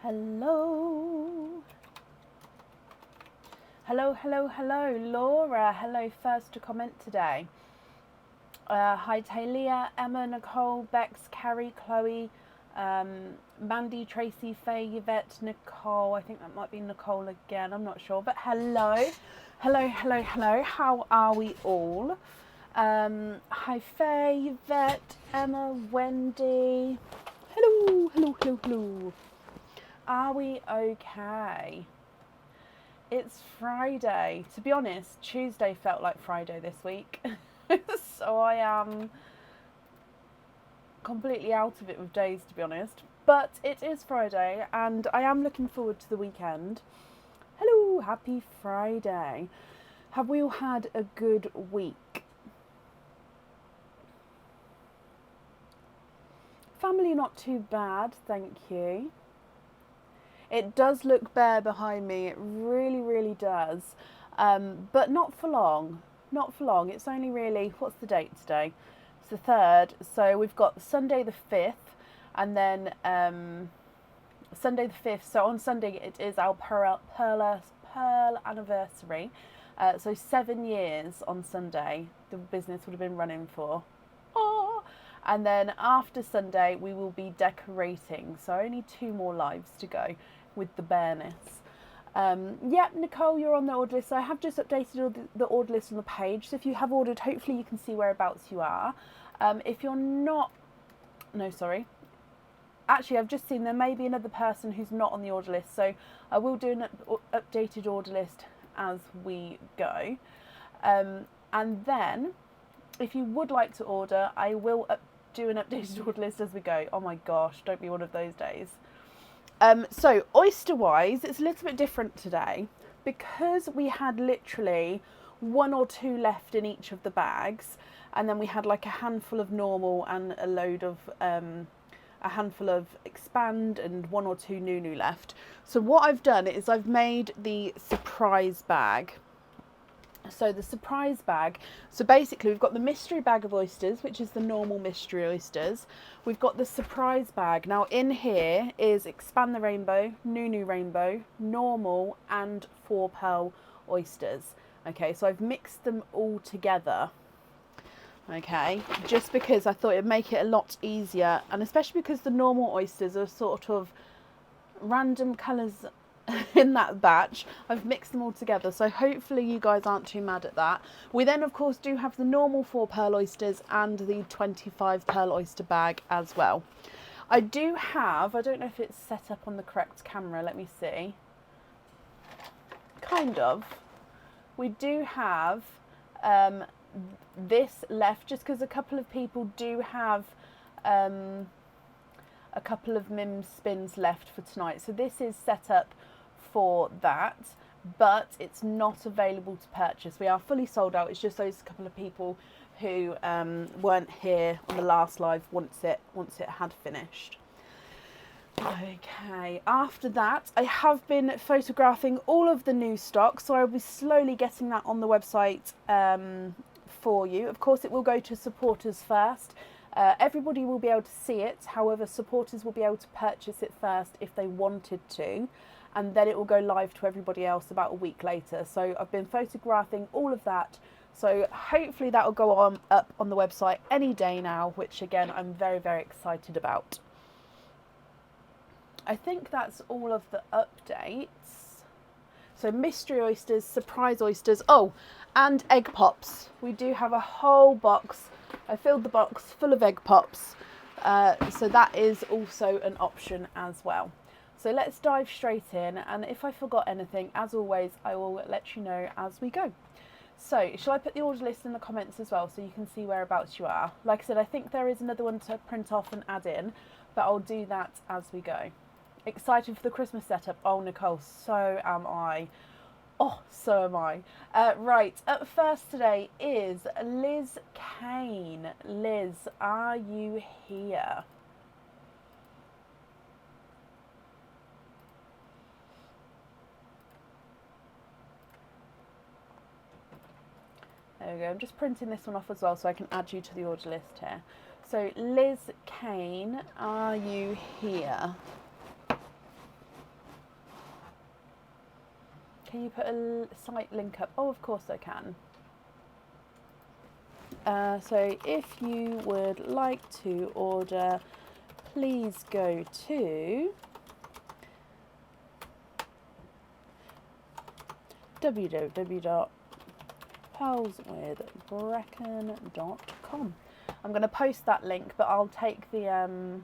Hello. Hello, Laura. Hello, first to comment today. Hi, Talia, Emma, Nicole, Bex, Carrie, Chloe, Mandy, Tracy, Faye, Yvette, Nicole. I think that might be Nicole again. I'm not sure. But hello. How are we all? Hi, Faye, Yvette, Emma, Wendy. Hello. Are we okay? It's Friday. To be honest, Tuesday felt like Friday this week. So I am completely out of it with days, to be honest. But it is Friday and I am looking forward to the weekend. Hello, happy Friday. Have we all had a good week? Family not too bad, thank you. It does look bare behind me, it really does, but not for long, It's only really, what's the date today? It's the 3rd, so we've got Sunday the 5th, and then Sunday the 5th, so on Sunday it is our Pearl anniversary, so 7 years on Sunday the business would have been running for. And then after Sunday we will be decorating, so only 2 more lives to go with the bareness. Yep, Nicole, you're on the order list. So I have just updated the order list on the page. So if you have ordered, hopefully you can see whereabouts you are. If you're not, no, sorry. Actually, I've just seen there may be another person who's not on the order list. So I will do an updated order list as we go. And then, if you would like to order, I will do an updated order list as we go. Oh my gosh, don't be one of those days. So oyster wise, it's a little bit different today because we had literally 1 or 2 left in each of the bags, and then we had like a handful of normal and a load of a handful of expand and 1 or 2 new left. So what I've done is I've made the surprise bag. So the surprise bag, so basically we've got the mystery bag of oysters, which is the normal mystery oysters. We've got the surprise bag. Now in here is expand the rainbow, new rainbow, normal and 4 pearl oysters. Okay, so I've mixed them all together. Okay, just because I thought it'd make it a lot easier, and especially because the normal oysters are sort of random colours in that batch. I've mixed them all together, so hopefully you guys aren't too mad at that. We then of course do have the normal 4 pearl oysters and the 25 pearl oyster bag as well. I do have, I don't know if it's set up on the correct camera, let me see. Kind of. We do have this left just because a couple of people do have a couple of Mims spins left for tonight, so this is set up for that, but it's not available to purchase. We are fully sold out. It's just those couple of people who weren't here on the last live once it had finished. Okay, after that I have been photographing all of the new stock, so I'll be slowly getting that on the website for you. Of course it will go to supporters first. Everybody will be able to see it, however supporters will be able to purchase it first if they wanted to, and then it will go live to everybody else about a week later. So I've been photographing all of that, so hopefully that will go up on the website any day now, which again I'm very excited about. I think that's all of the updates. So mystery oysters, surprise oysters, oh, and egg pops. We do have a whole box. I filled the box full of egg pops, so that is also an option as well. So let's dive straight in, and if I forgot anything, as always, I will let you know as we go. So shall I put the order list in the comments as well so you can see whereabouts you are? Like I said, I think there is another one to print off and add in, but I'll do that as we go. Excited for the Christmas setup? Oh, Nicole, so am I. Oh, so am I. Right, up first today is Liz Kane. Liz, are you here? There we go. I'm just printing this one off as well so I can add you to the order list here. So Liz Kane, are you here? Can you put a site link up? Oh, of course I can. So if you would like to order, please go to www.pearlswithbrecken.com. I'm going to post that link, but I'll take the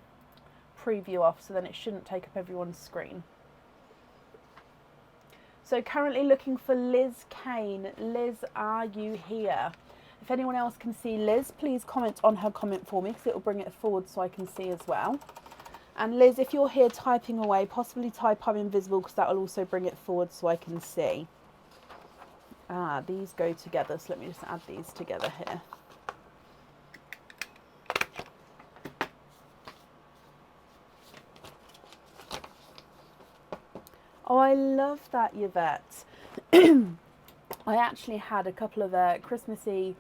preview off, so then it shouldn't take up everyone's screen. So currently looking for Liz Kane. Liz, are you here? If anyone else can see Liz, please comment on her comment for me, because it will bring it forward so I can see as well. And Liz, if you're here typing away, possibly type I'm invisible, because that will also bring it forward so I can see. Ah, these go together, so let me just add these together here. Oh, I love that, Yvette. I actually had a couple of Christmassy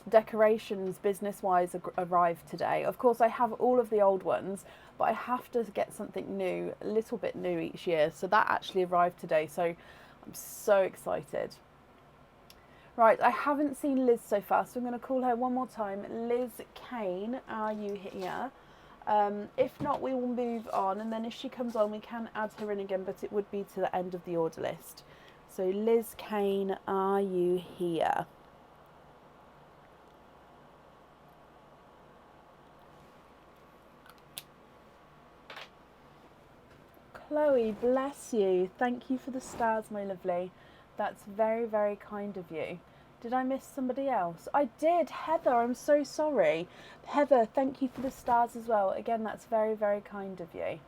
decorations business-wise arrive today. Of course, I have all of the old ones, but I have to get something new, a little bit new each year. So that actually arrived today, so I'm so excited. Right, I haven't seen Liz so far, so I'm going to call her one more time. Liz Kane, are you here? If not, we will move on, and then if she comes on, we can add her in again, but it would be to the end of the order list. So Liz Kane, are you here? Chloe, bless you. Thank you for the stars, my lovely. That's very, very kind of you. Did I miss somebody else? I did. Heather, I'm so sorry. Heather, thank you for the stars as well. Again, that's very, very kind of you.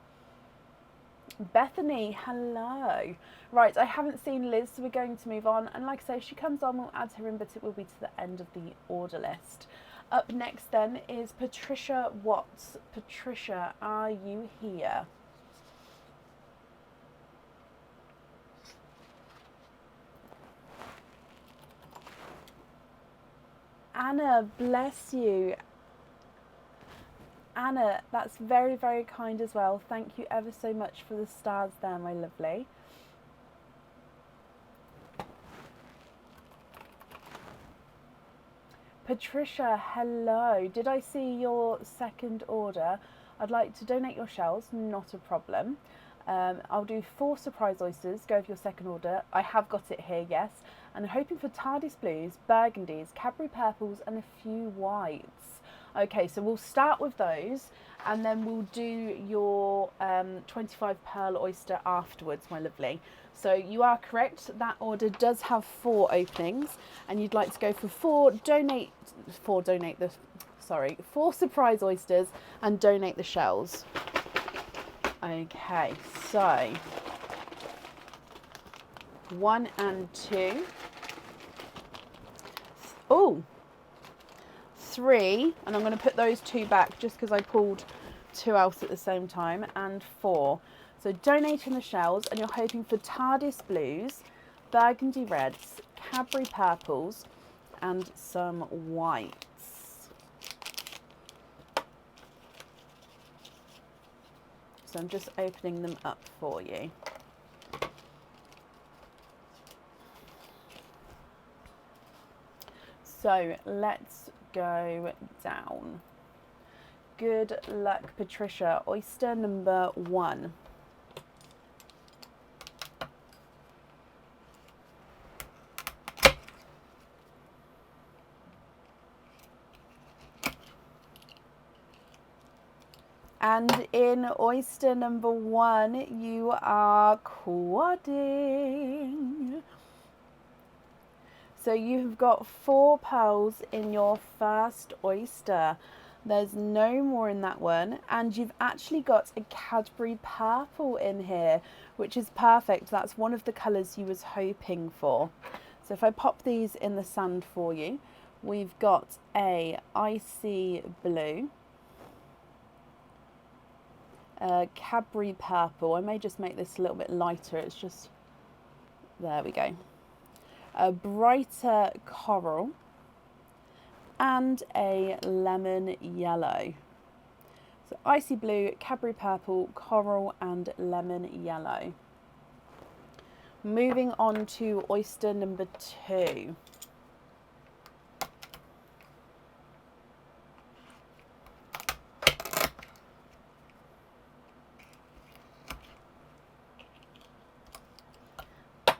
Bethany, hello. Right, I haven't seen Liz, so we're going to move on. And like I say, if she comes on, we'll add her in, but it will be to the end of the order list. Up next then is Patricia Watts. Patricia, are you here? Anna, bless you. Anna, that's very, very kind as well. Thank you ever so much for the stars there, my lovely. Patricia, hello. Did I see your second order? I'd like to donate your shells, not a problem. I'll do 4 surprise oysters, go with your second order. I have got it here, yes. And hoping for TARDIS blues, burgundies, Cadbury purples and a few whites. Okay, so we'll start with those and then we'll do your 25 pearl oyster afterwards, my lovely. So you are correct, that order does have 4 openings and you'd like to go for 4 surprise oysters and donate the shells. Okay, so 1 and 2. Oh, 3, and I'm going to put those 2 back just because I pulled 2 out at the same time, and 4. So donating the shells, and you're hoping for TARDIS blues, burgundy reds, Cadbury purples, and some whites. So I'm just opening them up for you. So let's go down. Good luck, Patricia. Oyster number 1. And in oyster number 1, you are quadding. So you've got 4 pearls in your first oyster. There's no more in that one. And you've actually got a Cadbury purple in here, which is perfect. That's one of the colours you was hoping for. So if I pop these in the sand for you, we've got a icy blue, Cadbury purple. I may just make this a little bit lighter. It's just, there we go. A brighter coral and a lemon yellow. So icy blue, Cadbury purple, coral and lemon yellow. Moving on to oyster number 2.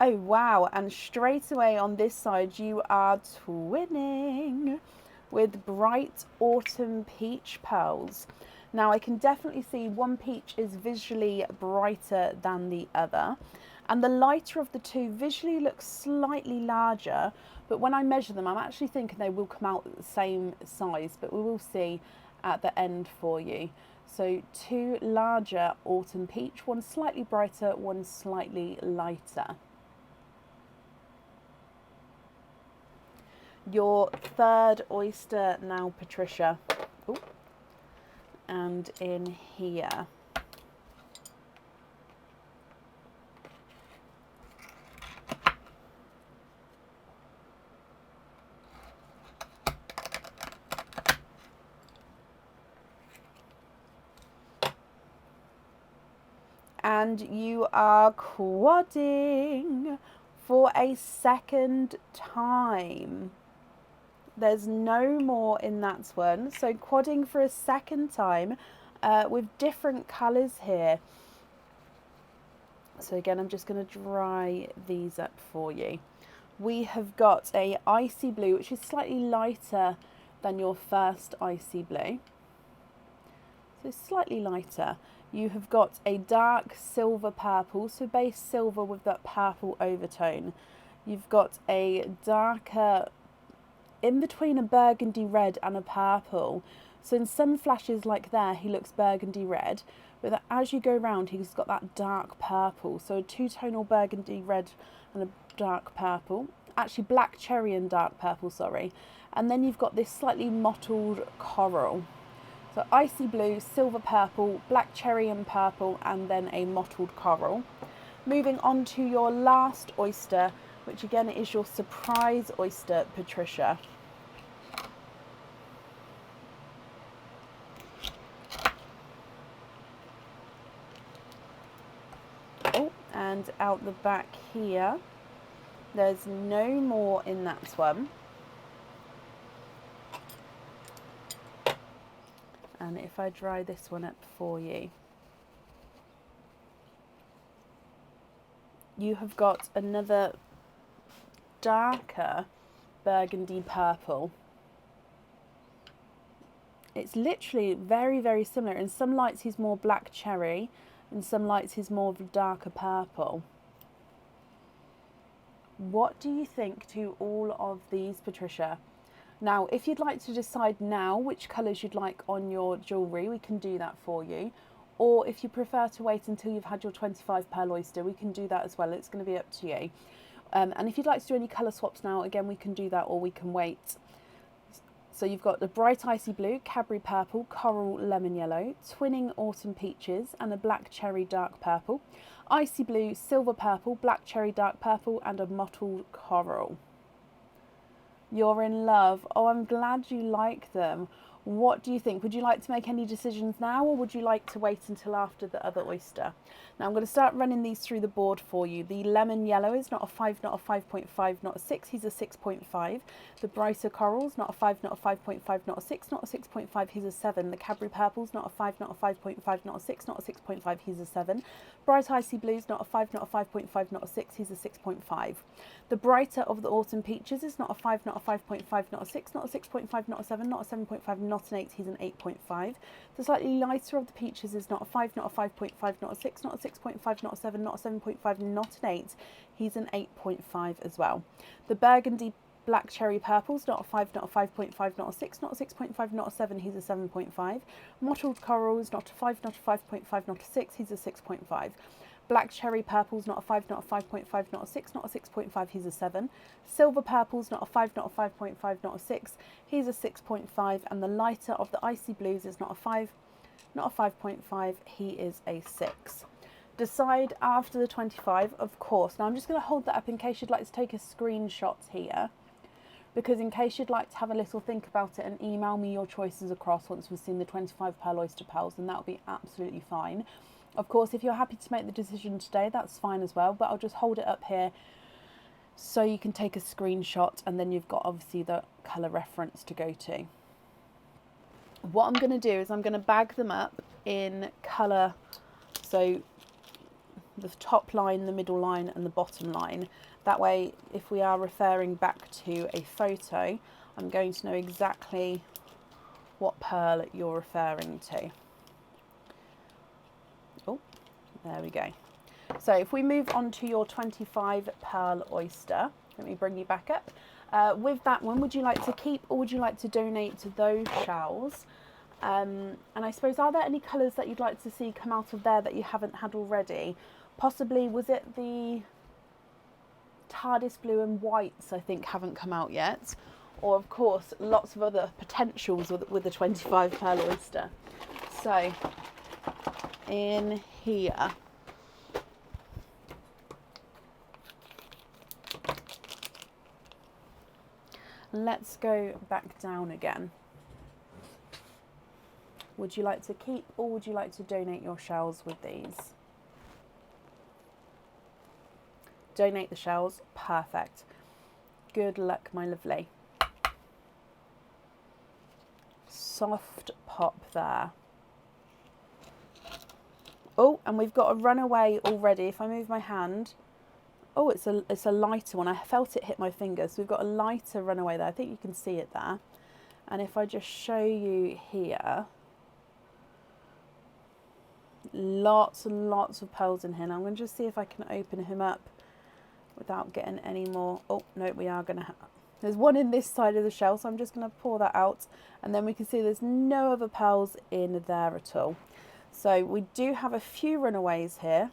Oh wow, and straight away on this side you are twinning with bright autumn peach pearls. Now I can definitely see one peach is visually brighter than the other, and the lighter of the two visually looks slightly larger, but when I measure them I'm actually thinking they will come out at the same size, but we will see at the end for you. So 2 larger autumn peach, one slightly brighter, one slightly lighter. Your third oyster now, Patricia. Ooh. And in here. And you are quadding for a second time. There's no more in that one. So quadding for a second time with different colours here. So again, I'm just going to dry these up for you. We have got a icy blue, which is slightly lighter than your first icy blue. So slightly lighter. You have got a dark silver purple, so base silver with that purple overtone. You've got a darker, in between a burgundy red and a purple. So in some flashes like there, he looks burgundy red, but as you go round, he's got that dark purple. So a two-tonal burgundy red and a dark purple. Actually, black cherry and dark purple, sorry. And then you've got this slightly mottled coral. So icy blue, silver purple, black cherry and purple, and then a mottled coral. Moving on to your last oyster, which again is your surprise oyster, Patricia. Oh, and out the back here, there's no more in that one. And if I dry this one up for you, you have got another darker burgundy purple. It's literally very, very similar. In some lights he's more black cherry, in some lights he's more of a darker purple. What do you think to all of these, Patricia? Now, if you'd like to decide now which colours you'd like on your jewellery, we can do that for you. Or if you prefer to wait until you've had your 25 pearl oyster, we can do that as well. It's going to be up to you. And if you'd like to do any colour swaps now, again, we can do that, or we can wait. So you've got the bright icy blue, Cadbury purple, coral lemon yellow, twinning autumn peaches, and a black cherry dark purple, icy blue, silver purple, black cherry dark purple, and a mottled coral. You're in love. Oh, I'm glad you like them. What do you think? Would you like to make any decisions now, or would you like to wait until after the other oyster? Now I'm going to start running these through the board for you. The lemon yellow is not a 5, not a 5.5, not a 6. He's a 6.5. The brighter corals, not a 5, not a 5.5, not a 6, not a 6.5. He's a 7. The Cadbury purples, not a 5, not a 5.5, not a 6, not a 6.5. He's a 7. Bright icy blues, not a 5, not a 5.5, not a 6. He's a 6.5. The brighter of the autumn peaches is not a 5, not a 5.5, not a 6, not a 6.5, not a 7, not a 7.5, not an 8. He's an 8.5. The slightly lighter of the peaches is not a 5, not a 5.5, not a 6, not a 6.5, not a 7, not a 7.5, not an 8. He's an 8.5 as well. The burgundy black cherry purples, not a 5, not a 5.5, not a 6, not a 6.5, not a 7, he's a 7.5. Mottled corals, not a 5, not a 5.5, not a 6, he's a 6.5. Black cherry purples, not a 5, not a 5.5, not a 6, not a 6.5, he's a 7. Silver purples, not a 5, not a 5.5, not a 6, he's a 6.5. And the lighter of the icy blues is not a 5, not a 5.5, he is a 6. Decide after the 25, of course. Now I'm just going to hold that up in case you'd like to take a screenshot here, because in case you'd like to have a little think about it and email me your choices across once we've seen the 25 pearl oyster pearls, then that'll be absolutely fine. Of course, if you're happy to make the decision today, that's fine as well, but I'll just hold it up here so you can take a screenshot, and then you've got obviously the colour reference to go to. What I'm going to do is I'm going to bag them up in colour, so the top line, the middle line and the bottom line. That way, if we are referring back to a photo, I'm going to know exactly what pearl you're referring to. Oh, there we go. So if we move on to your 25 pearl oyster, let me bring you back up. With that one, would you like to keep or would you like to donate to those shells? And I suppose, are there any colours that you'd like to see come out of there that you haven't had already? Possibly, was it the TARDIS blue and whites, I think, haven't come out yet? Or, of course, lots of other potentials with the 25 pearl oyster. So, in here, let's go back down again. Would you like to keep or would you like to donate your shells with these? Donate the shells, perfect. Good luck, my lovely. Soft pop there. Oh, and we've got a runaway already. If I move my hand, oh, it's a lighter one. I felt it hit my finger, so we've got a lighter runaway there. I think you can see it there. And if I just show you here, lots and lots of pearls in here. Now I'm going to just see if I can open him up without getting any more. Oh, no, we are going to have... There's one in this side of the shell, so I'm just going to pour that out. And then we can see there's no other pearls in there at all. So we do have a few runaways here.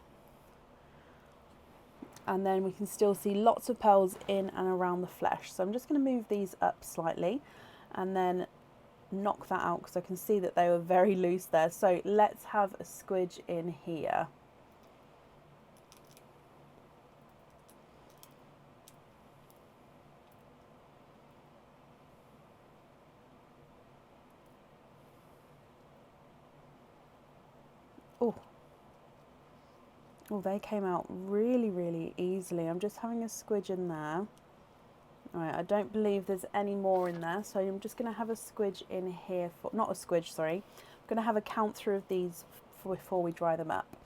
And then we can still see lots of pearls in and around the flesh. So I'm just going to move these up slightly and then knock that out because I can see that they were very loose there. So let's have a squidge in here. Oh. Oh, they came out really, really easily. I'm just having a squidge in there. All right, I don't believe there's any more in there, so I'm just going to have a squidge in here for, not a squidge, sorry. I'm going to have a count through of these before we dry them up.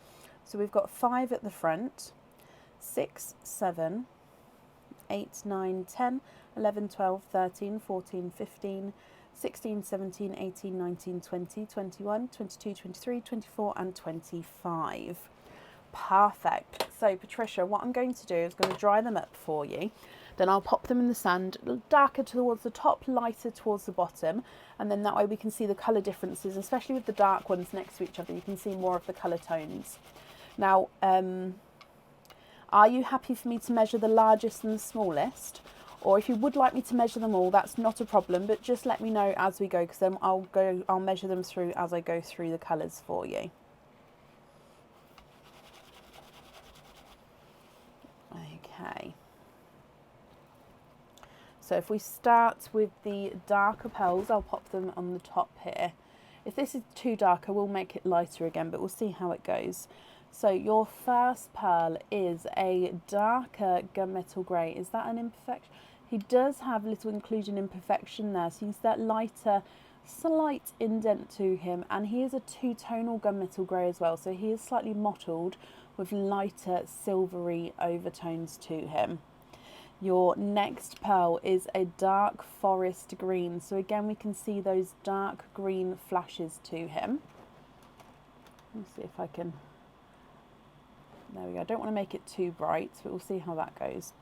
So we've got 5 at the front, 6, 7, 8, 9, 10, 11, 12, 13, 14, 15, 16, 17, 18, 19, 20, 21, 22, 23, 24 and 25. Perfect. So Patricia, what I'm going to do is going to dry them up for you. Then I'll pop them in the sand, darker towards the top, lighter towards the bottom, and then that way we can see the colour differences, especially with the dark ones next to each other. You can see more of the colour tones. Now, are you happy for me to measure the largest and the smallest? Or if you would like me to measure them all, that's not a problem, but just let me know as we go, because then I'll measure them through as I go through the colours for you. Okay. So if we start with the darker pearls, I'll pop them on the top here. If this is too dark, I will make it lighter again, but we'll see how it goes. So your first pearl is a darker gunmetal grey. Is that an imperfection? He does have a little inclusion imperfection there, so you see that lighter, slight indent to him, and he is a two-tonal gunmetal grey as well, so he is slightly mottled with lighter silvery overtones to him. Your next pearl is a dark forest green. So again, we can see those dark green flashes to him. Let's see if I can... There we go. I don't want to make it too bright, but we'll see how that goes.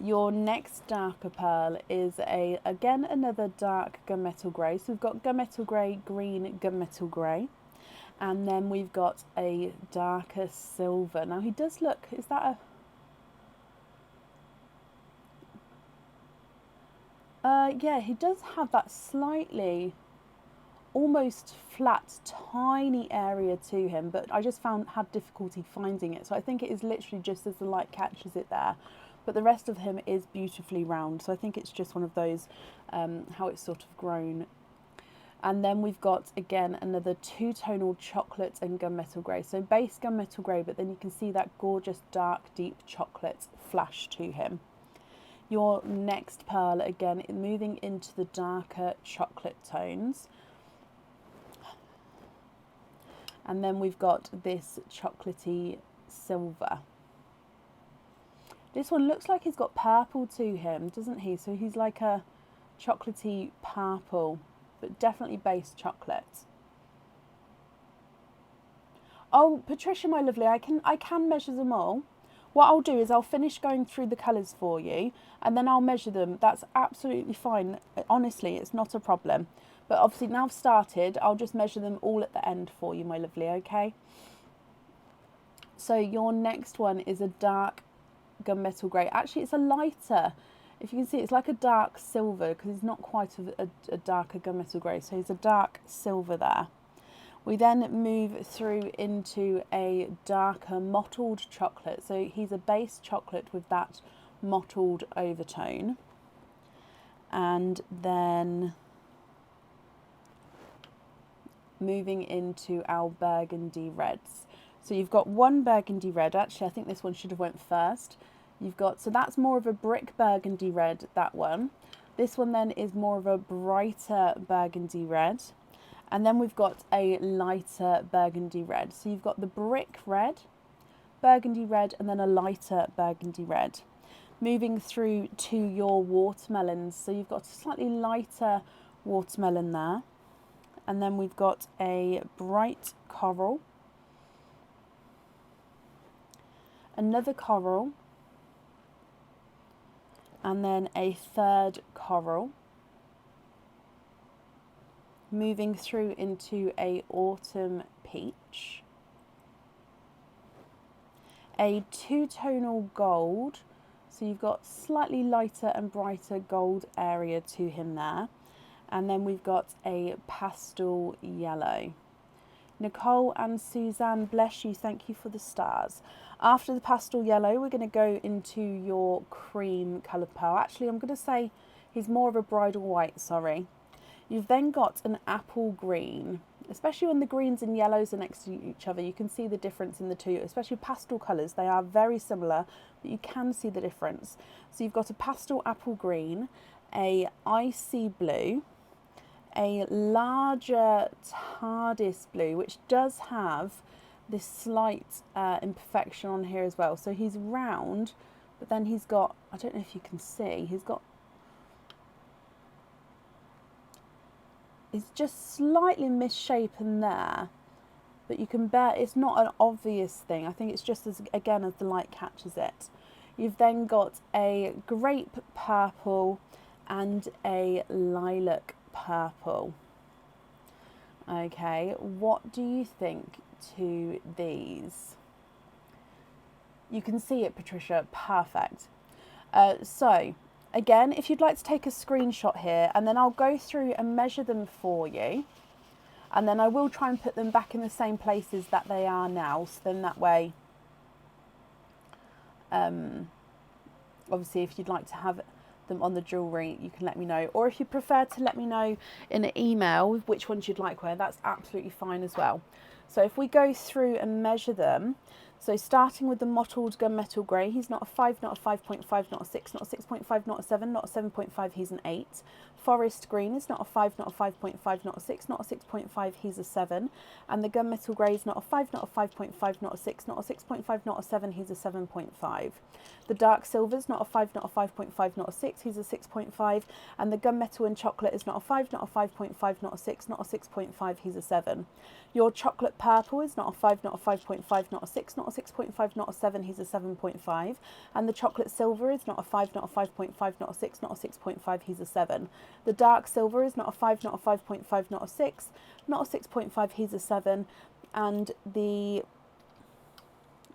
Your next darker pearl is again another dark gunmetal grey. So we've got gunmetal grey, green, gunmetal grey. And then we've got a darker silver. Now he does look... Is that a... yeah, he does have that slightly, almost flat, tiny area to him, but I just had difficulty finding it. So I think it is literally just as the light catches it there. But the rest of him is beautifully round. So I think it's just one of those, how it's sort of grown. And then we've got, again, another two-tonal chocolate and gunmetal grey. So base gunmetal grey, but then you can see that gorgeous dark, deep chocolate flash to him. Your next pearl, again, moving into the darker chocolate tones. And then we've got this chocolatey silver. This one looks like he's got purple to him, doesn't he? So he's like a chocolatey purple, but definitely base chocolate. Oh, Patricia, my lovely, I can measure them all. What I'll do is I'll finish going through the colours for you, and then I'll measure them. That's absolutely fine. Honestly, it's not a problem. But obviously now I've started, I'll just measure them all at the end for you, my lovely, okay? So your next one is a dark gunmetal grey. Actually, it's a lighter. If you can see, it's like a dark silver, because it's not quite a darker gunmetal grey. So it's a dark silver there. We then move through into a darker mottled chocolate. So he's a base chocolate with that mottled overtone. And then moving into our burgundy reds. So you've got one burgundy red. Actually, I think this one should have went first. You've got, so that's more of a brick burgundy red, that one. This one then is more of a brighter burgundy red. And then we've got a lighter burgundy red. So you've got the brick red, burgundy red, and then a lighter burgundy red. Moving through to your watermelons. So you've got a slightly lighter watermelon there. And then we've got a bright coral, another coral, and then a third coral. Moving through into a autumn peach, a two-tonal gold, so you've got slightly lighter and brighter gold area to him there. And then we've got a pastel yellow. Nicole and Suzanne, bless you, thank you for the stars. After the pastel yellow, we're going to go into your cream coloured pearl. Actually, I'm going to say he's more of a bridal white, sorry. You've then got an apple green, especially when the greens and yellows are next to each other. You can see the difference in the two, especially pastel colours. They are very similar, but you can see the difference. So you've got a pastel apple green, a icy blue, a larger TARDIS blue, which does have this slight imperfection on here as well. So he's round, but then he's got, I don't know if you can see, it's just slightly misshapen there, but you can bear, it's not an obvious thing. I think it's just as, again, as the light catches it. You've then got a grape purple and a lilac purple. Okay, what do you think to these? You can see it, Patricia, perfect. So again, if you'd like to take a screenshot here, and then I'll go through and measure them for you, and then I will try and put them back in the same places that they are now, so then that way obviously if you'd like to have them on the jewellery, you can let me know, or if you prefer to let me know in an email which ones you'd like where, that's absolutely fine as well. So if we go through and measure them, so starting with the mottled gunmetal grey, he's not a 5, not a 5.5, not a 6, not a 6.5, not a 7, not a 7.5, he's an 8. Forest green is not a 5, not a 5.5, not a 6, not a 6.5, he's a 7. And the gunmetal grey is not a 5, not a 5.5, not a 6, not a 6.5, not a 7, he's a 7.5. The dark silver is not a 5, not a 5.5, not a 6, he's a 6.5. And the gunmetal and chocolate is not a 5, not a 5.5, not a 6, not a 6.5, he's a 7. Your chocolate purple is not a 5, not a 5.5, not a 6, not a 6.5, not a 7, he's a 7.5. And the chocolate silver is not a 5, not a 5.5, not a 6, not a 6.5, he's a 7. The dark silver is not a 5, not a 5.5, not a 6, not a 6.5, he's a 7. And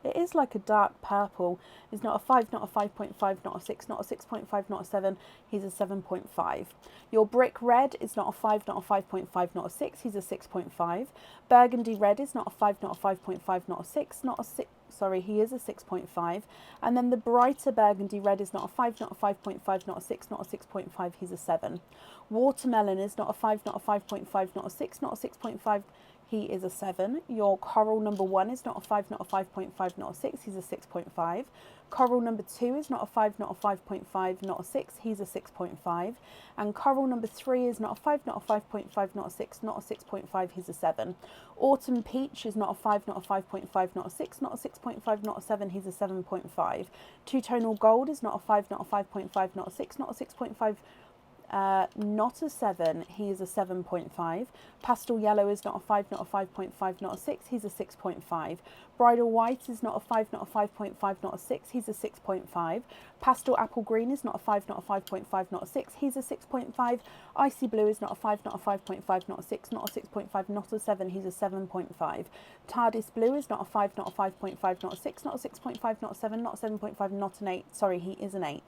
it is like a dark purple, is not a 5, not a 5.5, not a 6, not a 6.5, not a 7, he's a 7.5. Your brick red is not a 5, not a 5.5, not a 6, he's a 6.5. Burgundy red is not a 5, not a 5.5, not a 6, not a 6, sorry, he is a 6.5. And then the brighter burgundy red is not a 5, not a 5.5, not a 6, not a 6.5, he's a 7. Watermelon is not a 5, not a 5.5, not a 6, not a 6.5, he is a 7. Your coral number 1 is not a 5, not a 5.5, not a 6, he's a 6.5. Coral number 2 is not a 5, not a 5.5, not a 6, he's a 6.5. And coral number 3 is not a 5, not a 5.5, not a 6, not a 6.5, he's a 7. Autumn peach is not a 5, not a 5.5, not a 6, not a 6.5, not a 7, he's a 7.5. Two-tonal gold is not a 5, not a 5.5, not a 6, not a 6.5, not a 7, he is a 7.5. Pastel yellow is not a 5, not a 5.5, not a 6, he's a 6.5. Bridal white is not a 5, not a 5.5, not a 6, he's a 6.5. Pastel apple green is not a 5, not a 5.5, not a 6, he's a 6.5. Icy blue is not a 5, not a 5.5, not a 6, not a 6.5, not a 7, he's a 7.5. TARDIS blue is not a 5, not a 5.5, not a 6, not a 6.5, not a 7, not a 7.5, not an 8, sorry, he is an 8.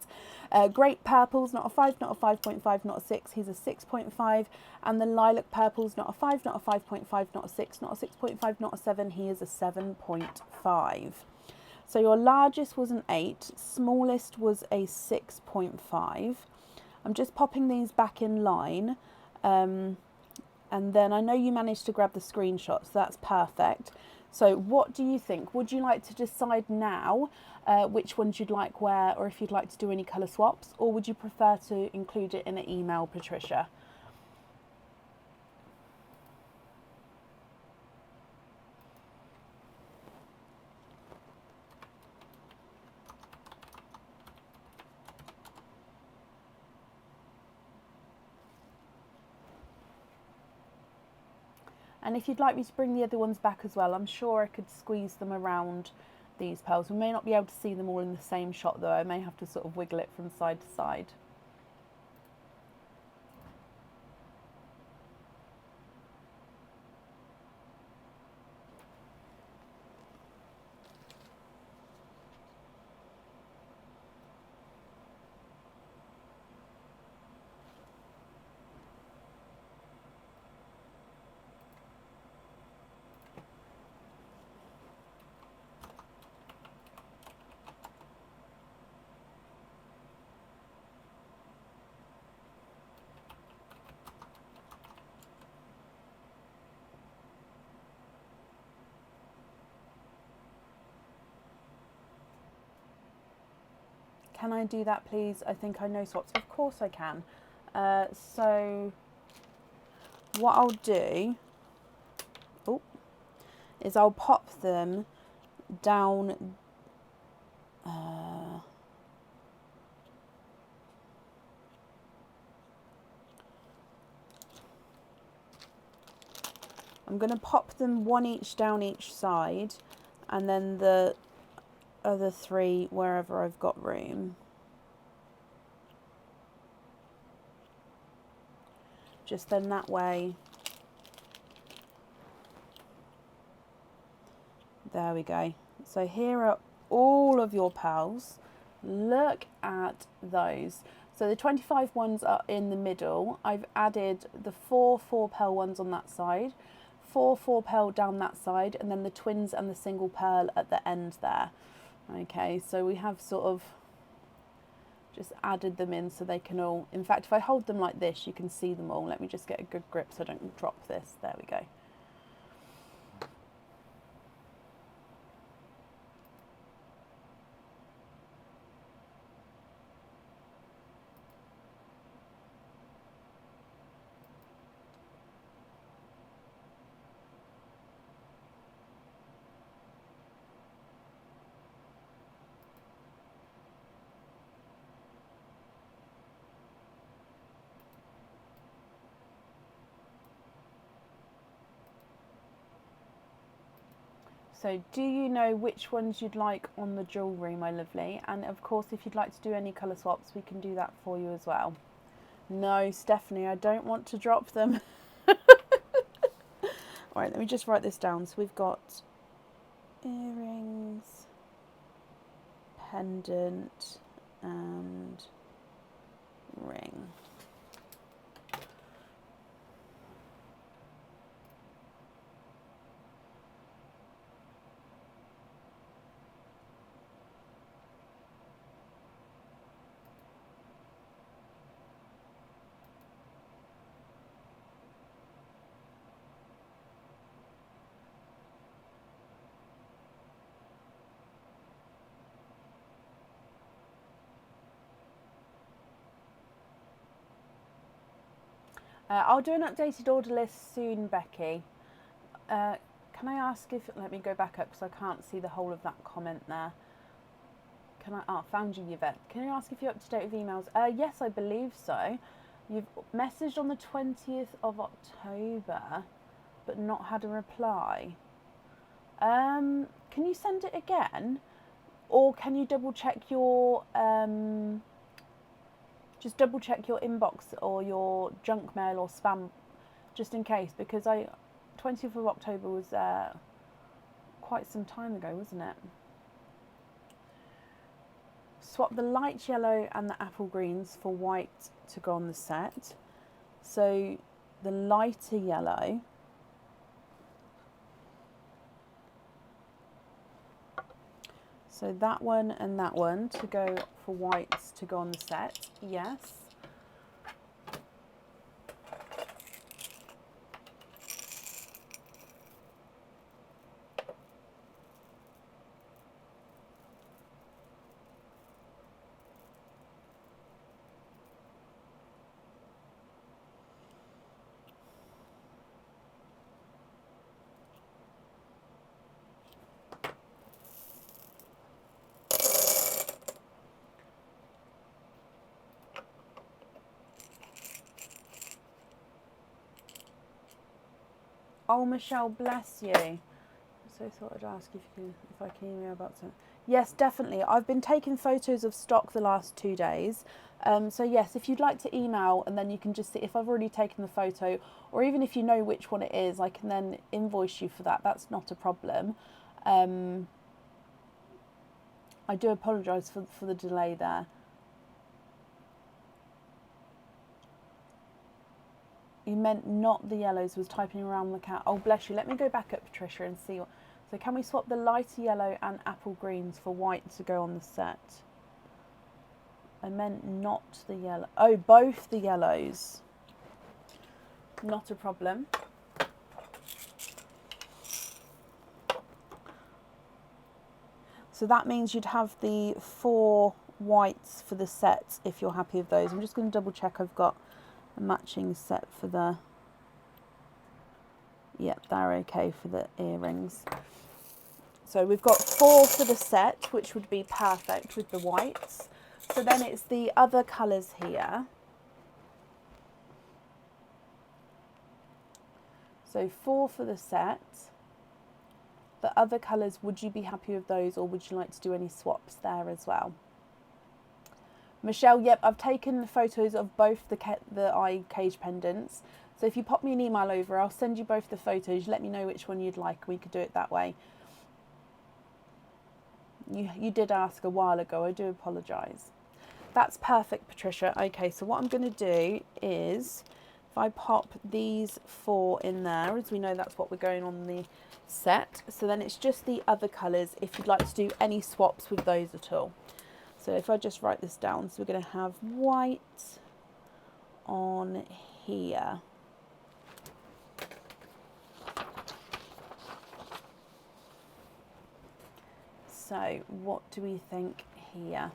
Grape purple's not a 5, not a 5.5, not a 6, he's a 6.5. And the lilac purple's not a 5, not a 5.5, not a 6, not a 6.5, not a 7, he is a 7.5. So your largest was an 8, smallest was a 6.5. I'm just popping these back in line. And then I know you managed to grab the screenshots, so that's perfect. So what do you think? Would you like to decide now which ones you'd like where, or if you'd like to do any colour swaps, or would you prefer to include it in an email, Patricia? And if you'd like me to bring the other ones back as well, I'm sure I could squeeze them around these pearls. We may not be able to see them all in the same shot though. I may have to sort of wiggle it from side to side. Can I do that, please? I think I know swaps. Of course I can. So what I'll do is I'll pop them down. I'm going to pop them one each down each side, and then the other 3 wherever I've got room. Just then that way. There we go. So here are all of your pearls. Look at those. So the 25 ones are in the middle. I've added the 4 4-pearl ones on that side, 4 4-pearl down that side, and then the twins and the single pearl at the end there. Okay, so we have sort of just added them in so they can all, in fact, if I hold them like this, you can see them all. Let me just get a good grip so I don't drop this. There we go. So do you know which ones you'd like on the jewellery, my lovely? And of course, if you'd like to do any colour swaps, we can do that for you as well. No, Stephanie, I don't want to drop them. All right, let me just write this down. So we've got earrings, pendant, and ring. I'll do an updated order list soon, Becky. Can I ask if, let me go back up because I can't see the whole of that comment there. Found you, Yvette. Can you ask if you're up to date with emails? Yes, I believe so. You've messaged on the 20th of October, but not had a reply. Can you send it again? Or can you double check your, just double check your inbox or your junk mail or spam, just in case, because 20th of October was quite some time ago, wasn't it? Swap the light yellow and the apple greens for white to go on the set. So the lighter yellow, so that one and that one to go for whites to go on the set, yes. Oh, Michelle, bless you. So I thought I'd ask if I can email about something. Yes, definitely. I've been taking photos of stock the last 2 days. So yes, if you'd like to email, and then you can just see if I've already taken the photo, or even if you know which one it is, I can then invoice you for that. That's not a problem. I do apologise for the delay there. You meant not the yellows, was typing around the cat. Oh, bless you. Let me go back up, Patricia, and see what. So can we swap the lighter yellow and apple greens for white to go on the set? I meant not the yellow. Oh, both the yellows. Not a problem. So that means you'd have the 4 whites for the set if you're happy with those. I'm just going to double check I've got a matching set for the, yep, they're okay for the earrings. So we've got 4 for the set, which would be perfect with the whites. So then it's the other colours here. So 4 for the set. The other colours, would you be happy with those, or would you like to do any swaps there as well? Michelle, yep, I've taken photos of both the eye cage pendants. So if you pop me an email over, I'll send you both the photos. Let me know which one you'd like. We could do it that way. You did ask a while ago. I do apologise. That's perfect, Patricia. Okay, so what I'm going to do is, if I pop these 4 in there, as we know that's what we're going on the set. So then it's just the other colours if you'd like to do any swaps with those at all. So if I just write this down, so we're going to have white on here. So what do we think here?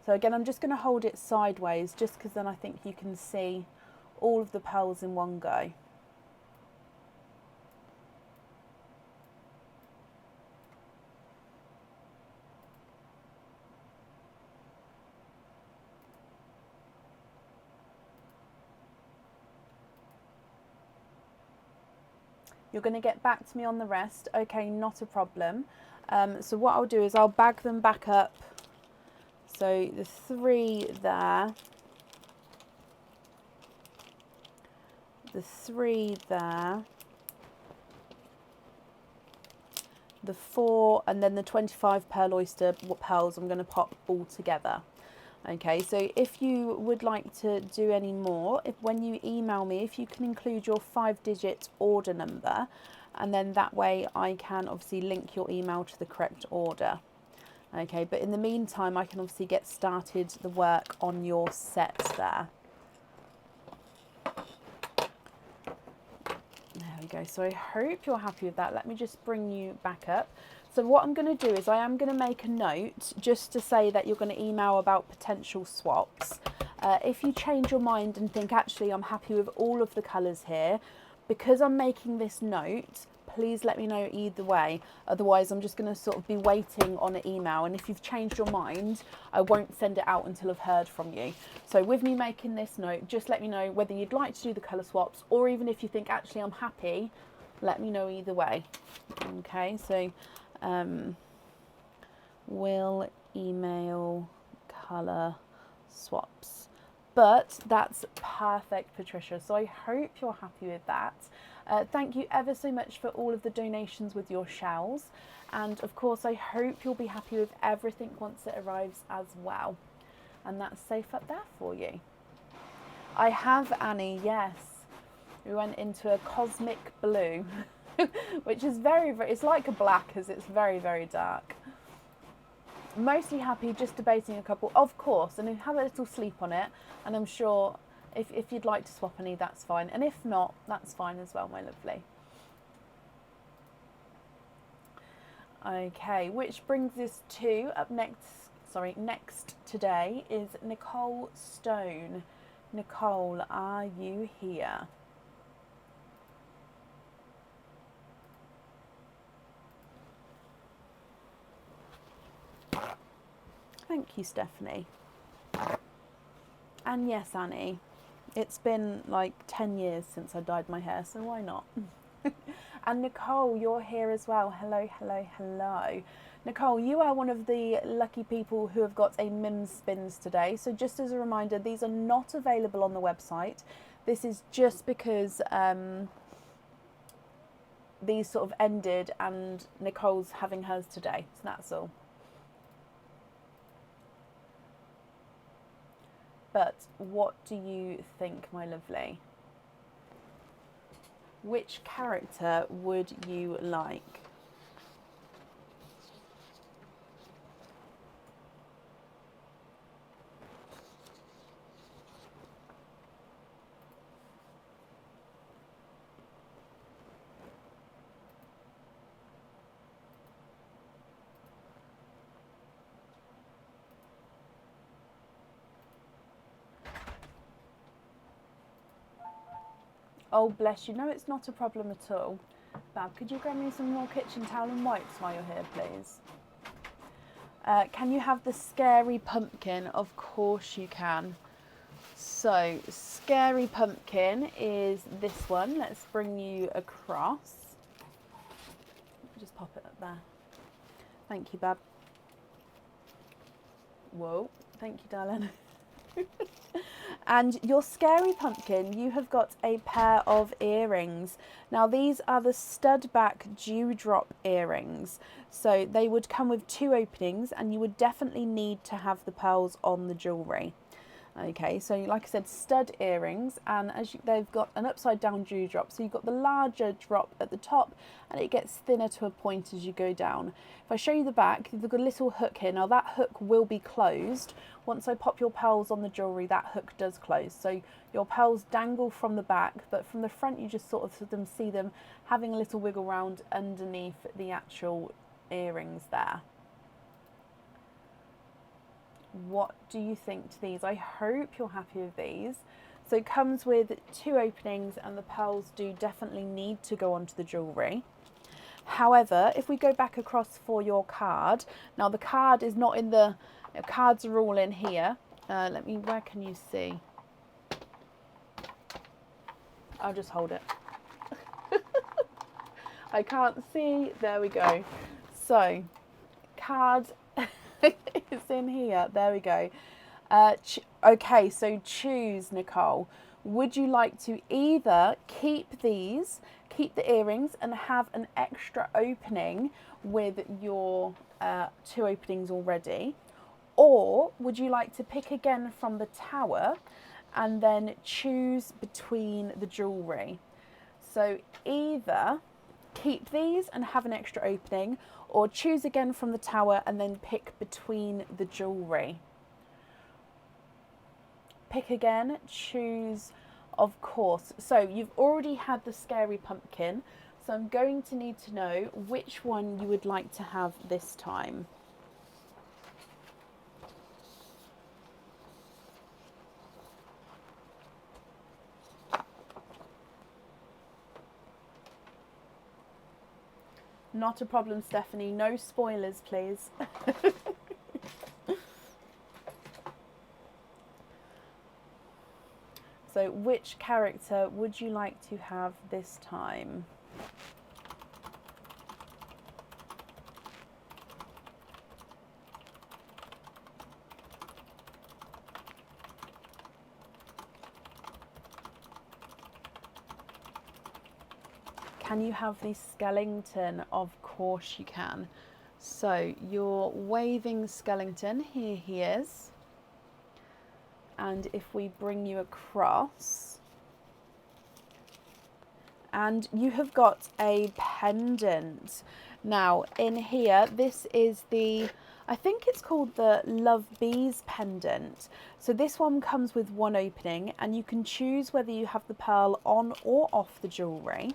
So again, I'm just going to hold it sideways just because then I think you can see all of the pearls in one go. You're going to get back to me on the rest. Okay, not a problem. So what I'll do is I'll bag them back up. So the 3 there, the 3 there, the 4, and then the 25 pearl oyster pearls I'm going to pop all together. Okay, so if you would like to do any more, when you email me, if you can include your 5-digit order number, and then that way I can obviously link your email to the correct order. Okay, but in the meantime, I can obviously get started the work on your set there. There we go. So I hope you're happy with that. Let me just bring you back up. So what I'm going to do is I am going to make a note just to say that you're going to email about potential swaps. If you change your mind and think, actually, I'm happy with all of the colours here, because I'm making this note, please let me know either way. Otherwise, I'm just going to sort of be waiting on an email. And if you've changed your mind, I won't send it out until I've heard from you. So with me making this note, just let me know whether you'd like to do the colour swaps, or even if you think, actually, I'm happy, let me know either way. Okay, so we'll email colour swaps. But that's perfect, Patricia. So I hope you're happy with that. Thank you ever so much for all of the donations with your shells. And of course, I hope you'll be happy with everything once it arrives as well. And that's safe up there for you. I have, Annie, yes. We went into a cosmic blue, which is very, it's like a black as it's very, very dark. Mostly happy, just debating a couple, of course, and have a little sleep on it. And I'm sure if you'd like to swap any, that's fine. And if not, that's fine as well, my lovely. Okay, which brings us to next today is Nicole Stone. Nicole, are you here? Thank you, Stephanie. And yes, Annie, it's been like 10 years since I dyed my hair, so why not? And Nicole, you're here as well. Hello, hello, hello. Nicole, you are one of the lucky people who have got a Mims Spins today. So just as a reminder, these are not available on the website. This is just because these sort of ended and Nicole's having hers today. So that's all. But what do you think, my lovely? Which character would you like? Oh, bless you. No, it's not a problem at all. Bab, could you grab me some more kitchen towel and wipes while you're here, please? Can you have the scary pumpkin? Of course you can. So, scary pumpkin is this one. Let's bring you across. Just pop it up there. Thank you, Bab. Whoa. Thank you, darling. And your scary pumpkin, you have got a pair of earrings. Now these are the stud back dewdrop earrings. So they would come with 2 openings and you would definitely need to have the pearls on the jewellery. Okay, so like I said, stud earrings, and they've got an upside down dewdrop. So you've got the larger drop at the top and it gets thinner to a point as you go down. If I show you the back, you've got a little hook here. Now that hook will be closed. Once I pop your pearls on the jewellery, that hook does close. So your pearls dangle from the back, but from the front you just sort of see them having a little wiggle round underneath the actual earrings there. What do you think to these? I hope you're happy with these. So it comes with 2 openings and the pearls do definitely need to go onto the jewellery. However, if we go back across for your card, now the card is not in the, cards are all in here. Where can you see? I'll just hold it. I can't see, there we go. So, card it's in here. There we go. Okay, so choose, Nicole. Would you like to either keep the earrings and have an extra opening with your 2 openings already, or would you like to pick again from the tower and then choose between the jewellery? So either keep these and have an extra opening, or choose again from the tower and then pick between the jewellery. Pick again, choose, of course. So you've already had the scary pumpkin, so I'm going to need to know which one you would like to have this time. Not a problem, Stephanie. No spoilers, please. So, which character would you like to have this time? Can you have the skeleton? Of course you can. So your waving skeleton, here he is. And if we bring you across, and you have got a pendant. Now in here, this is the, I think it's called the Love Bees pendant. So this one comes with one opening, and you can choose whether you have the pearl on or off the jewellery.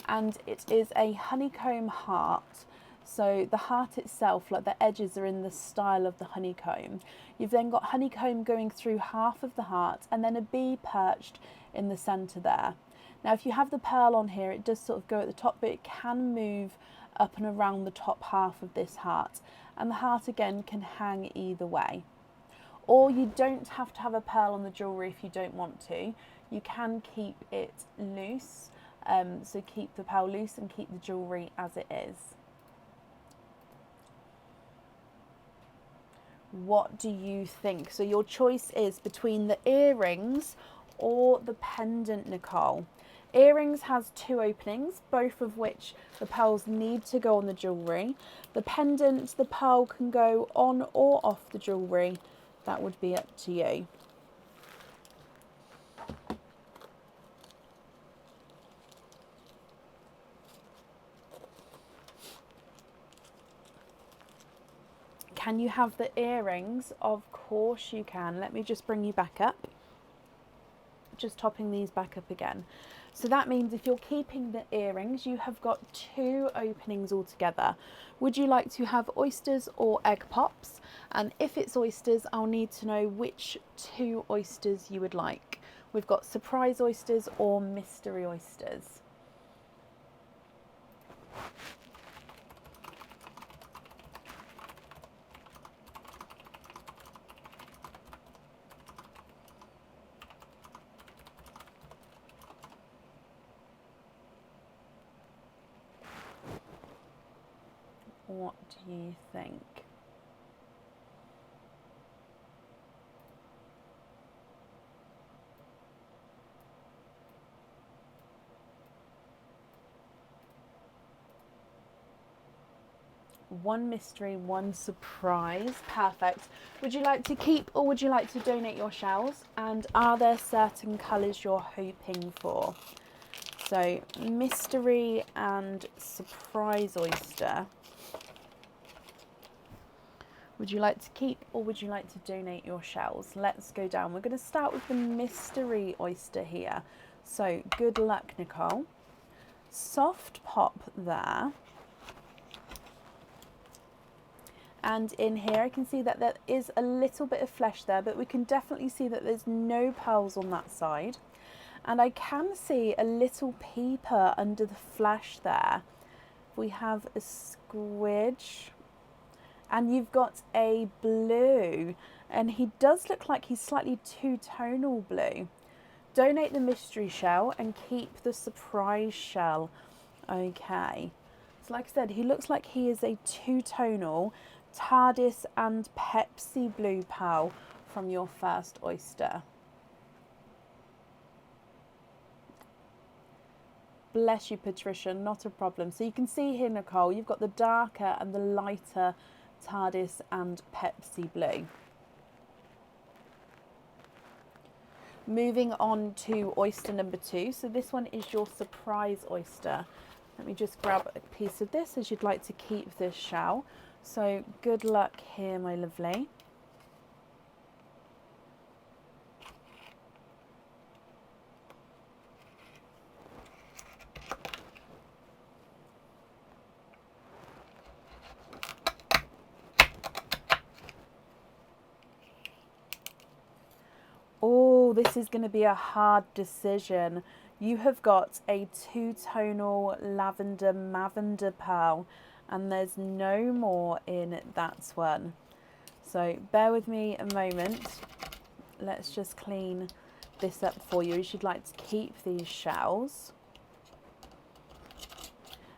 And it is a honeycomb heart. So the heart itself, like the edges are in the style of the honeycomb. You've then got honeycomb going through half of the heart, and then a bee perched in the centre there. Now if you have the pearl on here, it does sort of go at the top, but it can move up and around the top half of this heart. And the heart again can hang either way. Or you don't have to have a pearl on the jewellery if you don't want to. You can keep it loose. So keep the pearl loose and keep the jewellery as it is. What do you think? So your choice is between the earrings or the pendant, Nicole. Earrings has two openings, both of which the pearls need to go on the jewellery. The pendant, the pearl can go on or off the jewellery. That would be up to you. Can you have the earrings? Of course you can. Let me just bring you back up. Just topping these back up again. So that means if you're keeping the earrings, you have got two openings altogether. Would you like to have oysters or egg pops? And if it's oysters, I'll need to know which two oysters you would like. We've got surprise oysters or mystery oysters. What do you think? One mystery, one surprise. Perfect. Would you like to keep or would you like to donate your shells? And are there certain colours you're hoping for? So mystery and surprise oyster. Would you like to keep or would you like to donate your shells? Let's go down. We're going to start with the mystery oyster here. So good luck, Nicole. Soft pop there. And in here I can see that there is a little bit of flesh there, but we can definitely see that there's no pearls on that side. And I can see a little peeper under the flesh there. We have a squidge. And you've got a blue, and he does look like he's slightly two-tonal blue. Donate the mystery shell and keep the surprise shell. Okay, so like I said, he looks like he is a two-tonal TARDIS and Pepsi blue pearl from your first oyster. Bless you, Patricia, not a problem. So you can see here, Nicole, you've got the darker and the lighter TARDIS and Pepsi blue. Moving on to oyster number 2. So this one is your surprise oyster. Let me just grab a piece of this as you'd like to keep this shell. So good luck here, my lovely. Oh, this is going to be a hard decision. You have got a two-tonal lavender mavender pearl, and there's no more in that one. So bear with me a moment. Let's just clean this up for you, as you'd like to keep these shells.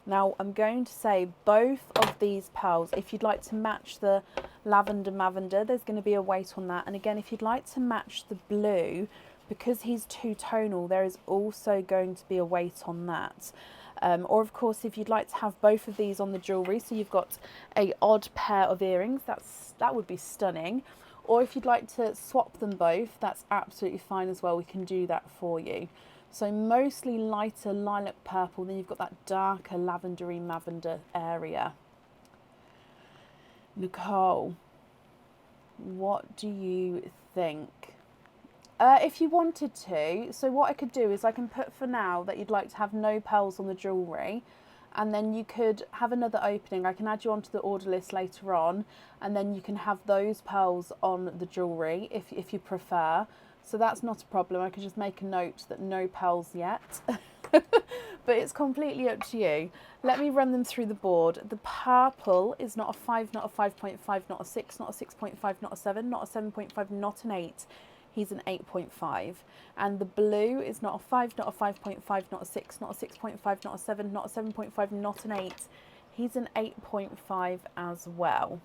Now I'm going to say both of these pearls, if you'd like to match the lavender mavender, there's going to be a weight on that. And again, if you'd like to match the blue, because he's two-tonal, there is also going to be a weight on that. Or of course, if you'd like to have both of these on the jewellery, so you've got a odd pair of earrings, that would be stunning. Or if you'd like to swap them both, that's absolutely fine as well. We can do that for you. So mostly lighter lilac purple, then you've got that darker lavendery mavender area. Nicole, what do you think? If you wanted to, so what I could do is I can put for now that you'd like to have no pearls on the jewellery, and then you could have another opening. I can add you onto the order list later on, and then you can have those pearls on the jewellery if you prefer. So that's not a problem. I can just make a note that no pearls yet. But it's completely up to you. Let me run them through the board. The purple is not a 5, not a 5.5, not a 6, not a 6.5, not a 7, not a 7.5, not an 8. He's an 8.5. And the blue is not a 5, not a 5.5, not a 6, not a 6.5, not a 7, not a 7.5, not an 8. He's an 8.5 as well.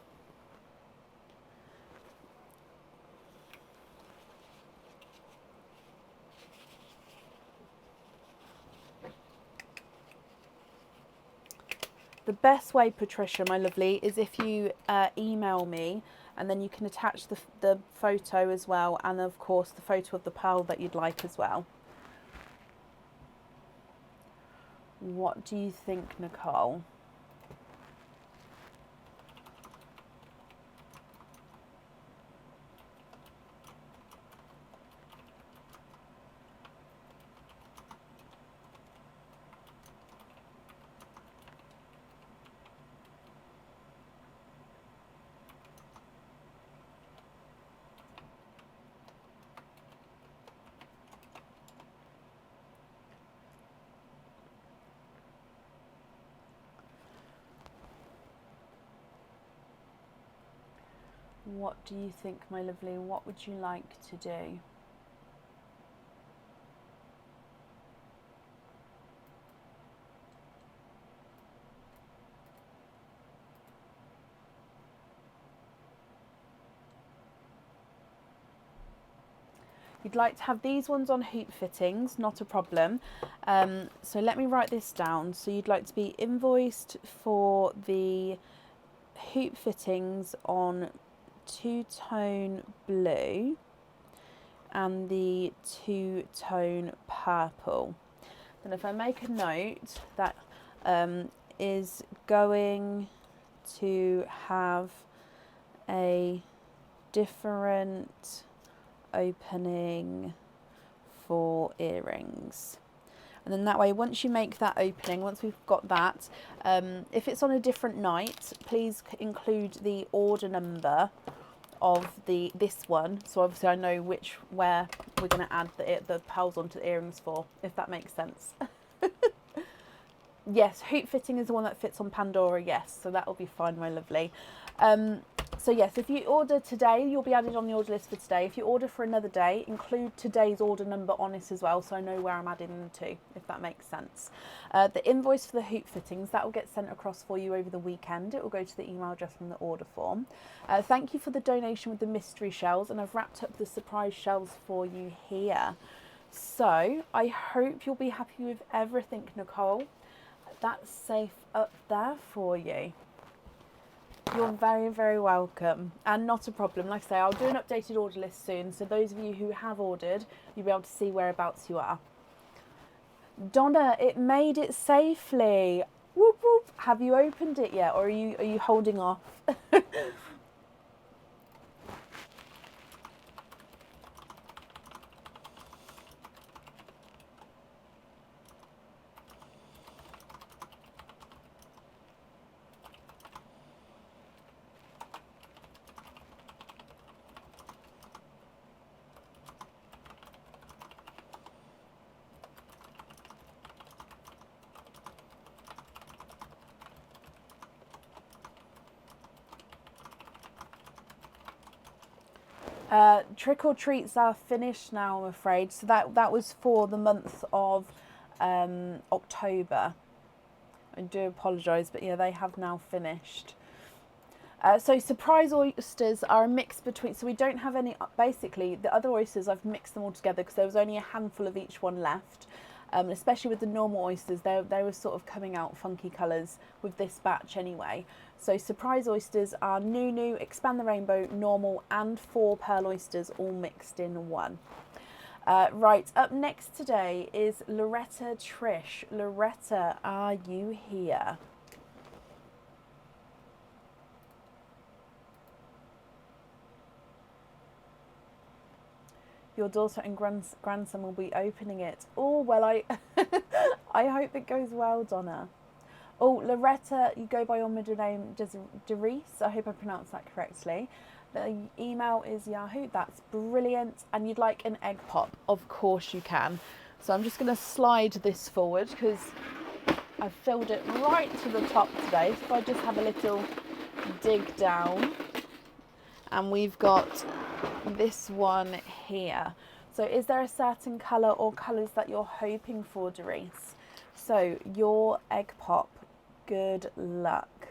The best way, Patricia, my lovely, is if you email me, and then you can attach the photo as well, and of course the photo of the pearl that you'd like as well. What do you think, Nicole? What do you think, my lovely? What would you like to do? You'd like to have these ones on hoop fittings, not a problem. So let me write this down. So you'd like to be invoiced for the hoop fittings on two-tone blue and the two-tone purple. And if I make a note, that is going to have a different opening for earrings. And then that way, once you make that opening, once we've got that, if it's on a different night, please include the order number of this one. So obviously I know where we're going to add the pearls onto the earrings for, if that makes sense. Yes, hoop fitting is the one that fits on Pandora, yes. So that'll be fine, my lovely. So yes, if you order today, you'll be added on the order list for today. If you order for another day, include today's order number on it as well, so I know where I'm adding them to, if that makes sense. The invoice for the hoop fittings, that will get sent across for you over the weekend. It will go to the email address from the order form. Thank you for the donation with the mystery shells, and I've wrapped up the surprise shells for you here. So I hope you'll be happy with everything, Nicole. That's safe up there for you. You're very, very welcome, and not a problem. Like I say, I'll do an updated order list soon, so those of you who have ordered, you'll be able to see whereabouts you are. Donna, it made it safely. Whoop whoop. Have you opened it yet, or are you holding off? Trick or treats are finished now, I'm afraid. So that was for the month of October. I do apologise, but yeah, they have now finished. So surprise oysters are a mix between, so we don't have any, basically the other oysters I've mixed them all together because there was only a handful of each one left. Especially with the normal oysters, they were sort of coming out funky colours with this batch anyway. So surprise oysters are new, expand the rainbow, normal and 4 pearl oysters all mixed in one. Right, up next today is Loretta Trish. Loretta, are you here? Your daughter and grandson will be opening it. Oh, well, I hope it goes well, Donna. Oh, Loretta, you go by your middle name, Derice. I hope I pronounced that correctly. The email is Yahoo. That's brilliant. And you'd like an egg pop? Of course you can. So I'm just going to slide this forward because I've filled it right to the top today. So if I just have a little dig down, and we've got this one here. So is there a certain colour or colours that you're hoping for, Derice? So your egg pop, good luck.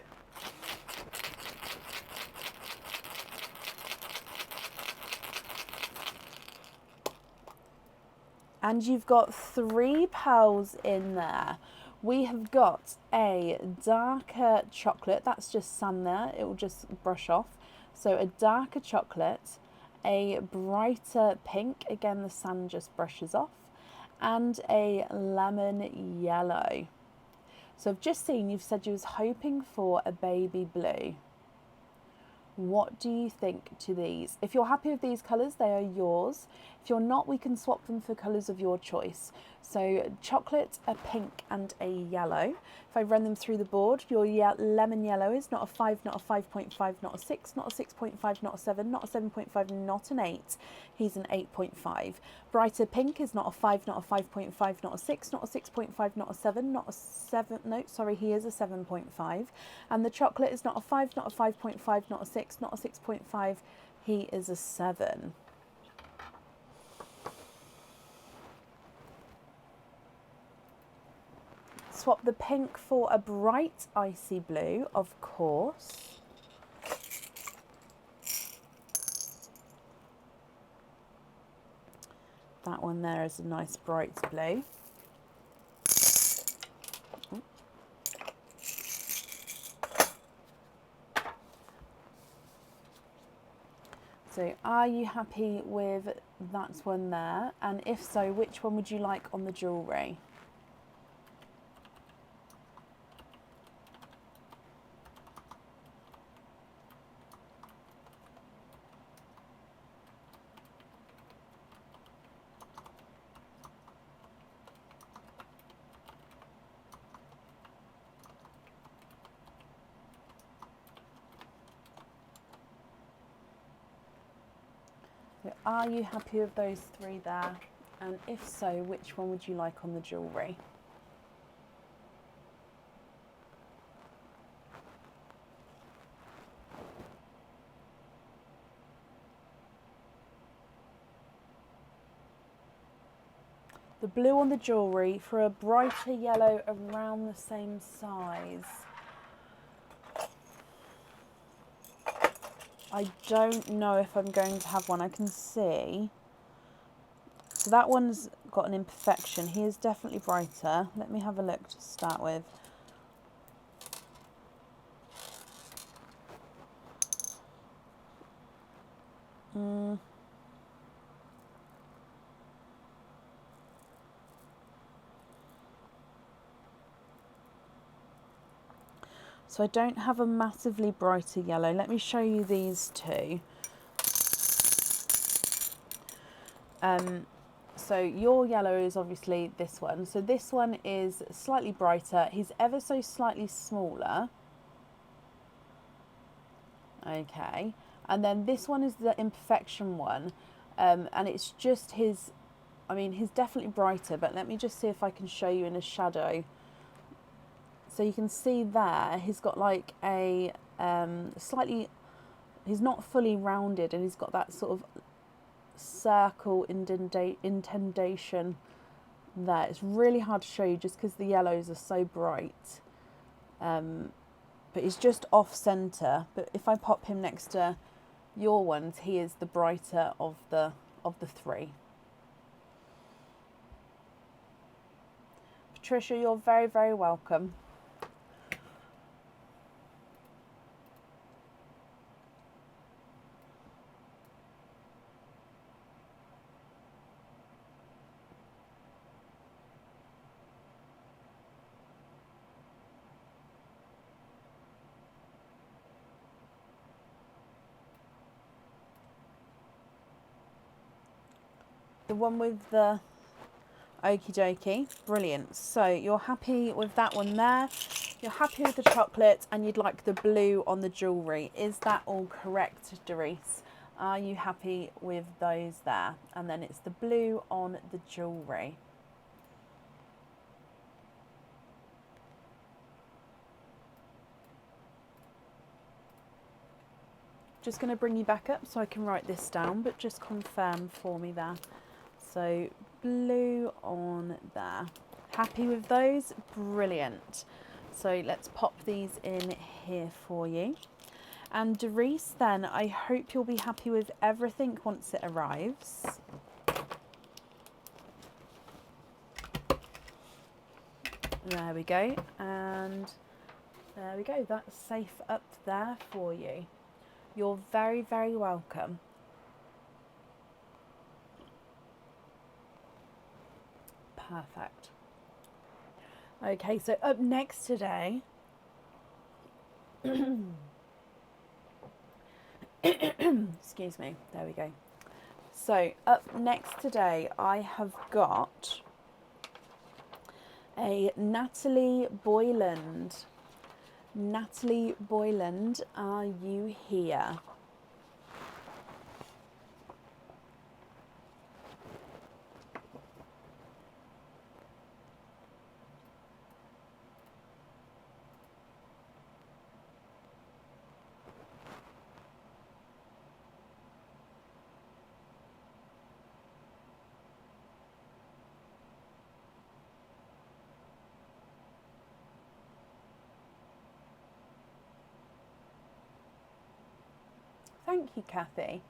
And you've got 3 pearls in there. We have got a darker chocolate, that's just sand there, it will just brush off. So a darker chocolate, a brighter pink, again the sand just brushes off, and a lemon yellow. So I've just seen you've said you was hoping for a baby blue. What do you think to these? If you're happy with these colours, they are yours. If you're not, we can swap them for colours of your choice. So chocolate, a pink and a yellow. If I run them through the board, your lemon yellow is not a 5, not a 5.5, not a 6, not a 6.5, not a 7, not a 7.5, not an 8. He's an 8.5. Brighter pink is not a 5, not a 5.5, not a 6, not a 6.5, not a 7, not a 7, no, sorry, he is a 7.5. And the chocolate is not a 5, not a 5.5, not a 6, not a 6.5, he is a 7. Swap the pink for a bright icy blue, of course. That one there is a nice bright blue. So are you happy with that one there? And if so, which one would you like on the jewellery? So are you happy with those 3 there? And if so, which one would you like on the jewellery? The blue on the jewellery for a brighter yellow around the same size. I don't know if I'm going to have one. I can see. So that one's got an imperfection. He is definitely brighter. Let me have a look to start with. So I don't have a massively brighter yellow. Let me show you these 2. So your yellow is obviously this one. So this one is slightly brighter. He's ever so slightly smaller. Okay. And then this one is the imperfection one. And it's just his, I mean, he's definitely brighter, but let me just see if I can show you in a shadow. So you can see there, he's got like a slightly he's not fully rounded, and he's got that sort of circle indentation there. It's really hard to show you just because the yellows are so bright. But he's just off centre. But if I pop him next to your ones, he is the brighter of the three. Patricia, you're very, very welcome. The one with the okie dokie, brilliant. So you're happy with that one there, you're happy with the chocolate, and you'd like the blue on the jewellery. Is that all correct, Doris? Are you happy with those there? And then it's the blue on the jewellery. Just going to bring you back up so I can write this down, but just confirm for me there. So blue on there. Happy with those? Brilliant. So let's pop these in here for you. And Doris, then I hope you'll be happy with everything once it arrives. There we go. And there we go. That's safe up there for you. You're very, very welcome. Perfect. Okay, so up next today, excuse me, there we go. So up next today, I have got a Natalie Boyland. Natalie Boyland, are you here? Thank you, Kathy.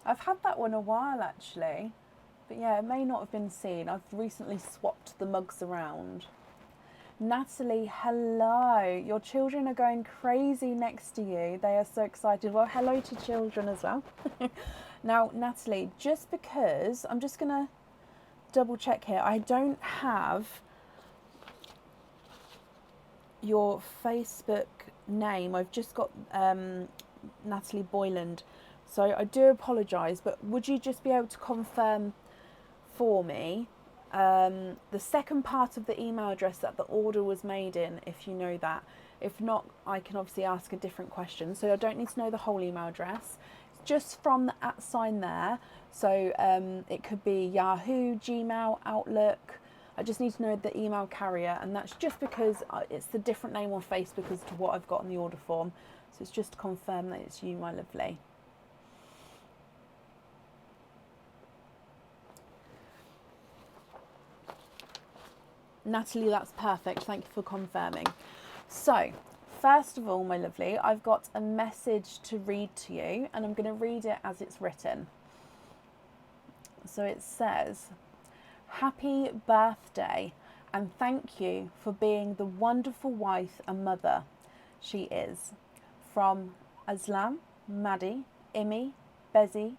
I've had that one a while actually, but yeah, it may not have been seen. I've recently swapped the mugs around. Natalie, hello. Your children are going crazy next to you. They are so excited. Well, hello to children as well. Now, Natalie, just because, I'm just going to double check here. I don't have your Facebook name. I've just got Natalie Boyland. So I do apologise, but would you just be able to confirm for me the second part of the email address that the order was made in, if you know that? If not, I can obviously ask a different question. So I don't need to know the whole email address. It's just from the @ sign there. So it could be Yahoo, Gmail, Outlook. I just need to know the email carrier, and that's just because it's the different name on Facebook as to what I've got in the order form. So it's just to confirm that it's you, my lovely. Natalie, that's perfect. Thank you for confirming. So, first of all, my lovely, I've got a message to read to you, and I'm going to read it as it's written. So it says, "Happy birthday, and thank you for being the wonderful wife and mother she is. From Aslam, Maddie, Imi, Bezzy,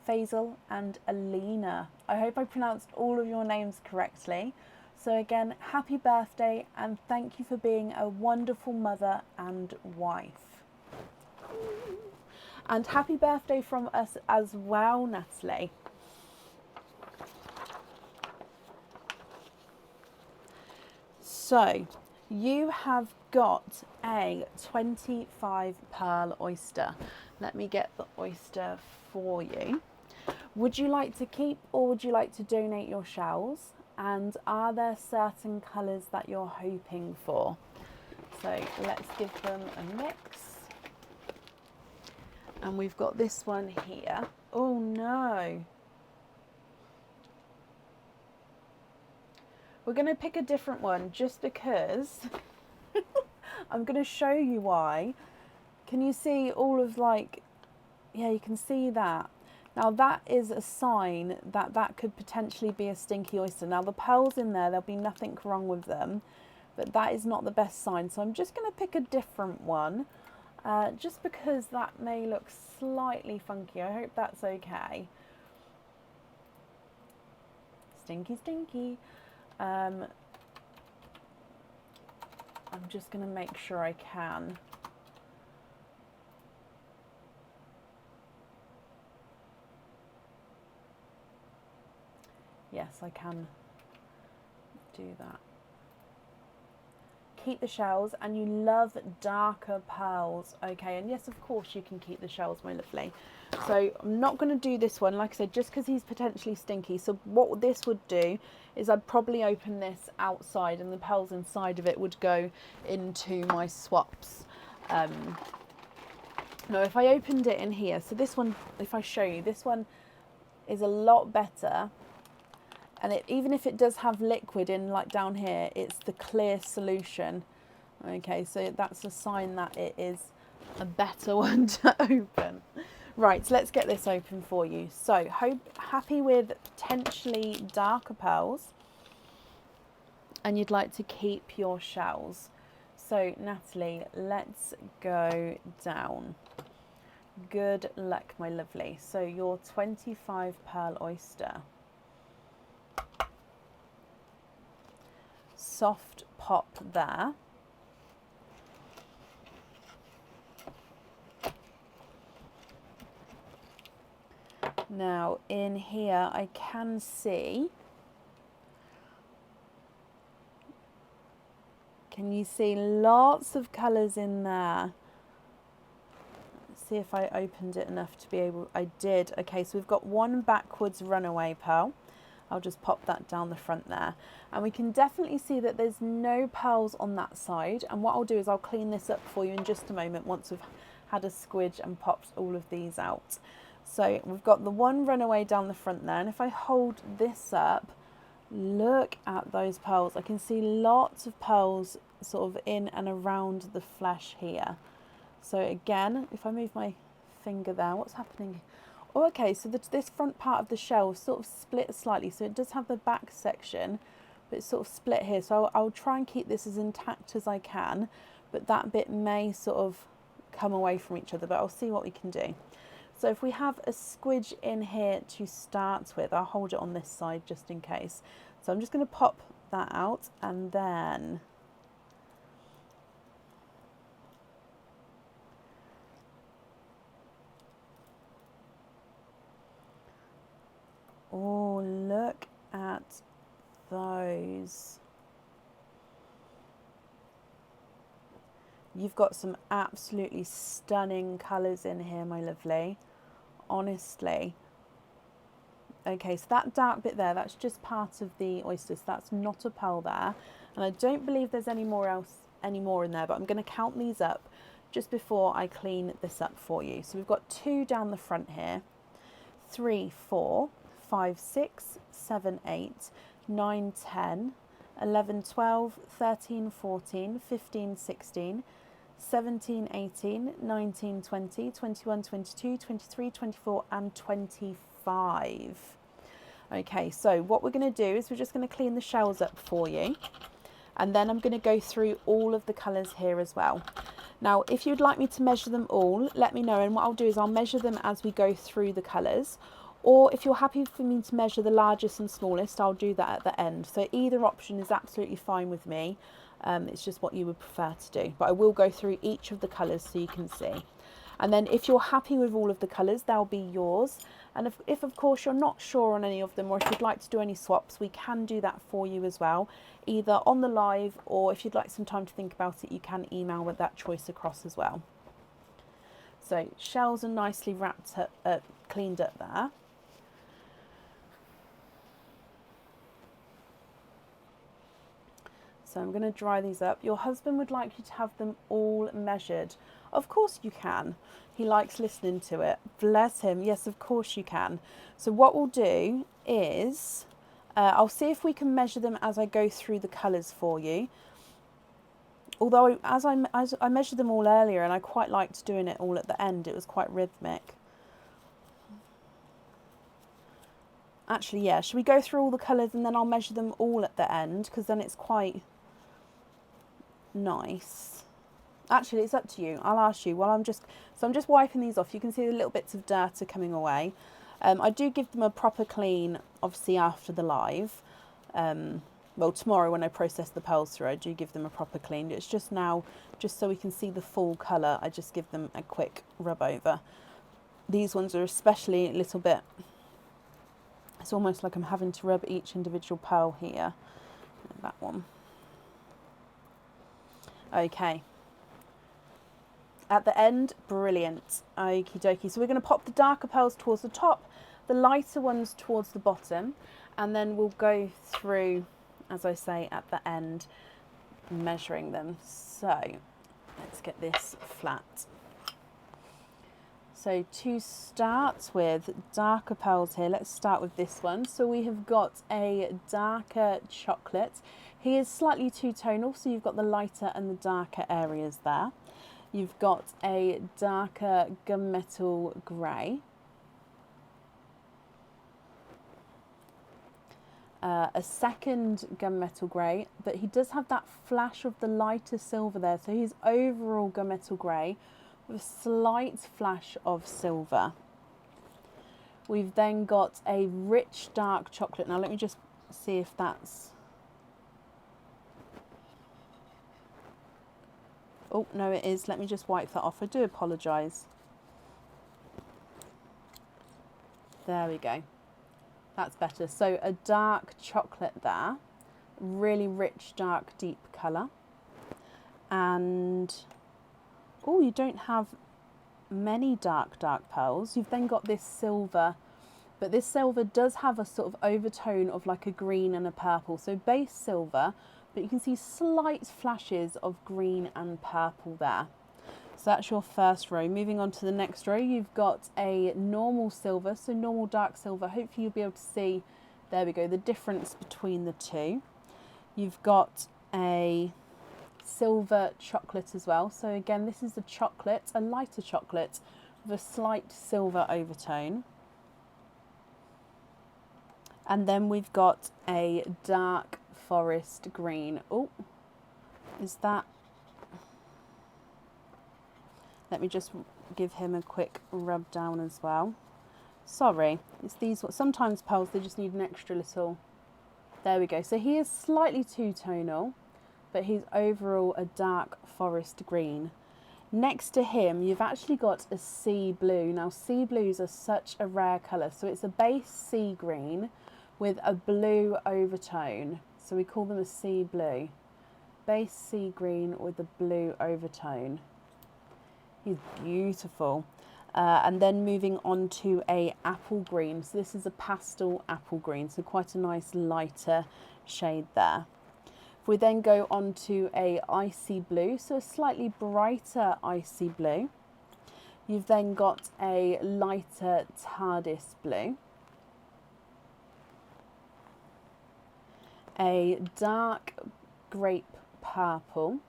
Faisal and Alina." I hope I pronounced all of your names correctly. So again, happy birthday, and thank you for being a wonderful mother and wife. And happy birthday from us as well, Natalie. So you have got a 25 pearl oyster. Let me get the oyster for you. Would you like to keep, or would you like to donate your shells? And are there certain colours that you're hoping for? So let's give them a mix. And we've got this one here. Oh no. We're going to pick a different one just because I'm going to show you why. Can you see all of like, yeah, you can see that. Now that is a sign that that could potentially be a stinky oyster. Now the pearls in there, there'll be nothing wrong with them, but that is not the best sign. So I'm just going to pick a different one, just because that may look slightly funky. I hope that's okay. Stinky, stinky. I'm just going to make sure I can. Yes, I can do that. Keep the shells, and you love darker pearls, okay? And yes, of course you can keep the shells, my lovely. So I'm not going to do this one, like I said, just because he's potentially stinky. So what this would do is I'd probably open this outside, and the pearls inside of it would go into my swaps. Now if I opened it in here, so this one, if I show you, this one is a lot better. And even if it does have liquid in, like down here, it's the clear solution. Okay, so that's a sign that it is a better one to open. Right, so let's get this open for you. So, happy with potentially darker pearls, and you'd like to keep your shells. So, Natalie, let's go down. Good luck, my lovely. So, your 25 pearl oyster. Soft pop there. Now in here I can see, can you see lots of colours in there? Let's see if I opened it enough to be able, I did. Okay, so we've got one backwards runaway pearl. I'll just pop that down the front there. And we can definitely see that there's no pearls on that side. And what I'll do is I'll clean this up for you in just a moment once we've had a squidge and popped all of these out. So we've got the one runaway down the front there. And if I hold this up, look at those pearls. I can see lots of pearls sort of in and around the flesh here. So again, if I move my finger there, what's happening? Oh, okay, so this front part of the shell sort of split slightly. So it does have the back section, but it's sort of split here. So I'll try and keep this as intact as I can, but that bit may sort of come away from each other, but I'll see what we can do. So if we have a squidge in here to start with, I'll hold it on this side just in case. So I'm just going to pop that out, and then oh, look at those. You've got some absolutely stunning colours in here, my lovely. Honestly. Okay, so that dark bit there, that's just part of the oysters. That's not a pearl there. And I don't believe there's any more in there, but I'm going to count these up just before I clean this up for you. So we've got 2 down the front here. 3, 4, 5, 6, 7, 8, 9, 10, 11, 12, 13, 14, 15, 16, 17, 18, 19, 20, 21, 22, 23, 24 and 25. Okay, so what we're going to do is we're just going to clean the shells up for you, and then I'm going to go through all of the colours here as well. Now if you'd like me to measure them all, let me know, and what I'll do is I'll measure them as we go through the colours, or if you're happy for me to measure the largest and smallest, I'll do that at the end. So either option is absolutely fine with me. It's just what you would prefer to do, but I will go through each of the colours so you can see. And then if you're happy with all of the colours, they'll be yours. And if of course you're not sure on any of them, or if you'd like to do any swaps, we can do that for you as well, either on the live, or if you'd like some time to think about it, you can email with that choice across as well. So shells are nicely wrapped up, cleaned up there. So I'm going to dry these up. Your husband would like you to have them all measured. Of course you can. He likes listening to it. Bless him. Yes, of course you can. So what we'll do is, I'll see if we can measure them as I go through the colours for you. Although as I measured them all earlier and I quite liked doing it all at the end. It was quite rhythmic. Actually, yeah, should we go through all the colours and then I'll measure them all at the end? Because then it's quite nice. Actually, it's up to you. I'll ask you while I'm just wiping these off. You can see the little bits of dirt are coming away. I do give them a proper clean, obviously, after the live. Well, tomorrow when I process the pearls through, I do give them a proper clean. It's just now, just so we can see the full colour, I just give them a quick rub over. These ones are especially a little bit, it's almost like I'm having to rub each individual pearl here. That one. Okay. At the end, brilliant. Okie dokie. So we're going to pop the darker pearls towards the top, the lighter ones towards the bottom, and then we'll go through, as I say, at the end, measuring them. So let's get this flat. So to start with, darker pearls here, let's start with this one. So we have got a darker chocolate. He is slightly two-tonal, so you've got the lighter and the darker areas there. You've got a darker gunmetal grey. A second gunmetal grey, but he does have that flash of the lighter silver there. So he's overall gunmetal grey with a slight flash of silver. We've then got a rich dark chocolate. Now let me just see if that's... Oh, no, it is. Let me just wipe that off. I do apologise. There we go. That's better. So a dark chocolate there. Really rich, dark, deep colour. And, oh, you don't have many dark pearls. You've then got this silver. But this silver does have a sort of overtone of like a green and a purple. So base silver. But you can see slight flashes of green and purple there. So that's your first row. Moving on to the next row, you've got a normal silver, so normal dark silver. Hopefully you'll be able to see, there we go, the difference between the two. You've got a silver chocolate as well. So again, this is a chocolate, a lighter chocolate with a slight silver overtone. And then we've got a dark forest green. Oh, is that... Let me just give him a quick rub down as well. Sorry, it's these. Sometimes pearls, they just need an extra little... There we go. So he is slightly two-tonal, but he's overall a dark forest green. Next to him, you've actually got a sea blue. Now, sea blues are such a rare colour. So it's a base sea green with a blue overtone. So we call them a sea blue. Base sea green with a blue overtone. He's beautiful. And then moving on to a apple green. So this is a pastel apple green. So quite a nice lighter shade there. If we then go on to a icy blue, so a slightly brighter icy blue. You've then got a lighter TARDIS blue. A dark grape purple.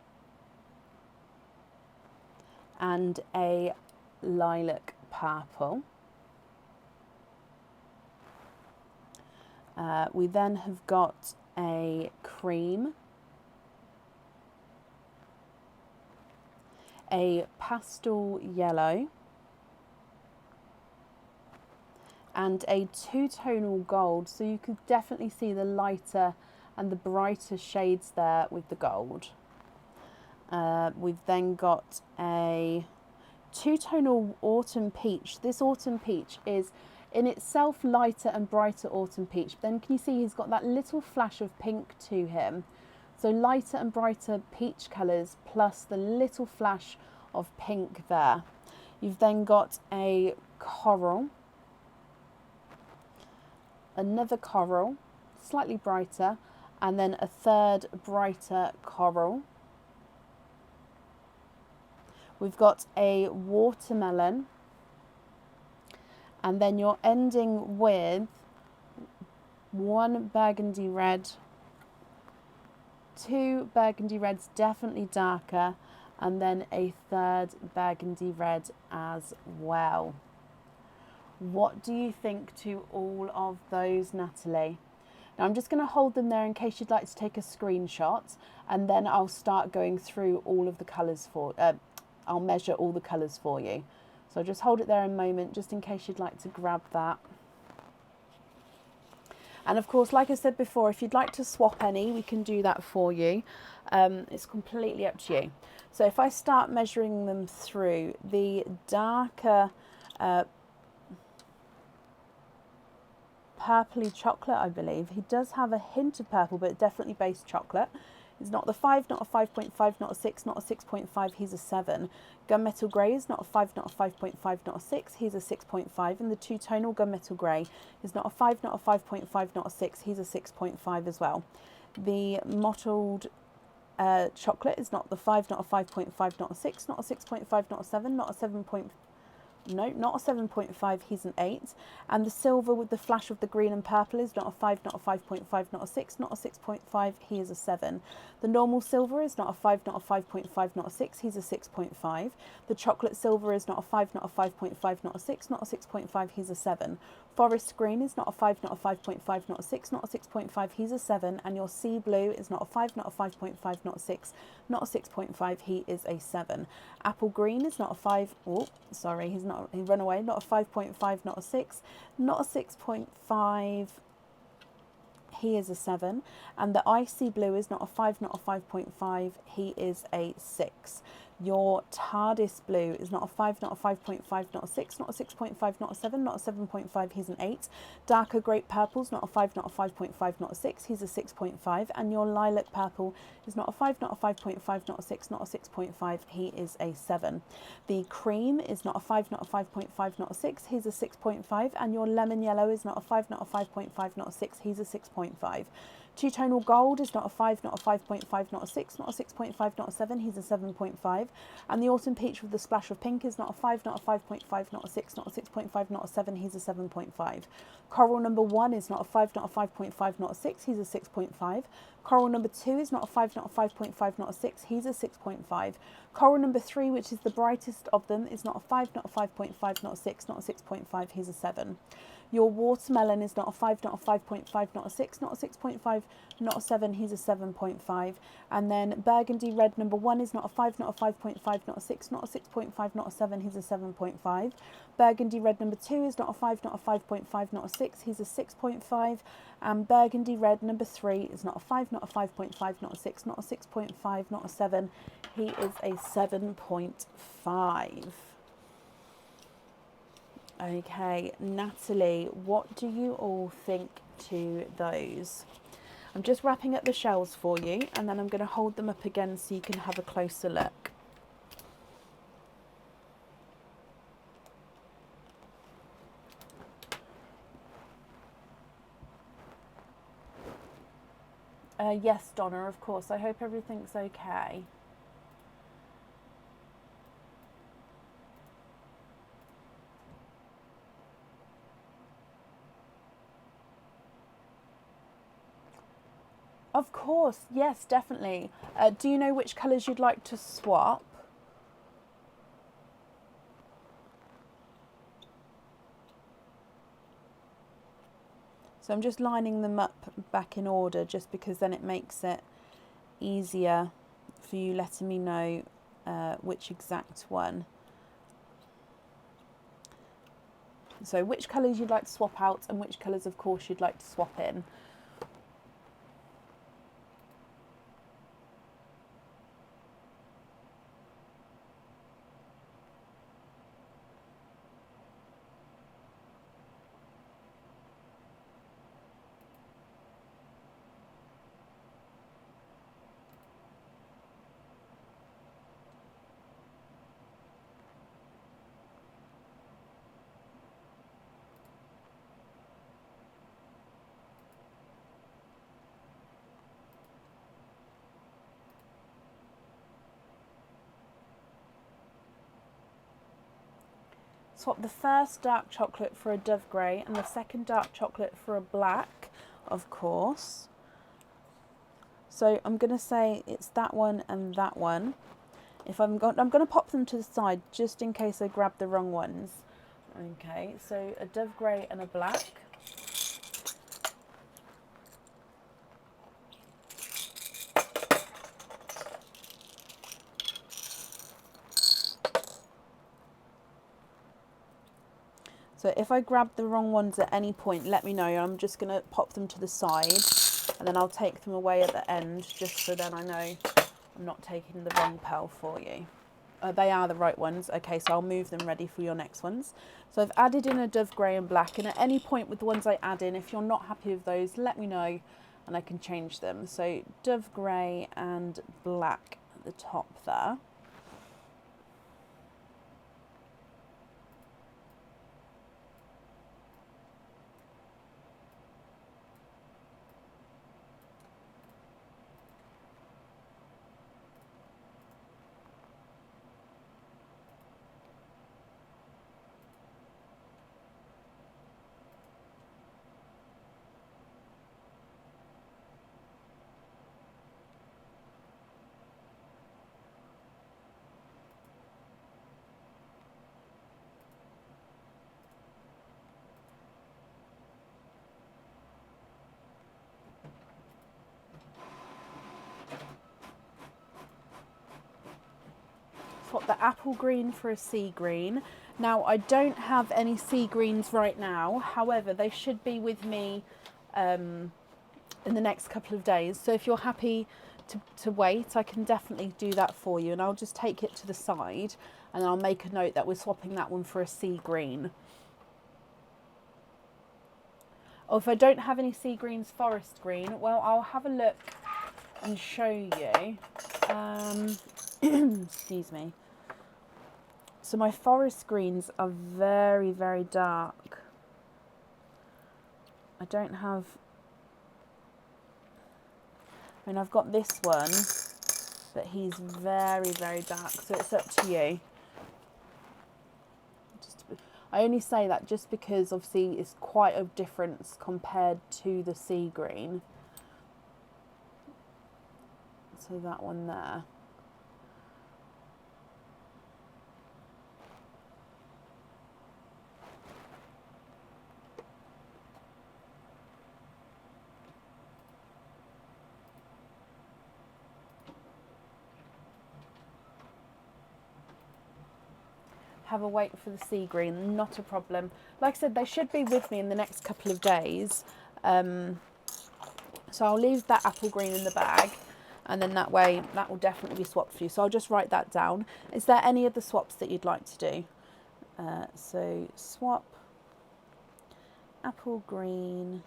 And a lilac purple. We then have got a cream, a pastel yellow, and a two-tonal gold. So you could definitely see the lighter and the brighter shades there with the gold. We've then got a two-tonal autumn peach. This autumn peach is in itself lighter and brighter autumn peach. Then can you see he's got that little flash of pink to him? So lighter and brighter peach colours plus the little flash of pink there. You've then got a coral, another coral, slightly brighter, and then a third brighter coral. We've got a watermelon, and then you're ending with one burgundy red, two burgundy reds definitely darker, and then a third burgundy red as well. What do you think to all of those, Natalie? Now I'm just going to hold them there in case you'd like to take a screenshot, and then I'll start going through all of the colours for, I'll measure all the colours for you. So just hold it there a moment just in case you'd like to grab that. And of course, like I said before, if you'd like to swap any, we can do that for you. It's completely up to you. So if I start measuring them through, the darker purpley chocolate, I believe, he does have a hint of purple, but definitely base chocolate. He's not the 5, not a 5.5, not a 6, not a 6.5, he's a 7. Gunmetal grey is not a 5, not a 5.5, not a 6, he's a 6.5. And the two-tonal gunmetal grey is not a 5, not a 5.5, not a 6, he's a 6.5 as well. The mottled chocolate is not the 5, not a 5.5, not a 6, not a 6.5, not a 7, not a 7.5. No, not a 7.5, he's an 8. And the silver with the flash of the green and purple is not a 5, not a 5.5, not a 6, not a 6.5, he is a 7. The normal silver is not a 5, not a 5.5, not a 6, he's a 6.5. The chocolate silver is not a 5, not a 5.5, not a 6, not a 6.5, he's a 7. Forest green is not a 5, not a 5.5, not a 6, not a 6.5, he's a 7. And your sea blue is not a 5, not a 5.5, not a 6, not a 6.5, he is a 7. Apple green is not a 5, oh, sorry, he run away, not a 5.5, not a 6, not a 6.5, he is a 7. And the icy blue is not a 5, not a 5.5, he is a 6. Your TARDIS blue is not a 5, not a 5.5, not a 6, not a 6.5, not a 7, not a 7.5, he's an 8. Darker grape purple is not a 5, not a 5.5, not a 6, he's a 6.5. And your lilac purple is not a 5, not a 5.5, not a 6, not a 6.5, he is a 7. The cream is not a 5, not a 5.5, not a 6, he's a 6.5. And your lemon yellow is not a 5, not a 5.5, not a 6, he's a 6.5. Two-tonal gold is not a 5, not a 5.5, not a 6, not a 6.5, not a 7, he's a 7.5. And the autumn peach with the splash of pink is not a 5, not a 5.5, not a 6, not a 6.5, not a 7, he's a 7.5. Coral number 1 is not a 5, not a 5.5, not a 6, he's a 6.5. Coral number 2 is not a 5, not a 5.5, not a 6, he's a 6.5. Coral number 3, which is the brightest of them, is not a 5, not a 5.5, not a 6, not a 6.5, he's a 7. Your watermelon is not a 5, not a 5.5, not a 6, not a 6.5, not a 7, he's a 7.5. And then burgundy red number 1 is not a 5, not a 5.5, not a 6, not a 6.5, not a 7, he's a 7.5. Burgundy red number 2 is not a 5, not a 5.5, not a 6, he's a 6.5. And burgundy red number 3 is not a 5, not a 5.5, not a 6, not a 6.5, not a 7, he is a 7.5. Okay, Natalie, what do you all think to those? I'm just wrapping up the shells for you, and then I'm going to hold them up again so you can have a closer look. Yes, Donna, of course. I hope everything's okay. Of course, yes, definitely. Do you know which colours you'd like to swap? So I'm just lining them up back in order just because then it makes it easier for you letting me know which exact one. So which colours you'd like to swap out and which colours, of course, you'd like to swap in. swap the first dark chocolate for a Dove Grey and the second dark chocolate for a black, of course. So I'm going to say it's that one and that one. I'm going to pop them to the side just in case I grab the wrong ones. Okay, so a Dove Grey and a black. So if I grab the wrong ones at any point, let me know. I'm just going to pop them to the side and then I'll take them away at the end just so then I know I'm not taking the wrong pearl for you. They are the right ones. Okay, so I'll move them ready for your next ones. So I've added in a Dove Grey and black, and at any point with the ones I add in, if you're not happy with those, let me know and I can change them. So Dove Grey and black at the top there. Swap the apple green for a sea green. Now I don't have any sea greens right now, however they should be with me in the next couple of days, so if you're happy to wait, I can definitely do that for you, and I'll just take it to the side and I'll make a note that we're swapping that one for a sea green. Or if I don't have any sea greens, forest green, well I'll have a look and show you. Excuse me. So my forest greens are very, very dark. I don't have... I mean, I've got this one, but he's very, very dark, so it's up to you. I only say that just because, obviously, it's quite a difference compared to the sea green. So that one there. Have a wait for the sea green, not a problem. Like I said, they should be with me in the next couple of days. So I'll leave that apple green in the bag, and then that way that will definitely be swapped for you. So I'll just write that down. Is there any other swaps that you'd like to do? So swap apple green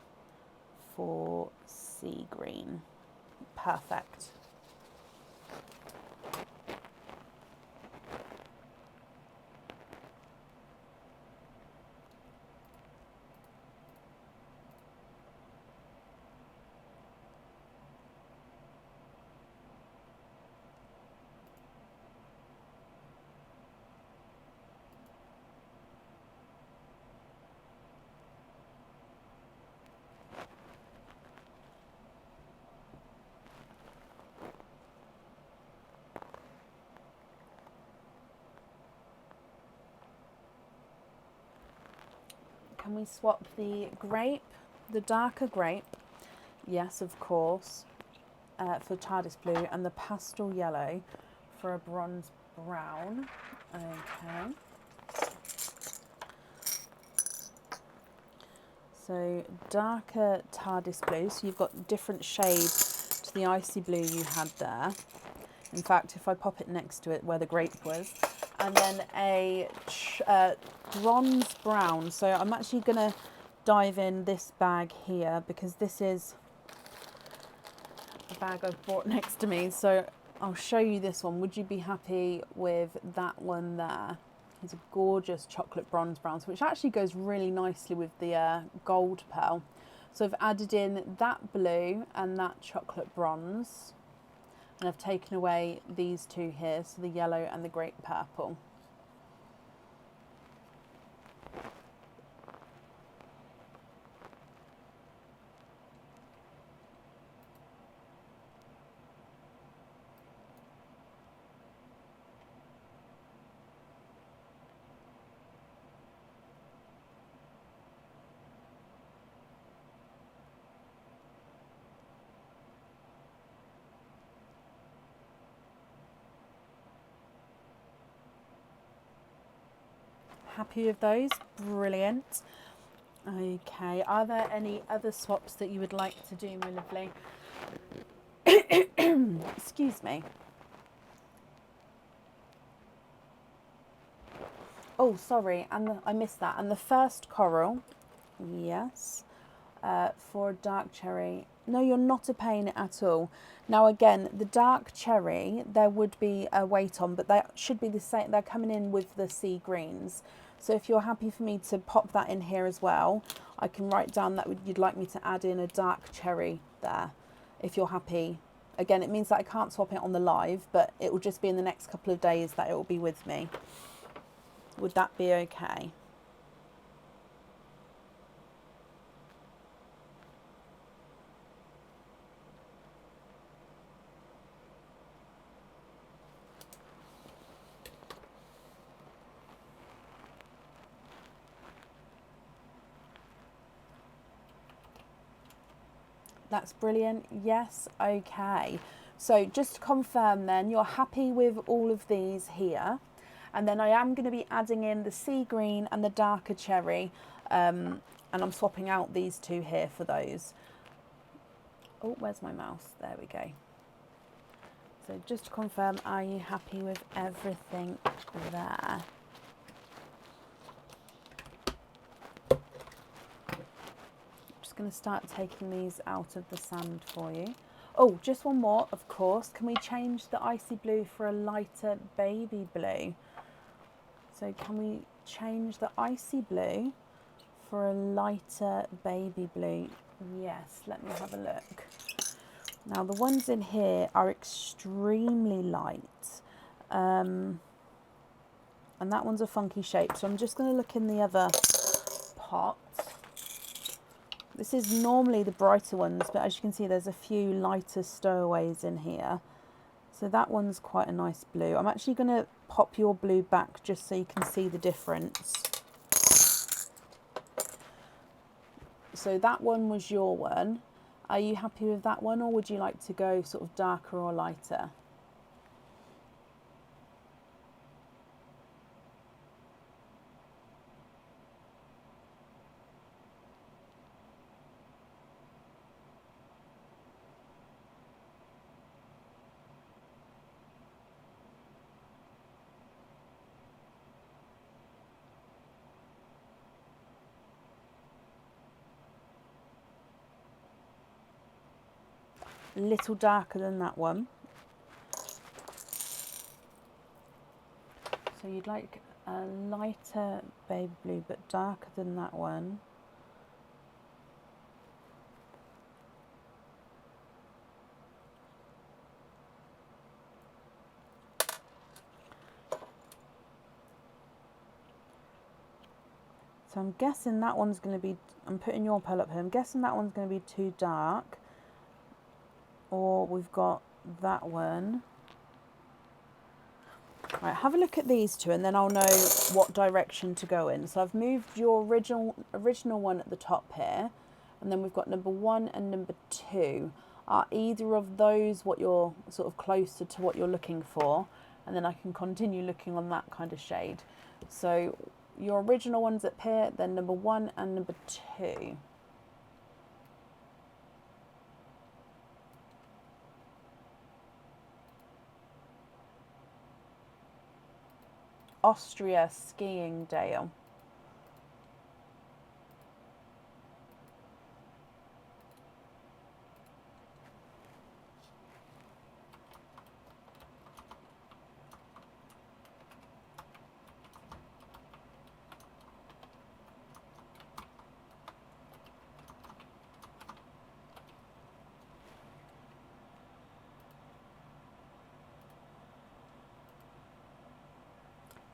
for sea green. Perfect. Can we swap the grape, the darker grape, yes of course, for TARDIS blue, and the pastel yellow for a bronze brown? Okay. So darker TARDIS blue, so you've got different shades to the icy blue you had there. In fact, if I pop it next to it where the grape was, and then a bronze brown. So I'm actually going to dive in this bag here because this is a bag I've brought next to me. So I'll show you this one. Would you be happy with that one there? It's a gorgeous chocolate bronze brown, which actually goes really nicely with the gold pearl. So I've added in that blue and that chocolate bronze. And I've taken away these two here, so the yellow and the grape purple. happy with those? Brilliant. Okay, are there any other swaps that you would like to do, my lovely? Excuse me. Oh, sorry, and I missed that. And the first coral, yes, for dark cherry. No, you're not a pain at all. Now, again, the dark cherry, there would be a weight on, but they should be the same. They're coming in with the sea greens. So if you're happy for me to pop that in here as well, I can write down that you'd like me to add in a dark cherry there, if you're happy. Again, it means that I can't swap it on the live, but it will just be in the next couple of days that it will be with me. Would that be okay? That's brilliant. Yes, okay. So just to confirm then, you're happy with all of these here. And then I am going to be adding in the sea green and the darker cherry. And I'm swapping out these two here for those. Oh, where's my mouse? There we go. So just to confirm, are you happy with everything there? Going to start taking these out of the sand for you. Oh, just one more, of course. Can we change the icy blue for a lighter baby blue? So can we change the icy blue for a lighter baby blue? Yes, let me have a look. Now the ones in here are extremely light. And that one's a funky shape. So I'm just going to look in the other pot. This is normally the brighter ones, but as you can see, there's a few lighter stowaways in here. So that one's quite a nice blue. I'm actually going to pop your blue back just so you can see the difference. So that one was your one. Are you happy with that one, or would you like to go sort of darker or lighter? A little darker than that one. So you'd like a lighter baby blue but darker than that one. So I'm guessing that one's going to be, I'm putting your pearl up here, I'm guessing that one's going to be too dark. Or we've got that one. Right, have a look at these two and then I'll know what direction to go in. So I've moved your original one at the top here, and then we've got number 1 and number 2. Are either of those what you're sort of closer to what you're looking for? And then I can continue looking on that kind of shade. So your original one's up here, then number 1 and number 2. Austria skiing, Dale.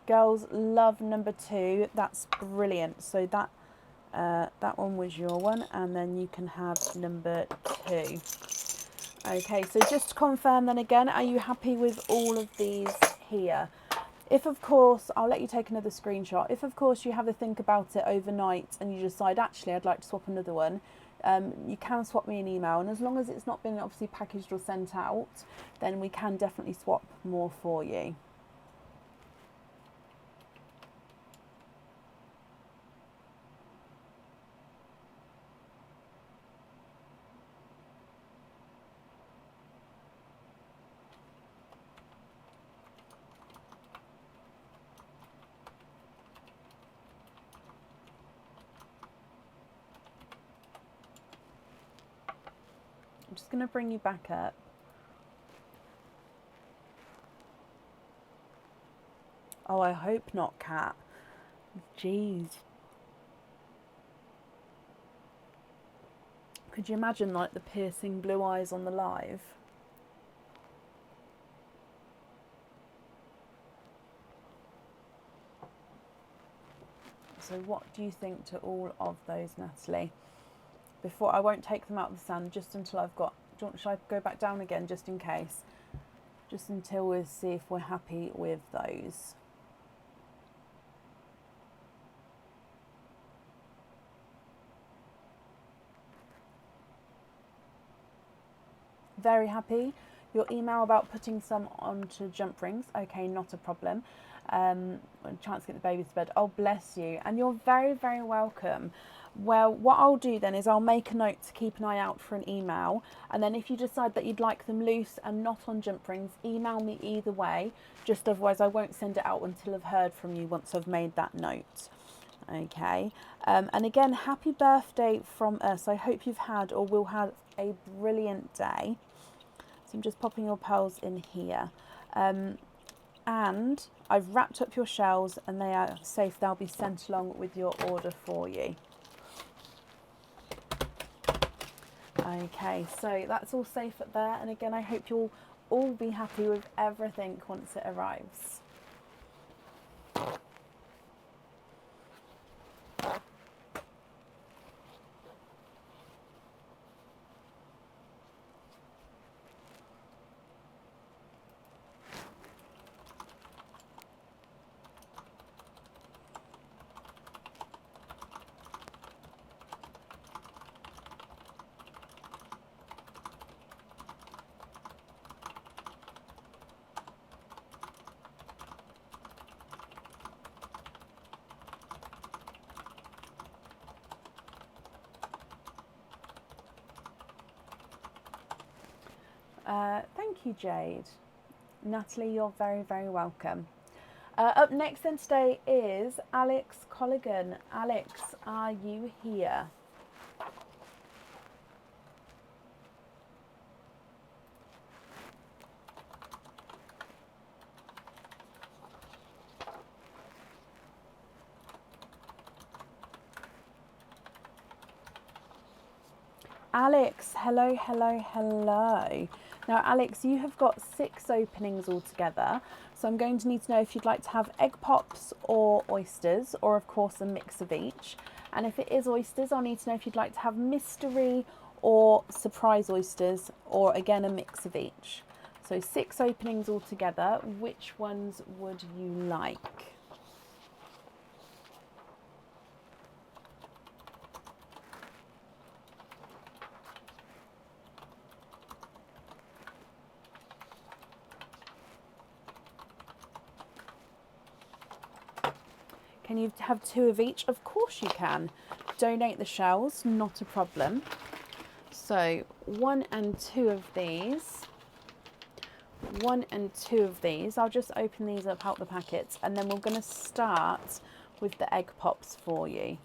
Girls love number 2. That's brilliant. So that that one was your one, and then you can have number 2. Okay, so just to confirm then again, are you happy with all of these here? If of course, I'll let you take another screenshot. If of course you have a think about it overnight and you decide actually I'd like to swap another one, you can swap me an email, and as long as it's not been obviously packaged or sent out, then we can definitely swap more for you. I'm just going to bring you back up. Oh, I hope not, Kat. Jeez. Could you imagine like the piercing blue eyes on the live? So what do you think to all of those, Natalie? Before, I won't take them out of the sand just until I've got, should I go back down again just in case? Just until we see if we're happy with those. Very happy. Your email about putting some onto jump rings. Okay, not a problem. Chance to get the baby to bed. Oh, bless you. And you're very, very welcome. Well, what I'll do then is I'll make a note to keep an eye out for an email. And then if you decide that you'd like them loose and not on jump rings, email me either way. Just otherwise I won't send it out until I've heard from you once I've made that note. Okay. And again, happy birthday from us. I hope you've had or will have a brilliant day. So I'm just popping your pearls in here. And I've wrapped up your shells and they are safe. They'll be sent along with your order for you. Okay, so that's all safe up there. And again, I hope you'll all be happy with everything once it arrives. Thank you, Jade. Natalie, you're very, very welcome. Up next then today is Alex Colligan. Alex, are you here? Alex, hello, hello, hello. Now, Alex, you have got 6 openings altogether. So I'm going to need to know if you'd like to have egg pops or oysters, or of course a mix of each. And if it is oysters, I'll need to know if you'd like to have mystery or surprise oysters, or again a mix of each. So 6 openings altogether. Which ones would you like? Can you have 2 of each? Of course you can. Donate the shells, not a problem. So 1 and 2 of these. 1 and 2 of these. I'll just open these up out the packets and then we're going to start with the egg pops for you.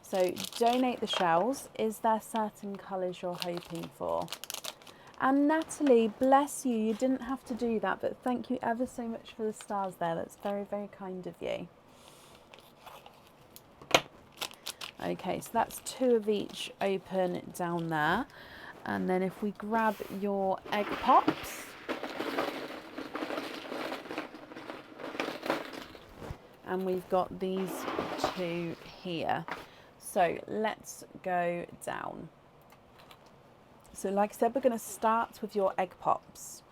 So donate the shells. Is there certain colours you're hoping for? And Natalie, bless you, you didn't have to do that, but thank you ever so much for the stars there. That's very, very kind of you. Okay, so that's 2 of each open down there. And then if we grab your egg pops. And we've got these 2 here. So let's go down. So like I said, we're going to start with your egg pops.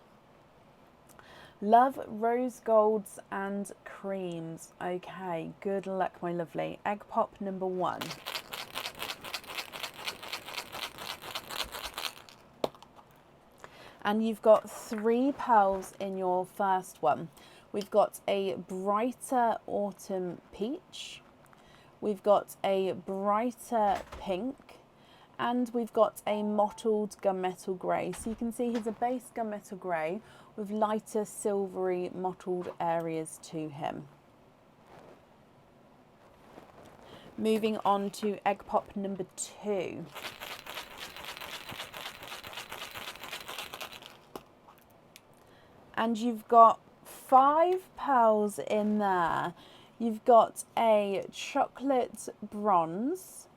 Love rose golds and creams. Okay, good luck, my lovely. Egg pop number 1. And you've got 3 pearls in your first one. We've got a brighter autumn peach. We've got a brighter pink. And we've got a mottled gunmetal grey. So you can see here's a base gunmetal grey with lighter silvery mottled areas to him. Moving on to egg pop number 2. And you've got 5 pearls in there. You've got a chocolate bronze.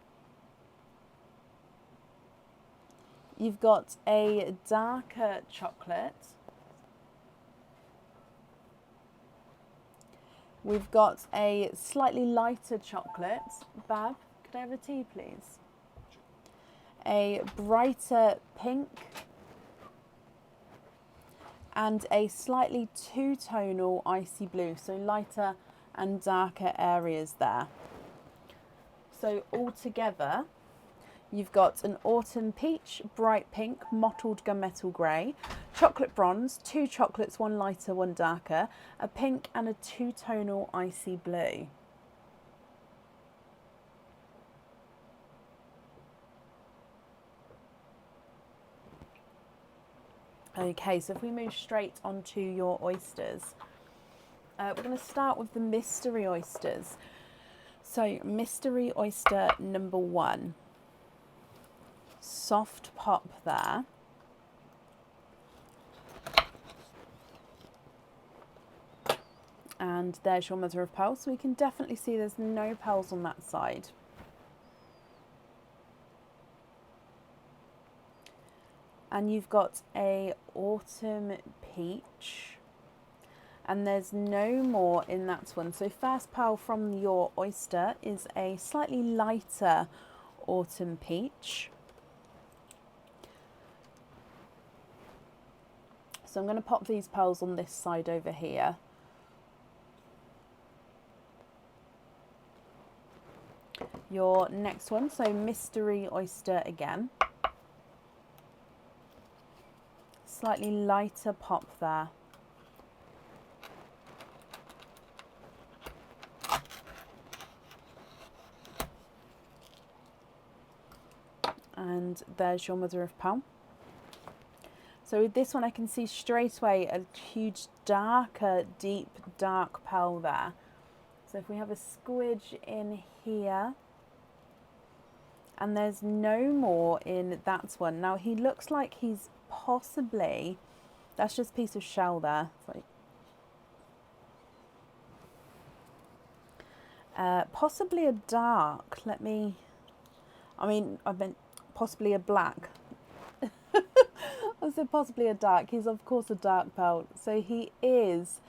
You've got a darker chocolate. We've got a slightly lighter chocolate. Bab, could I have a tea, please? A brighter pink. And a slightly two-tonal icy blue, so lighter and darker areas there. So all together, you've got an autumn peach, bright pink, mottled gunmetal grey, chocolate bronze, 2 chocolates, 1 lighter, 1 darker, a pink and a two-tonal icy blue. Okay, so if we move straight onto your oysters, we're going to start with the mystery oysters. So mystery oyster number 1, soft pop there. And there's your mother of pearl, so we can definitely see there's no pearls on that side. And you've got a autumn peach, and there's no more in that one. So first pearl from your oyster is a slightly lighter autumn peach. So I'm going to pop these pearls on this side over here. Your next one, so mystery oyster again. Slightly lighter pop there. And there's your mother of pearl. So with this one I can see straight away a huge darker, deep dark pearl there. So if we have a squidge in here, and there's no more in that one. Now he looks like he's possibly, that's just a piece of shell there. It's like, possibly a dark, I meant possibly a black. I said possibly a dark. He's of course a dark pearl. So he is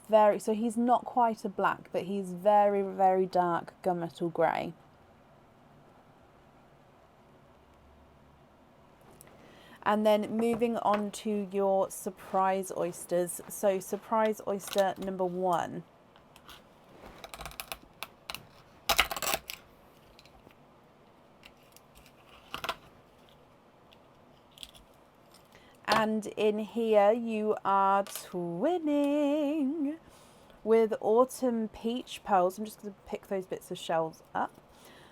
so he's not quite a black, but he's very, very dark gunmetal grey. And then moving on to your surprise oysters. So surprise oyster number 1. And in here you are twinning with autumn peach pearls. I'm just going to pick those bits of shells up.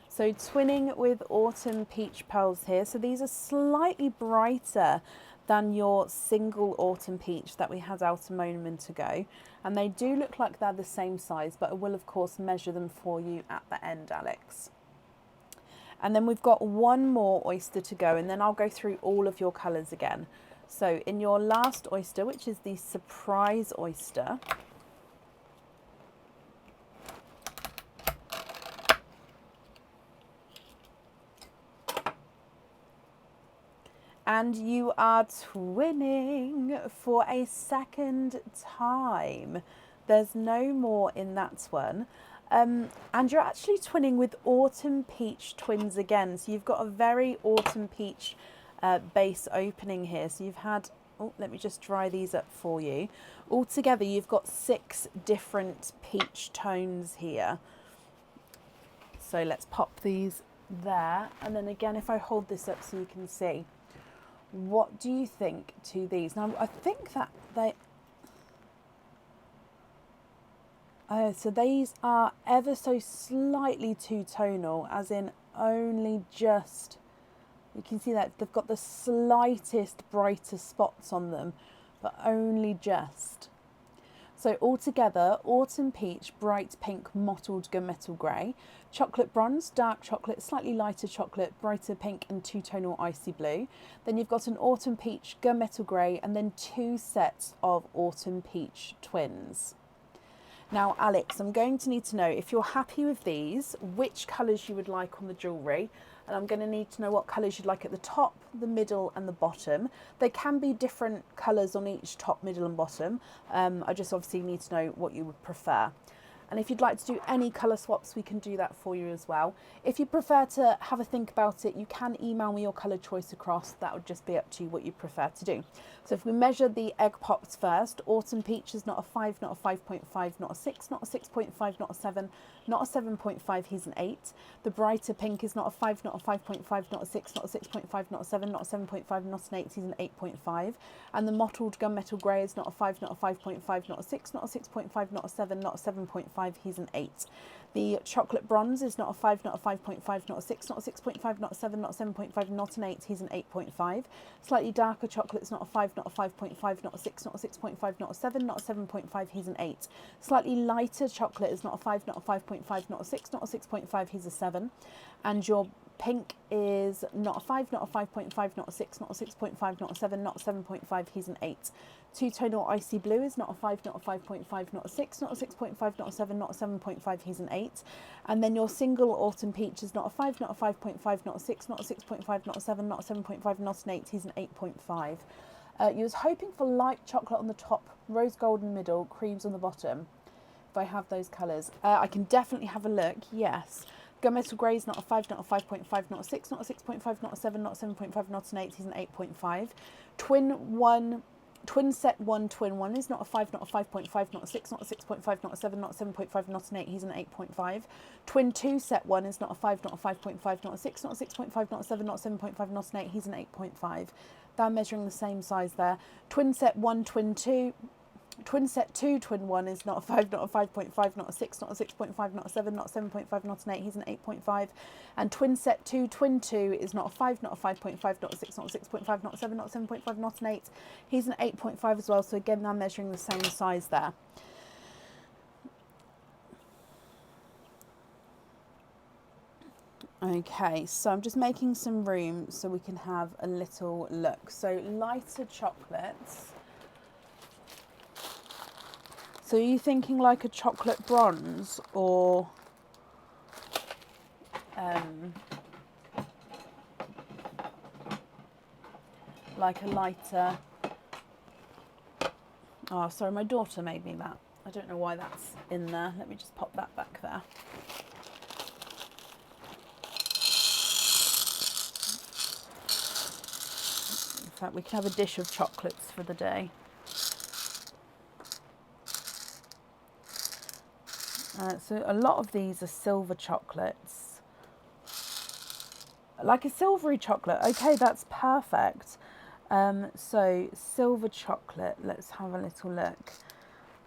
So twinning with autumn peach pearls here. So these are slightly brighter than your single autumn peach that we had out a moment ago. And they do look like they're the same size, but I will of course measure them for you at the end, Alex. And then we've got one more oyster to go, and then I'll go through all of your colours again. So in your last oyster, which is the surprise oyster, and you are twinning for a second time. There's no more in that one. And you're actually twinning with autumn peach twins again. So you've got a very autumn peach base opening here. So you've had, oh, let me just dry these up for you. Altogether, you've got 6 different peach tones here. So let's pop these there. And then again, if I hold this up so you can see. What do you think to these? Now, I think that they... so these are ever so slightly two-tonal, as in only just... You can see that they've got the slightest brighter spots on them, but only just. So altogether, autumn peach, bright pink, mottled gunmetal grey, chocolate bronze, dark chocolate, slightly lighter chocolate, brighter pink and two-tonal icy blue. Then you've got an autumn peach, gunmetal grey, and then 2 sets of autumn peach twins. Now, Alex, I'm going to need to know if you're happy with these, which colours you would like on the jewellery. And I'm going to need to know what colours you'd like at the top, the middle and the bottom. They can be different colours on each top, middle and bottom. I just obviously need to know what you would prefer. And if you'd like to do any colour swaps, we can do that for you as well. If you prefer to have a think about it, you can email me your colour choice across. That would just be up to you what you prefer to do. So if we measure the egg pops first, autumn peach is not a 5, not a 5.5, not a 6, not a 6.5, not a 7, not a 7.5, he's an 8. The brighter pink is not a 5, not a 5.5, not a 6, not a 6.5, not a 7, not a 7.5, not an 8, he's an 8.5. And the mottled gunmetal grey is not a 5, not a 5.5, not a 6, not a 6.5, not a 7, not a 7.5, he's an 8. The chocolate bronze is not a 5, not a 5.5, not a 6, not a 6.5, not a 7, not a 7.5, not an 8, he's an 8.5. Slightly darker chocolate is not a 5, not a 5.5, not a 6, not a 6.5, not a 7, not a 7.5, he's an 8. Slightly lighter chocolate is not a 5, not a 5.5, not a 6, not a 6.5, he's a 7. And your pink is not a 5, not a 5.5, not a 6, not a 6.5, not a 7, not a 7.5, he's an 8. Two-tonal icy blue is not a 5, not a 5.5, not a 6, not a 6.5, not a 7, not a 7.5, he's an 8. And then your single autumn peach is not a 5, not a 5.5, not a 6, not a 6.5, not a 7, not a 7.5, not an 8, he's an 8.5. You was hoping for light chocolate on the top, rose gold in the middle, creams on the bottom. If I have those colours, I can definitely have a look, yes. Gunmetal grey is not a 5, not a 5.5, not a 6, not a 6.5, not a 7, not a 7.5, not an 8, he's an 8.5. Twin set 1, twin 1 is not a 5, not a 5.5, not a 6, not a 6.5, not a 7, not a 7.5, not an 8, he's an 8.5. Twin 2 set 1 is not a 5, not a 5.5, not a 6, not a 6.5, not a 7, not a 7.5, not an 8, he's an 8.5. They're measuring the same size there. Twin set 1, twin 2. Twin set 2, twin 1 is not a 5, not a 5.5, not a 6, not a 6.5, not a 7, not a 7.5, not an 8, he's an 8.5. And twin set 2, twin 2 is not a 5, not a 5.5, not a 6, not a 6.5, not a 7, not a 7.5, not an 8, he's an 8.5 as well. So again, they're measuring the same size there. Okay, so I'm just making some room so we can have a little look. So lighter chocolates. So are you thinking like a chocolate bronze or like a lighter... Oh, sorry, my daughter made me that. I don't know why that's in there. Let me just pop that back there. In fact, we can have a dish of chocolates for the day. So a lot of these are silver chocolates. Like a silvery chocolate. Okay, that's perfect. So silver chocolate, let's have a little look.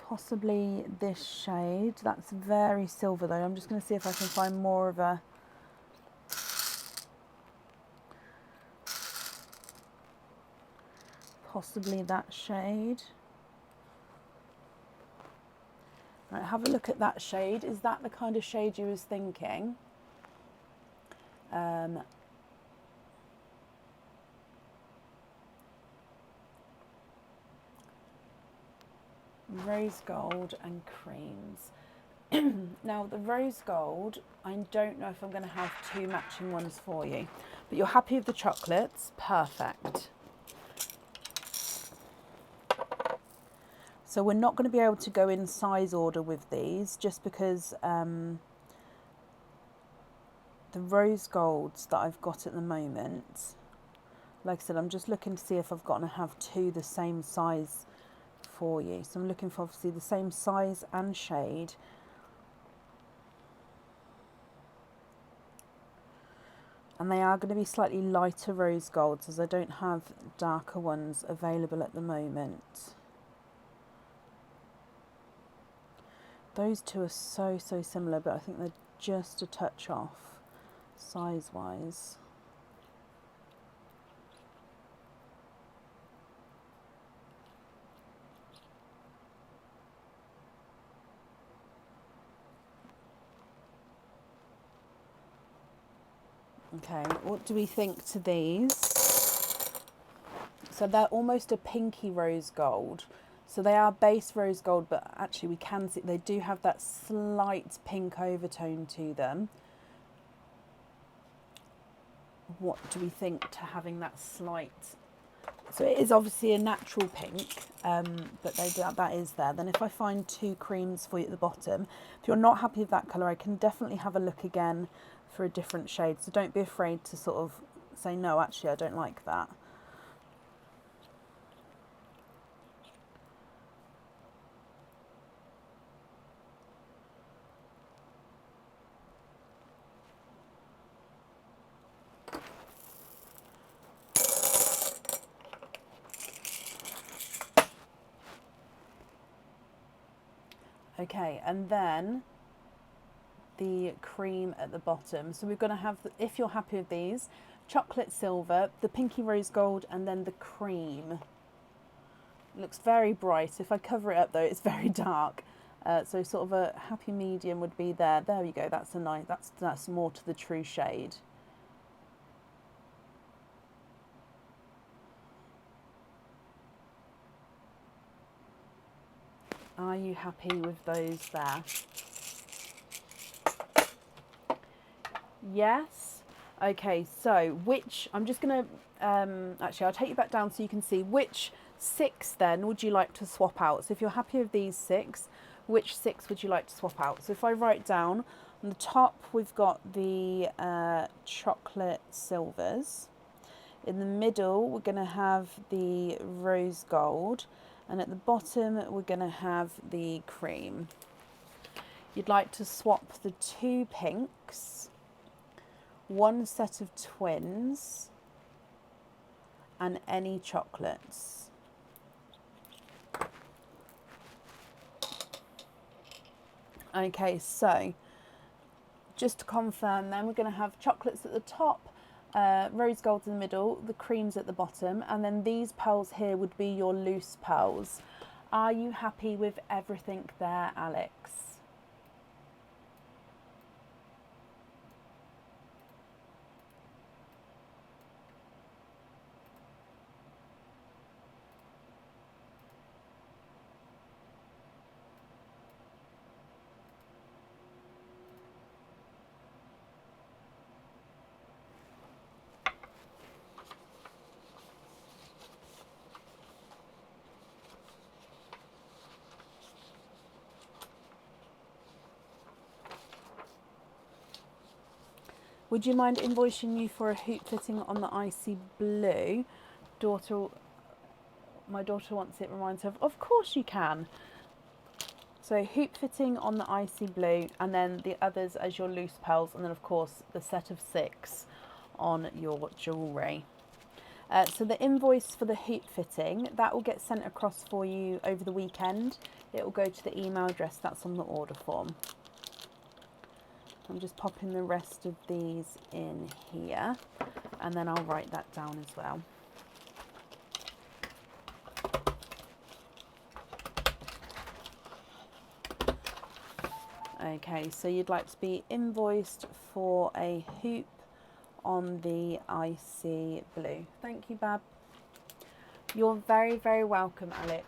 Possibly this shade. That's very silver though. I'm just going to see if I can find more of a... Possibly that shade. Right, have a look at that shade. Is that the kind of shade you was thinking? Rose gold and creams. Now the rose gold, I don't know if I'm going to have 2 matching ones for you, but you're happy with the chocolates? Perfect. So we're not going to be able to go in size order with these just because the rose golds that I've got at the moment, like I said, I'm just looking to see if I've got to have 2 the same size for you. So I'm looking for obviously the same size and shade. And they are going to be slightly lighter rose golds as I don't have darker ones available at the moment. Those 2 are so similar, but I think they're just a touch off size wise. Okay, what do we think to these? So they're almost a pinky rose gold. So they are base rose gold, but actually we can see they do have that slight pink overtone to them. What do we think to having that slight? So it is obviously a natural pink, but that is there. Then if I find two creams for you at the bottom, if you're not happy with that colour, I can definitely have a look again for a different shade. So don't be afraid to sort of say, no, actually, I don't like that. Okay, and then the cream at the bottom. So we're going to have, if you're happy with these, chocolate silver, the pinky rose gold, and then the cream. It looks very bright. If I cover it up though, it's very dark. So sort of a happy medium would be there. There we go. That's a nice. That's more to the true shade. Are you happy with those there? Yes. Okay, so which, I'm just going to, actually I'll take you back down so you can see which 6 then would you like to swap out. So if you're happy with these 6, which 6 would you like to swap out? So if I write down, on the top we've got the chocolate silvers. In the middle we're going to have the rose gold. And at the bottom we're going to have the cream. You'd like to swap the 2 pinks, 1 set of twins, and any chocolates. Okay, so just to confirm then, we're going to have chocolates at the top, rose gold in the middle, the creams at the bottom, and then these pearls here would be your loose pearls. Are you happy with everything there, Alex? Would you mind invoicing you for a hoop fitting on the icy blue? My daughter wants it, reminds her of course you can. So hoop fitting on the icy blue, and then the others as your loose pearls, and then of course the set of 6 on your jewellery. So the invoice for the hoop fitting, that will get sent across for you over the weekend. It will go to the email address that's on the order form. I'm just popping the rest of these in here, and then I'll write that down as well. Okay, so you'd like to be invoiced for a hoop on the icy blue. Thank you, Bab. You're very, very welcome, Alex.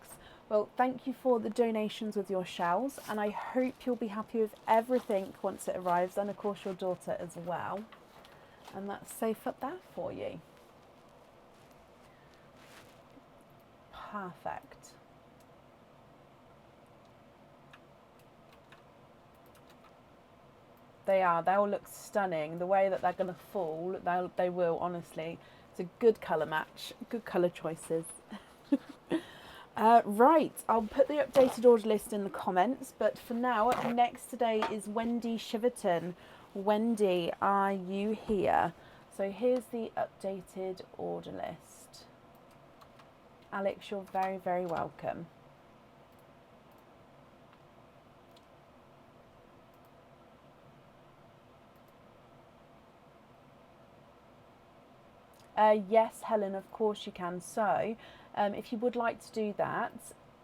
Well, thank you for the donations with your shells, and I hope you'll be happy with everything once it arrives, and of course your daughter as well. And that's safe up there for you. Perfect. They'll look stunning. The way that they're going to fall, they will, honestly. It's a good colour match, good colour choices. Right, I'll put the updated order list in the comments, but for now, next today is Wendy Shiverton. Wendy, are you here? So here's the updated order list. Alex, you're very, very welcome. Yes, Helen, of course you can. So if you would like to do that,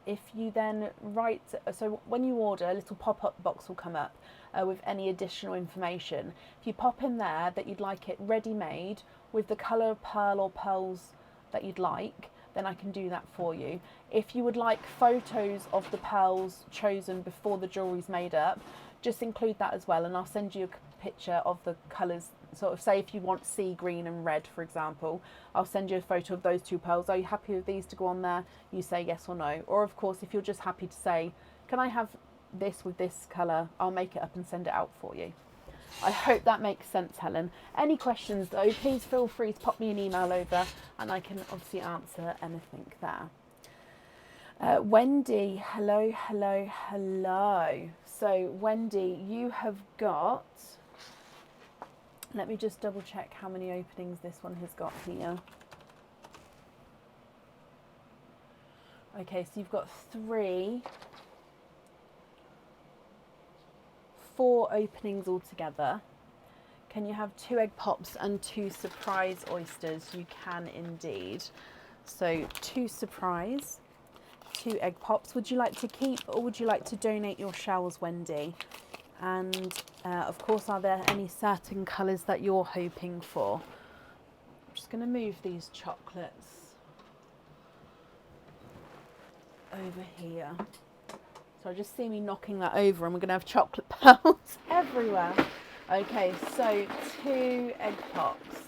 if you then write, so when you order, a little pop-up box will come up, with any additional information. If you pop in there that you'd like it ready-made with the colour of pearl or pearls that you'd like, then I can do that for you. If you would like photos of the pearls chosen before the jewellery's made up, just include that as well, and I'll send you a picture of the colours. Sort of, say if you want sea green and red, for example, I'll send you a photo of those two pearls. Are you happy with these to go on there? You say yes or no. Or of course, if you're just happy to say, can I have this with this colour, I'll make it up and send it out for you. I hope that makes sense, Helen. Any questions though, please feel free to pop me an email over and I can obviously answer anything there. Wendy, hello, hello, hello. So Wendy, you have got, let me just double check how many openings this one has got here. Okay, so you've got 4 openings altogether. Can you have 2 egg pops and 2 surprise oysters? You can indeed. So 2 surprise, 2 egg pops. Would you like to keep or would you like to donate your shells, Wendy? And of course, are there any certain colours that you're hoping for? I'm just going to move these chocolates over here. So just see me knocking that over and we're going to have chocolate pearls everywhere. Okay, so 2 egg pops.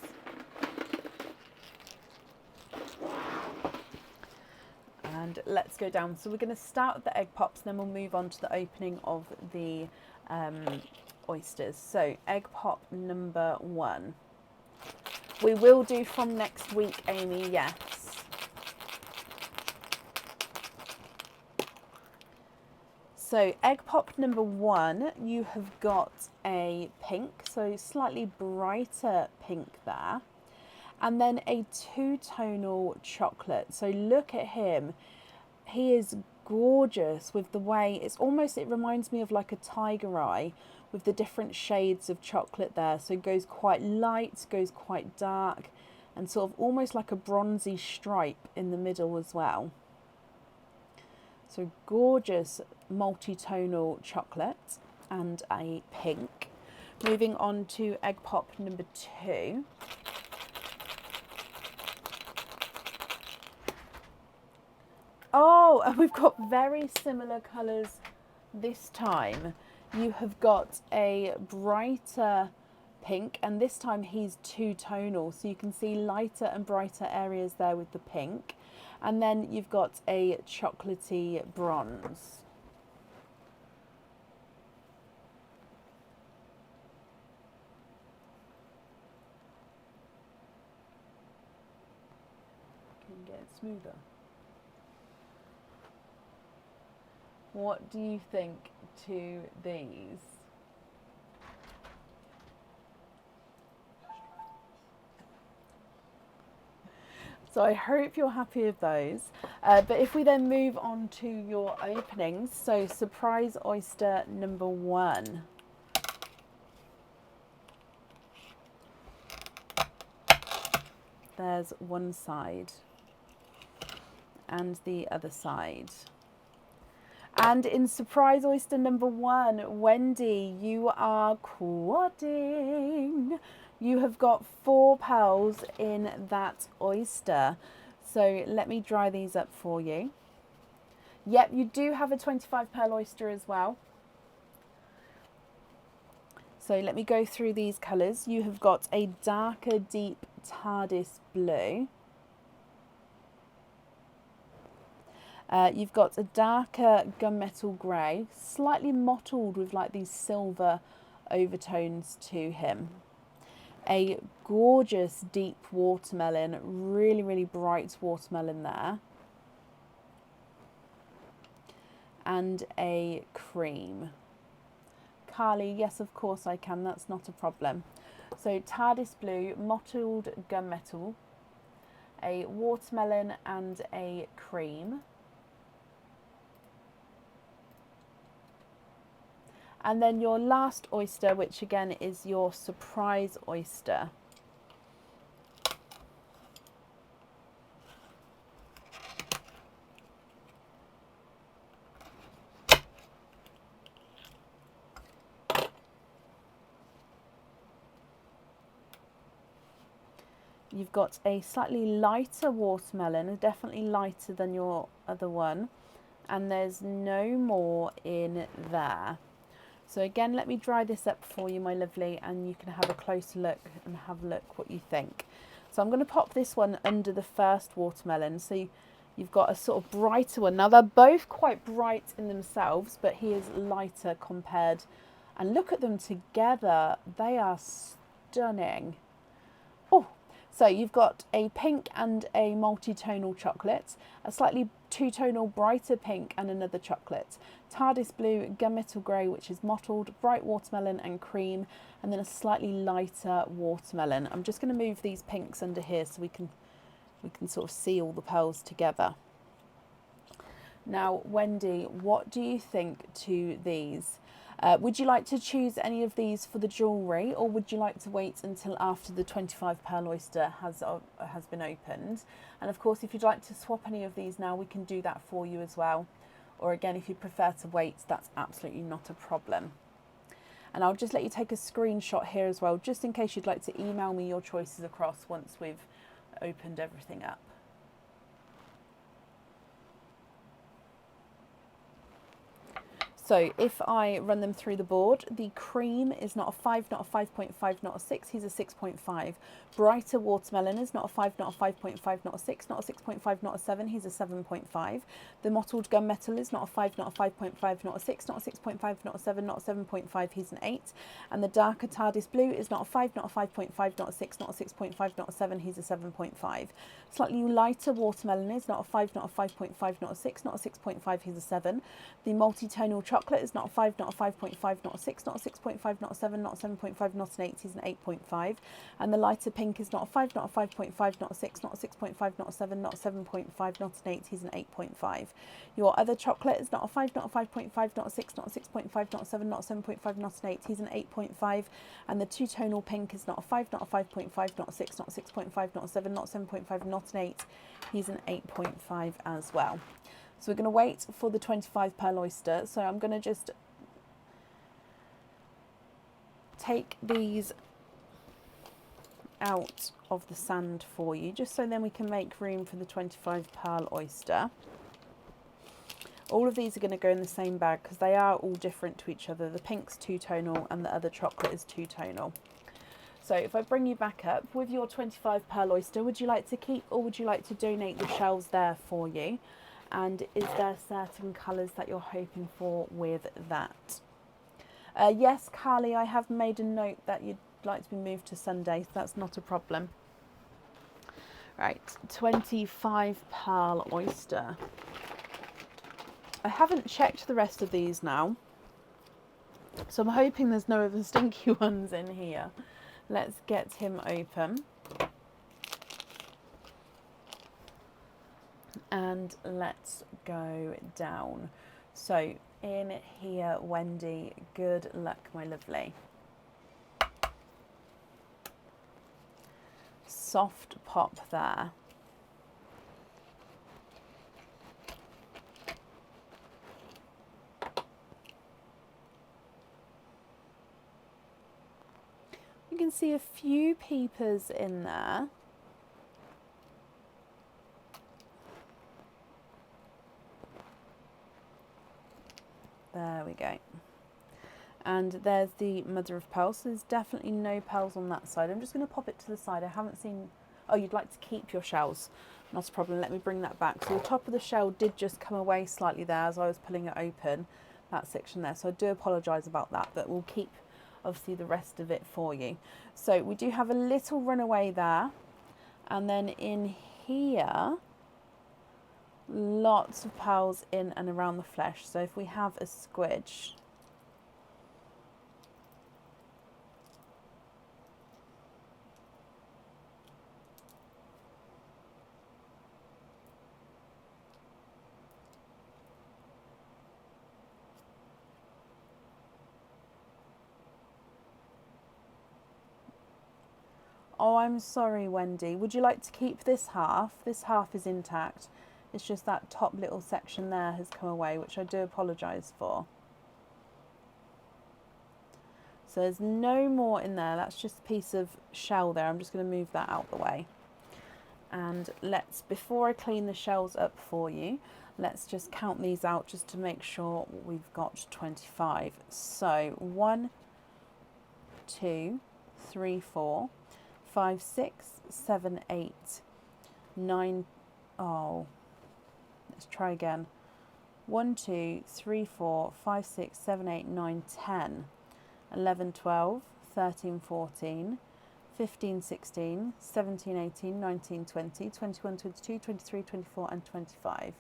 And let's go down. So we're going to start with the egg pops, then we'll move on to the opening of the oysters. So egg pop number 1. We will do from next week, Amy, yes. So egg pop number 1, you have got a pink, so slightly brighter pink there. And then a 2-tonal chocolate. So look at him. He is gorgeous with the way, it's almost, it reminds me of like a tiger eye with the different shades of chocolate there. So it goes quite light, goes quite dark, and sort of almost like a bronzy stripe in the middle as well. So gorgeous multi-tonal chocolate and a pink. Moving on to egg pop number 2. Oh, and we've got very similar colours this time. You have got a brighter pink, and this time he's 2-tonal, so you can see lighter and brighter areas there with the pink. And then you've got a chocolatey bronze. Can you get it smoother? What do you think to these? So I hope you're happy with those. But if we then move on to your openings, so surprise oyster number 1. There's one side and the other side. And in surprise oyster number 1, Wendy, you are quadding. You have got 4 pearls in that oyster. So let me dry these up for you. Yep, you do have a 25 pearl oyster as well. So let me go through these colours. You have got a darker deep TARDIS blue. You've got a darker gunmetal grey, slightly mottled with like these silver overtones to him. A gorgeous deep watermelon, really, really bright watermelon there. And a cream. Carly, yes, of course I can, that's not a problem. So TARDIS blue, mottled gunmetal, a watermelon and a cream. And then your last oyster, which again is your surprise oyster. you've got a slightly lighter watermelon, definitely lighter than your other one, and there's no more in there. So again, let me dry this up for you, my lovely, and you can have a closer look and have a look what you think. So I'm going to pop this one under the first watermelon. So you've got a sort of brighter one. Now they're both quite bright in themselves, but he is lighter compared. And look at them together. They are stunning. Oh, so you've got a pink and a multi-tonal chocolate, a slightly two-tonal brighter pink and another chocolate, TARDIS blue, gunmetal grey, which is mottled, bright watermelon and cream, and then a slightly lighter watermelon. I'm just going to move these pinks under here so we can sort of see all the pearls together. Now, Wendy, what do you think to these? Would you like to choose any of these for the jewellery, or would you like to wait until after the 25 pearl oyster has been opened? And of course, if you'd like to swap any of these now, we can do that for you as well. Or again, if you prefer to wait, that's absolutely not a problem. And I'll just let you take a screenshot here as well, just in case you'd like to email me your choices across once we've opened everything up. So if I run them through the board, the cream is not a 5, not a 5.5, not a 6, he's a 6.5. Brighter watermelon is not a 5, not a 5.5, not a 6, not a 6.5, not a 7, he's a 7.5. The mottled gunmetal is not a 5, not a 5.5, not a 6, not a 6.5, not a 7, not a 7.5, he's an 8. And the darker TARDIS blue is not a 5, not a 5.5, not a 6, not a 6.5, not a 7, he's a 7.5. Slightly lighter watermelon is not a 5, not a 5.5, not a 6, not a 6.5, he's a 7. The multi-tonal chocolate is not a 5, not a 5.5, not a 6, not a 6.5, not a 7, not a 7.5, not an 8, he's an 8.5. And the lighter pink is not a 5, not a 5.5, not a 6, not a 6.5, not a 7, not a 7.5, not an 8, he's an 8.5. Your other chocolate is not a 5, not a 5.5, not a 6, not a 6.5, not a 7, not a 7.5, not an 8, he's an 8.5. And the two-tonal pink is not a 5, not a 5.5, not a 6, not a 6.5, not a 7, not a 7.5, not an 8, he's an 8.5 as well. So we're going to wait for the 25 pearl oyster. So I'm going to just take these out of the sand for you, just so then we can make room for the 25 pearl oyster. All of these are going to go in the same bag because they are all different to each other. The pink's two-tonal and the other chocolate is two-tonal. So if I bring you back up with your 25 pearl oyster, would you like to keep or would you like to donate the shells there for you? And is there certain colours that you're hoping for with that? Yes, Carly, I have made a note that you'd like to be moved to Sunday, so that's not a problem. Right, 25 pearl oyster. I haven't checked the rest of these now, so I'm hoping there's no other stinky ones in here. Let's get him open. And let's go down. So in here, Wendy, good luck, my lovely. Soft pop there. You can see a few peepers in there. There we go. And there's the mother of pearls. So there's definitely no pearls on that side. I'm just going to pop it to the side. I haven't seen... Oh, you'd like to keep your shells. Not a problem. Let me bring that back. So the top of the shell did just come away slightly there as I was pulling it open, that section there. So I do apologise about that, but we'll keep, obviously, the rest of it for you. So we do have a little runaway there. And then in here... lots of pearls in and around the flesh. So if we have a squidge, oh, I'm sorry, Wendy. Would you like to keep this half? This half is intact. It's just that top little section there has come away, which I do apologise for. So there's no more in there. That's just a piece of shell there. I'm just going to move that out the way. And let's, before I clean the shells up for you, let's just count these out just to make sure we've got 25. So 1, 2, 3, 4, 5, 6, 7, 8, 9. Oh, let's try again. 1, 2, 3, 4, 5, 6, 7, 8, 9, 10, 11, 12, 13, 14, 15, 16, 17, 18, 19, 20, 21, 22, 23, 24 and 25.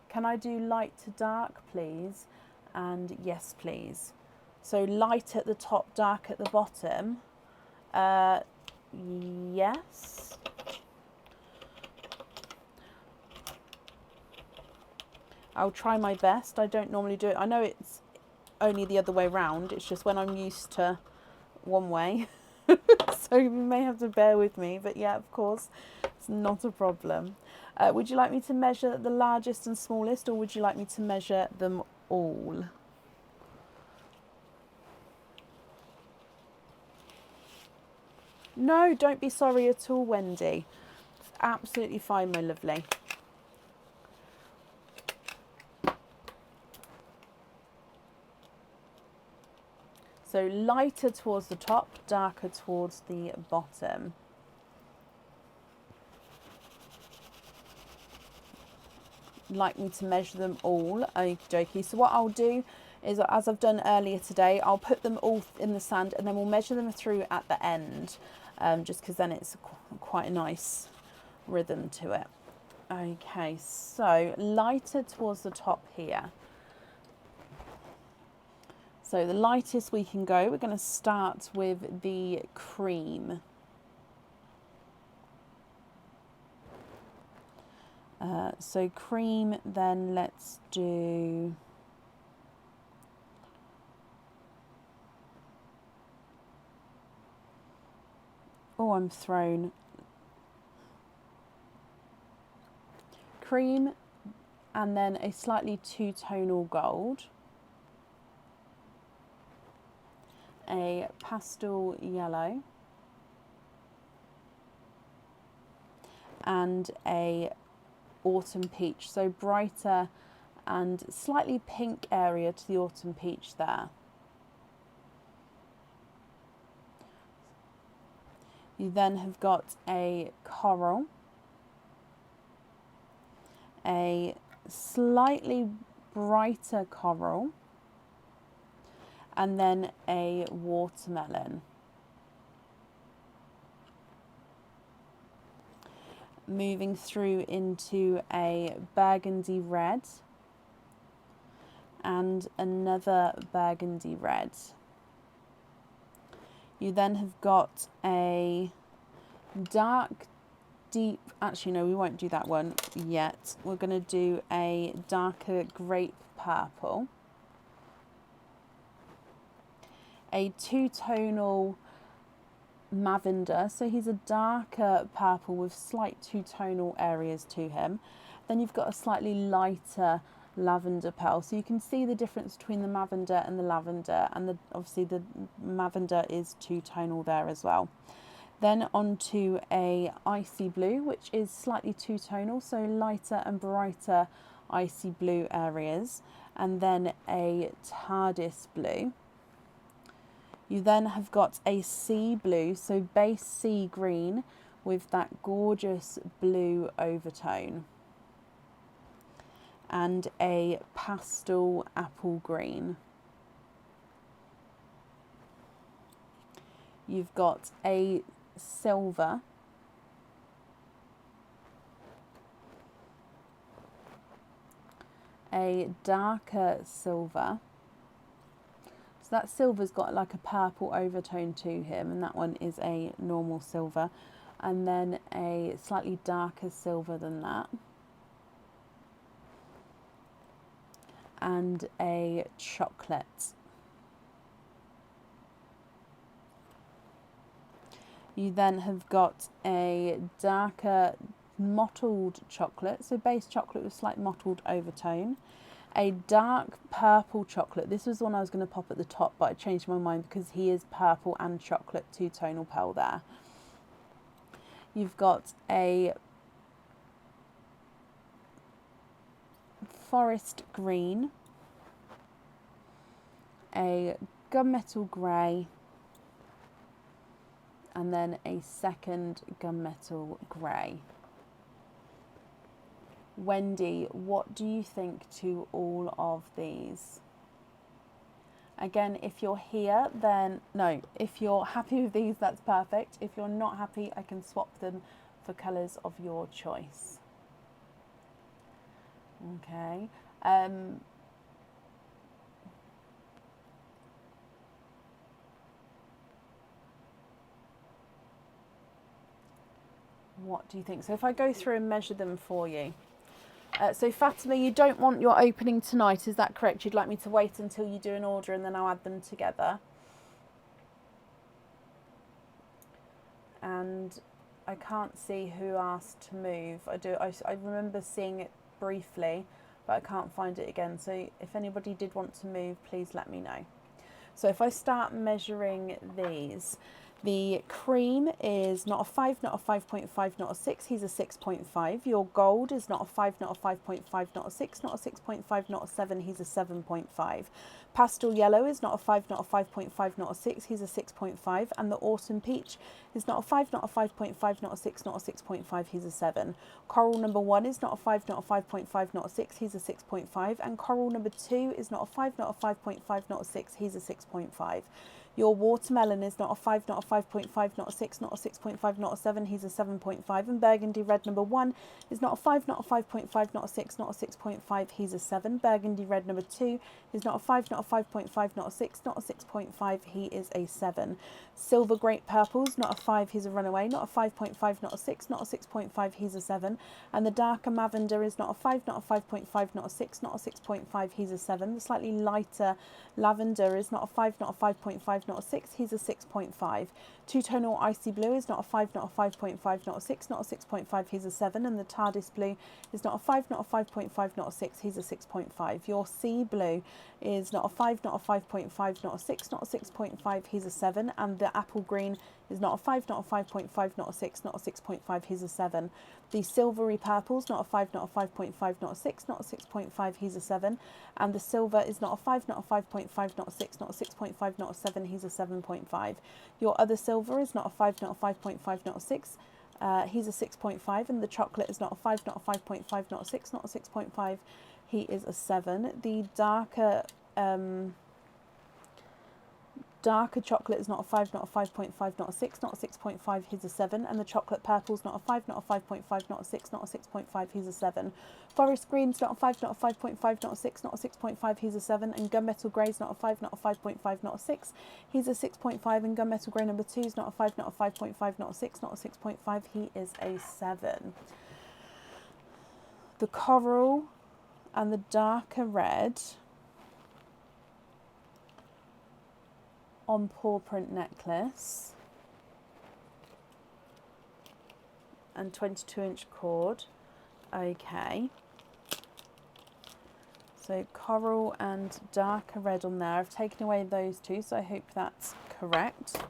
Can I do light to dark, please? And yes, please. So light at the top, dark at the bottom. Yes. I'll try my best. I don't normally do it. I know it's only the other way round. It's just when I'm used to one way. So you may have to bear with me. But yeah, of course, it's not a problem. Would you like me to measure the largest and smallest, or would you like me to measure them all? No, don't be sorry at all, Wendy. It's absolutely fine, my lovely. So lighter towards the top, darker towards the bottom. Like me to measure them all. Okie dokie. So what I'll do is, as I've done earlier today, I'll put them all in the sand and then we'll measure them through at the end, just because then it's quite a nice rhythm to it. Okay, so lighter towards the top here. So the lightest we can go, we're going to start with the cream. So cream, then let's do... Oh, I'm thrown. Cream, and then a slightly two-tonal gold. A pastel yellow. And a autumn peach, so brighter and slightly pink area to the autumn peach there. You then have got a coral, a slightly brighter coral, and then a watermelon. Moving through into a burgundy red and another burgundy red. You then have got a dark, deep, actually no, we won't do that one yet. We're going to do a darker grape purple, a two-tonal lavender, so he's a darker purple with slight two-tonal areas to him. Then you've got a slightly lighter lavender pearl, so you can see the difference between the lavender and the lavender, and obviously the lavender is two-tonal there as well. Then onto a icy blue, which is slightly two-tonal, so lighter and brighter icy blue areas, and then a TARDIS blue. You then have got a sea blue, so base sea green with that gorgeous blue overtone. And a pastel apple green. You've got a silver. A darker silver. So that silver's got like a purple overtone to him, and that one is a normal silver. And then a slightly darker silver than that. And a chocolate. You then have got a darker mottled chocolate, so base chocolate with slight mottled overtone. A dark purple chocolate. This was the one I was going to pop at the top, but I changed my mind because he is purple and chocolate two-tonal pearl there. You've got a forest green, a gunmetal grey, and then a second gunmetal grey. Wendy, what do you think to all of these? Again, if you're here, then no. If you're happy with these, that's perfect. If you're not happy, I can swap them for colours of your choice. Okay. What do you think? So if I go through and measure them for you. So Fatima, you don't want your opening tonight, is that correct? You'd like me to wait until you do an order and then I'll add them together? And I can't see who asked to move. I remember seeing it briefly, but I can't find it again. So if anybody did want to move, please let me know. So if I start measuring these, the cream is not a 5, not a 5.5, not a 6, he's a 6.5. Your gold is not a 5, not a 5.5, not a 6, not a 6.5, not a 7, he's a 7.5. Pastel yellow is not a 5, not a 5.5, not a 6, he's a 6.5. And the autumn peach is not a 5, not a 5.5, not a 6, not a 6.5, he's a 7. Coral number 1 is not a 5, not a 5.5, not a 6, he's a 6.5. And coral number 2 is not a 5, not a 5.5, not a 6, he's a 6.5. Your watermelon is not a 5, not a 5.5, not a 6, not a 6.5, not a 7, he's a 7.5. And burgundy red number 1 is not a 5, not a 5.5, not a 6, not a 6.5, he's a 7. Burgundy red number 2 is not a 5, not a 5.5, not a 6, not a 6.5, he is a 7. Silver grape purples, not a 5, he's a runaway, not a 5.5, not a 6, not a 6.5, he's a 7. And the darker lavender is not a 5, not a 5.5, not a 6, not a 6.5, he's a 7. The slightly lighter lavender is not a 5, not a 5.5, not a 6, he's a 6.5. Two-tonal icy blue is not a 5, not a 5.5, not a 6, not a 6.5, he's a 7. And the TARDIS blue is not a 5, not a 5.5, not a 6, he's a 6.5. Your sea blue is not a 5, not a 5.5, not a 6, not a 6.5, he's a 7. And the apple green is not a 5, not a 5.5, not a 6, not a 6.5, he's a 7. The silvery purples, not a 5, not a 5.5, not a 6, not a 6.5, he's a 7. And the silver is not a 5, not a 5.5, not a 6, not a 6.5, not a 7, he's a 7.5. Your other silver is not a 5, not a 5.5, not a 6, he's a 6.5. And the chocolate is not a 5, not a 5.5, not a 6, not a 6.5, he is a 7. The darker chocolate is not a 5, not a 5.5, not a 6, not a 6.5, he's a 7. And the chocolate purple is not a 5, not a 5.5, not a 6, not a 6.5, he's a 7. Forest green is not a 5, not a 5.5, not a 6, not a 6.5, he's a 7. And gunmetal grey is not a 5, not a 5.5, not a 6, he's a 6.5. And gunmetal grey number 2 is not a 5, not a 5.5, not a 6, not a 6.5, he is a 7. The coral and the darker red on paw print necklace and 22-inch cord. Okay, so coral and darker red on there. I've taken away those two, so I hope that's correct.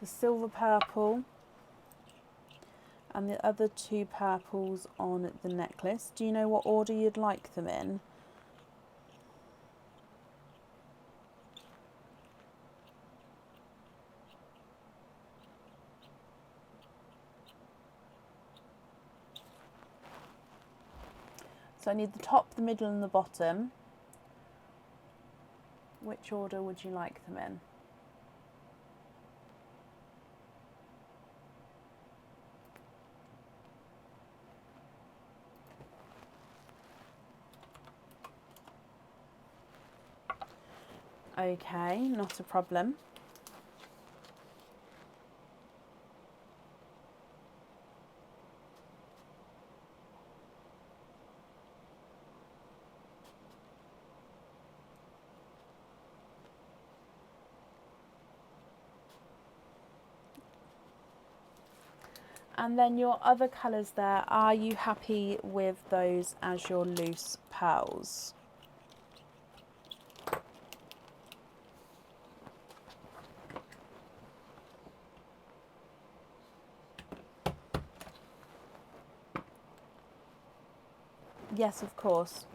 The silver purple and the other two purples on the necklace. Do you know what order you'd like them in? So I need the top, the middle and the bottom. Which order would you like them in? Okay, not a problem. And then your other colours there, are you happy with those as your loose pearls? Yes, of course.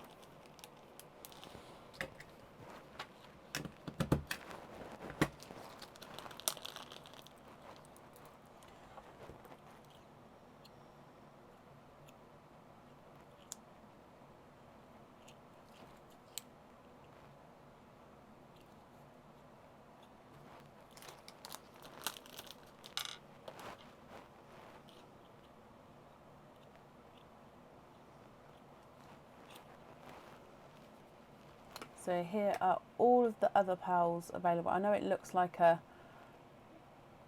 So here are all of the other pearls available. I know it looks like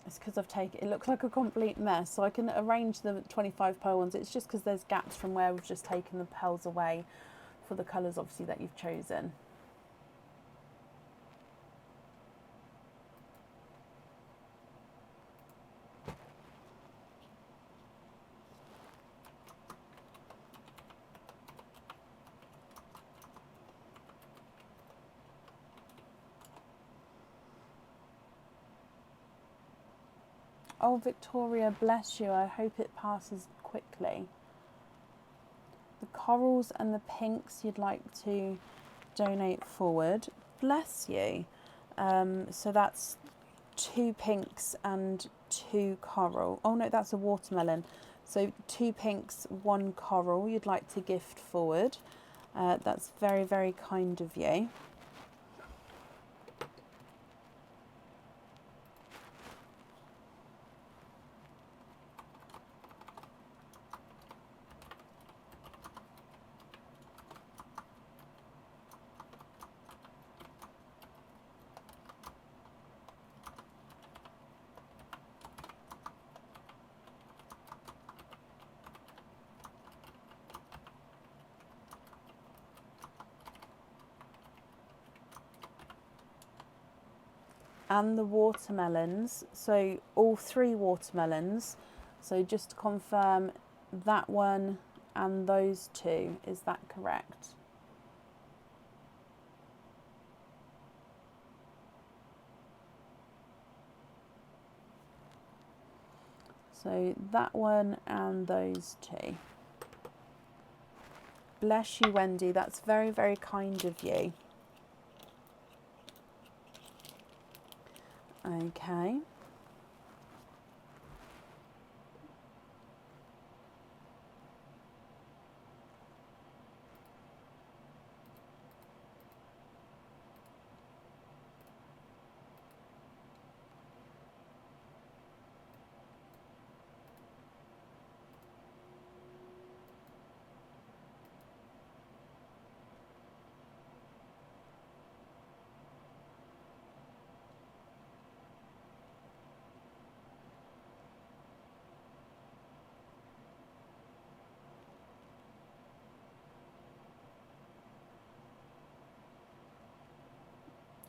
it's because it looks like a complete mess. So I can arrange the 25 pearl ones. It's just because there's gaps from where we've just taken the pearls away for the colours obviously that you've chosen. Oh, Victoria, bless you. I hope it passes quickly. The corals and the pinks you'd like to donate forward. Bless you. So that's 2 pinks and 2 coral. Oh no, that's a watermelon. So 2 pinks, 1 coral you'd like to gift forward. That's very, very kind of you. And the watermelons, so all 3 watermelons. So just to confirm, that one and those 2, is that correct? So that one and those 2. Bless you, Wendy, that's very, very kind of you. Okay.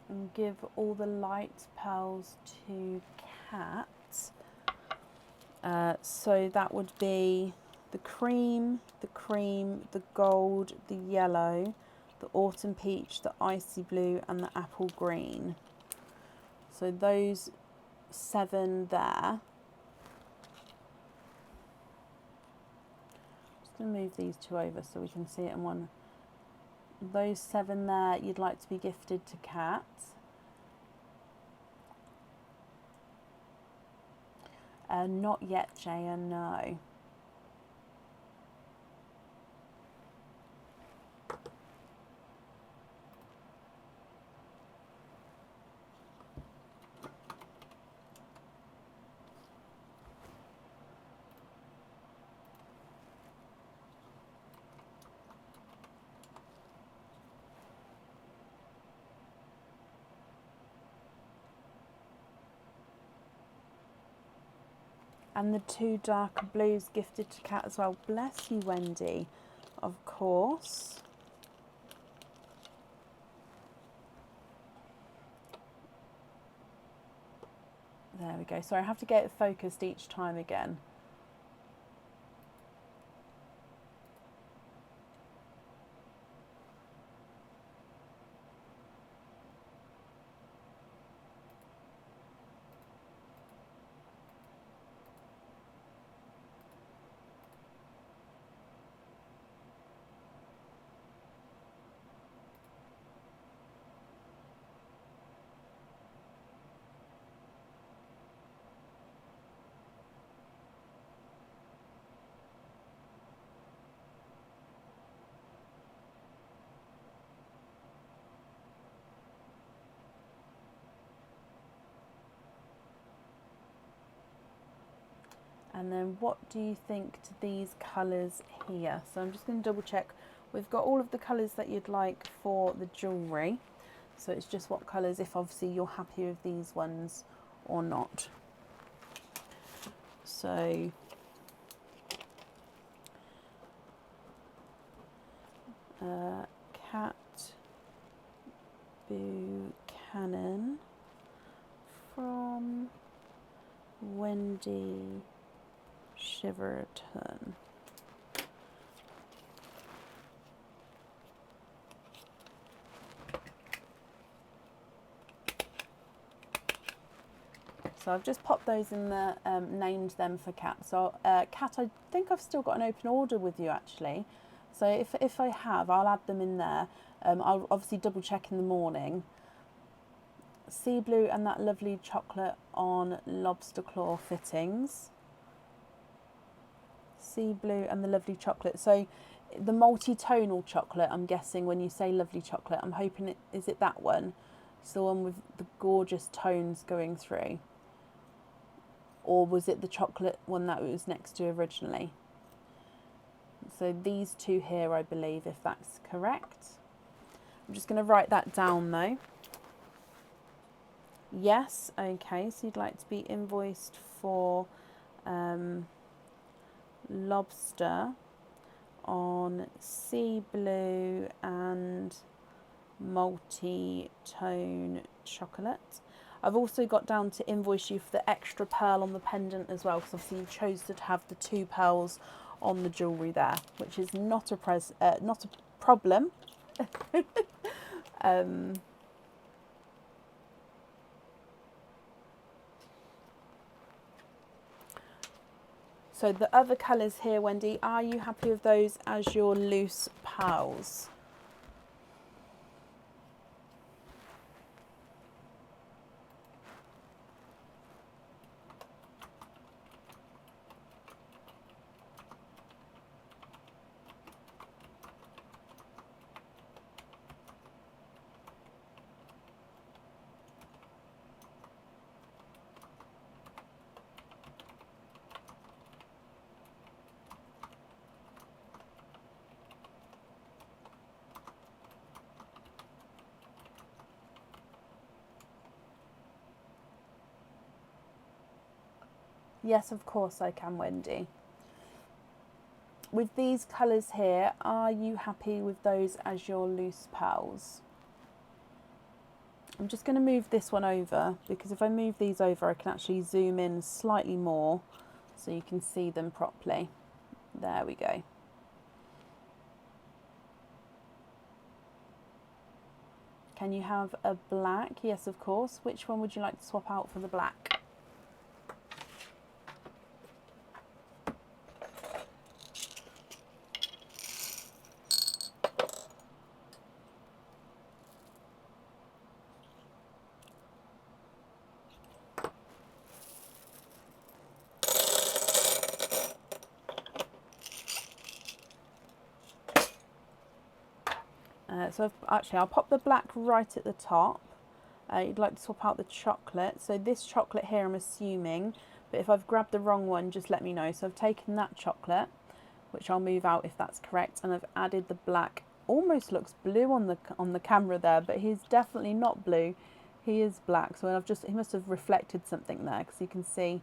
And give all the light pearls to Kat. So that would be the cream, the gold, the yellow, the autumn peach, the icy blue and the apple green. So those 7 there. Just going to move these 2 over so we can see it in one. Those 7 there you'd like to be gifted to Kat. Not yet, Jaya, no. And the 2 darker blues gifted to Kat as well. Bless you, Wendy. Of course. There we go. Sorry, I have to get it focused each time again. And then what do you think to these colours here? So I'm just going to double check. We've got all of the colours that you'd like for the jewellery. So it's just what colours, if obviously you're happy with these ones or not. So Cat Buchanan from Wendy Shiverton. So I've just popped those in the, named them for Cat. So Cat, I think I've still got an open order with you actually. So if I have, I'll add them in there. I'll obviously double check in the morning. Sea blue and that lovely chocolate on lobster claw fittings. Sea blue and the lovely chocolate. So the multi-tonal chocolate, I'm guessing when you say lovely chocolate, I'm hoping is it that one? It's the one with the gorgeous tones going through. Or was it the chocolate one that it was next to originally? So these two here, I believe, if that's correct. I'm just going to write that down though. Yes, okay, so you'd like to be invoiced for lobster on sea blue and multi-tone chocolate. I've also got down to invoice you for the extra pearl on the pendant as well, because obviously you chose to have the 2 pearls on the jewellery there, which is not a problem. So the other colours here, Wendy, are you happy with those as your loose pearls? Yes, of course I can, Wendy. With these colours here, are you happy with those as your loose pearls? I'm just going to move this one over, because if I move these over I can actually zoom in slightly more so you can see them properly. There we go. Can you have a black? Yes, of course. Which one would you like to swap out for the black? So I'll pop the black right at the top. You'd like to swap out the chocolate. So this chocolate here I'm assuming, but if I've grabbed the wrong one, just let me know. So I've taken that chocolate, which I'll move out if that's correct, and I've added the black. Almost looks blue on the camera there, but he's definitely not blue. He is black. So he must have reflected something there, because you can see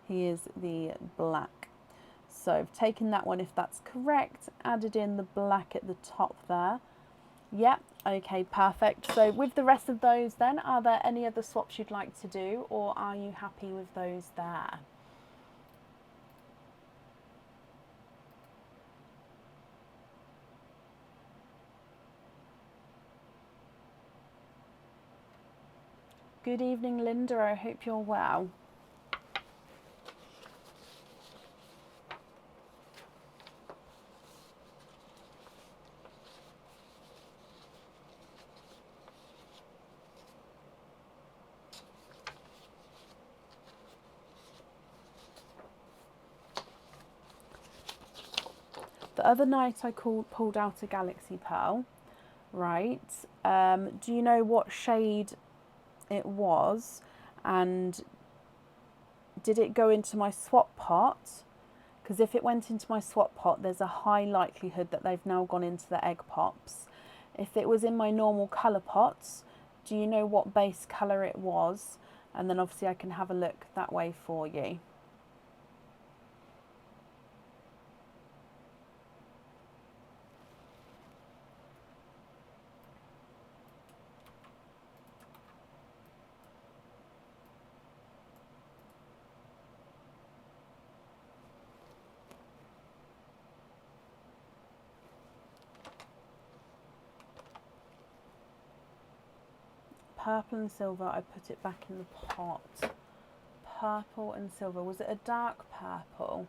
he is the black. So I've taken that one if that's correct, added in the black at the top there. Yep, okay, perfect. So with the rest of those then, are there any other swaps you'd like to do, or are you happy with those there? Good evening, Linda. I hope you're well. The other night I pulled out a Galaxy Pearl, right? Do you know what shade it was? And did it go into my swap pot? Because if it went into my swap pot, there's a high likelihood that they've now gone into the egg pops. If it was in my normal colour pots, do you know what base colour it was? And then obviously I can have a look that way for you. Purple and silver, I put it back in the pot. Purple and silver, was it a dark purple?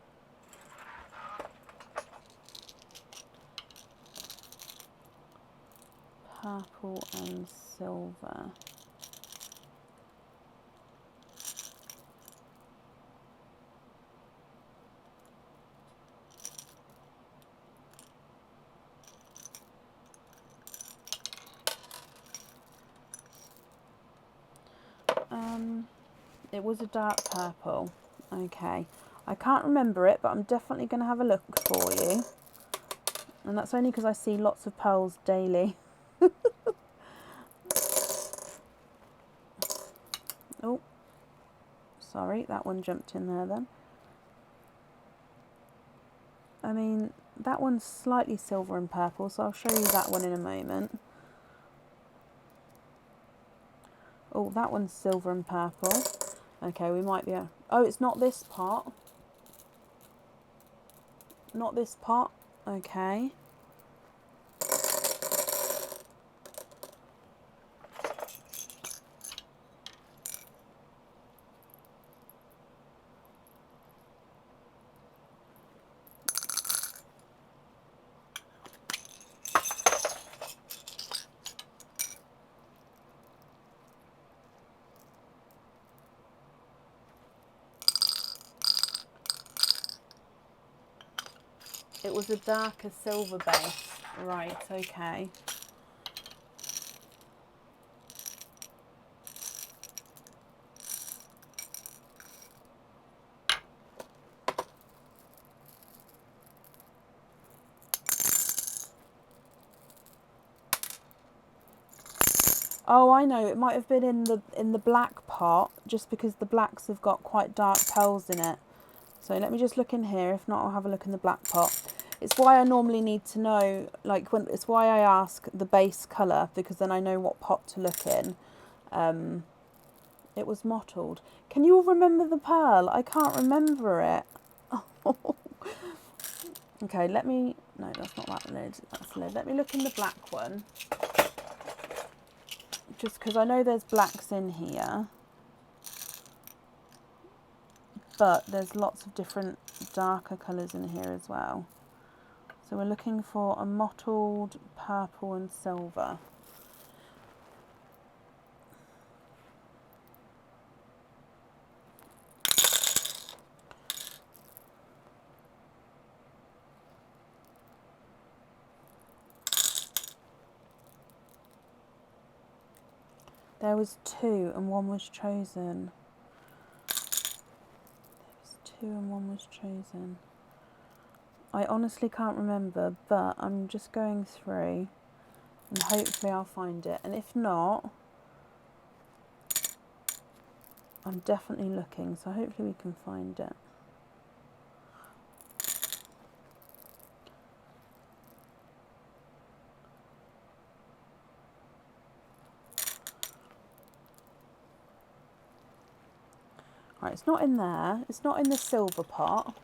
Purple and silver. It was a dark purple. Okay. I can't remember it, but I'm definitely going to have a look for you. And that's only because I see lots of pearls daily. Oh, sorry, that one jumped in there then. I mean, that one's slightly silver and purple, so I'll show you that one in a moment. Oh, that one's silver and purple. Okay, we might be able... Oh, it's not this part. Not this part. Okay. It was a darker silver base. Right, okay. Oh, I know, it might have been in the black part, just because the blacks have got quite dark pearls in it. So let me just look in here. If not, I'll have a look in the black pot. It's why I normally need to know, like, it's why I ask the base colour, because then I know what pot to look in. It was mottled. Can you all remember the pearl? I can't remember it. Okay, let me... No, that's not that lid. That's the lid. Let me look in the black one. Just because I know there's blacks in here. But there's lots of different darker colours in here as well. So we're looking for a mottled purple and silver. There was two and one was chosen. There was two and one was chosen. I honestly can't remember, but I'm just going through and hopefully I'll find it. And if not, I'm definitely looking, so hopefully we can find it. Right, it's not in there. It's not in the silver pot.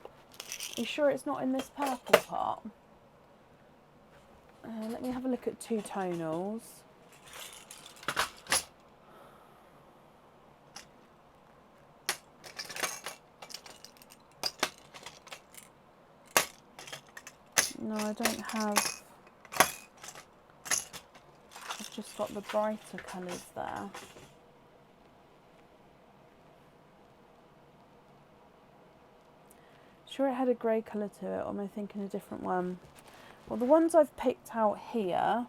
Are you sure it's not in this purple pot? Let me have a look at two tonals. No, I don't have... I've just got the brighter colours there. Sure it had a grey colour to it, or am I thinking a different one? Well, the ones I've picked out here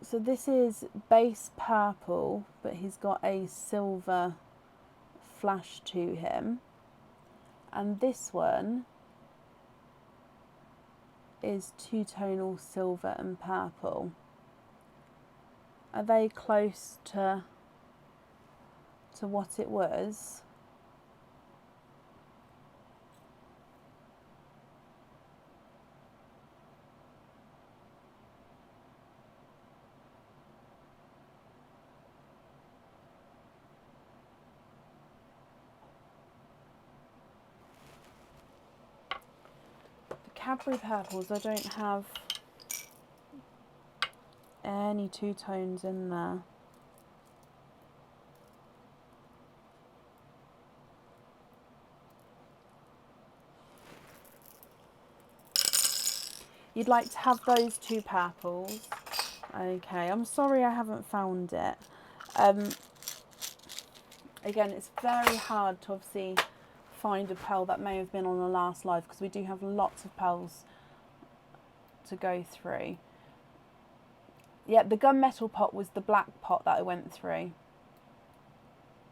So this is base purple, but he's got a silver flash to him. And this one is two-tonal silver and purple. Are they close to what it was? Cadbury purples, I don't have any two tones in there. You'd like to have those two purples. Okay, I'm sorry I haven't found it. Again, it's very hard to obviously find a pearl that may have been on the last live because we do have lots of pearls to go through. Yeah, the gunmetal pot was the black pot that I went through.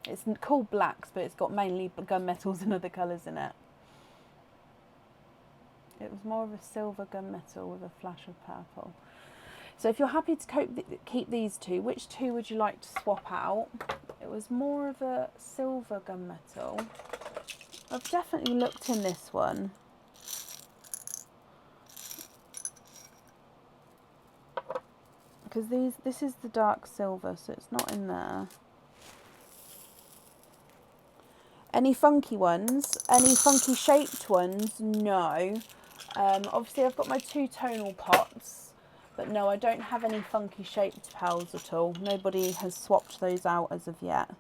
It's called blacks, but it's got mainly gunmetals and other colours in it. It was more of a silver gunmetal with a flash of purple. So if you're happy to keep these two, which two would you like to swap out? It was more of a silver gunmetal. I've definitely looked in this one. Because this is the dark silver, so it's not in there. Any funky ones? Any funky shaped ones? No. Obviously I've got my two tonal pots, but no, I don't have any funky shaped pearls at all. Nobody has swapped those out as of yet.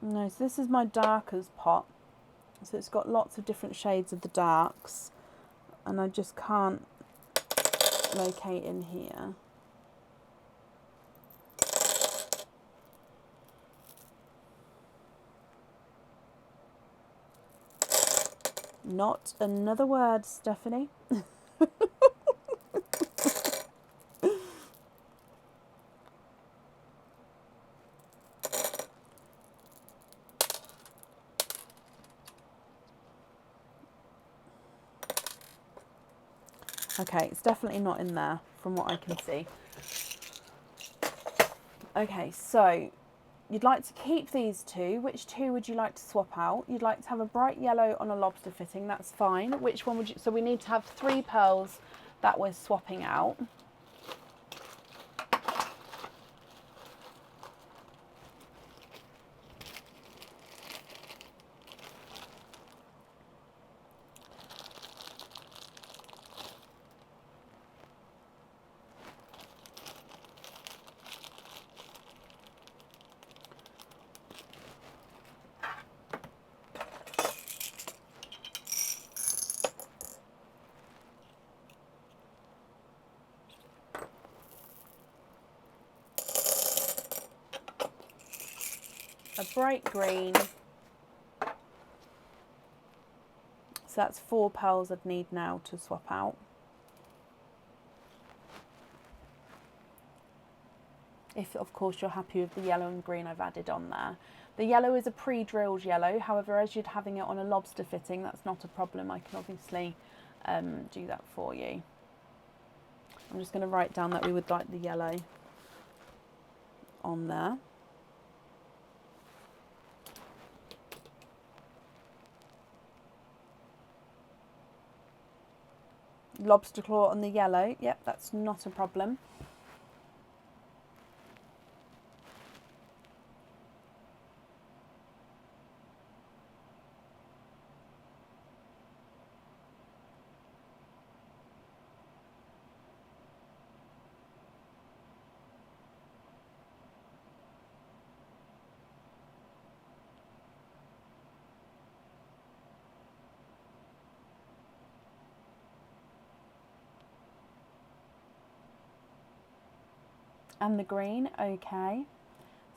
No, so this is my darkers pot. So it's got lots of different shades of the darks, and I just can't locate in here. Not another word, Stephanie. Okay, it's definitely not in there from what I can see. Okay, so you'd like to keep these two. Which two would you like to swap out? You'd like to have a bright yellow on a lobster fitting, that's fine. Which one would you, so we need to have 3 pearls that we're swapping out. A bright green. So that's 4 pearls I'd need now to swap out. If of course you're happy with the yellow and green I've added on there. The yellow is a pre-drilled yellow, however as you're having it on a lobster fitting, that's not a problem. I can obviously do that for you. I'm just going to write down that we would like the yellow on there. Lobster claw on the yellow, yep, that's not a problem. And the green, okay.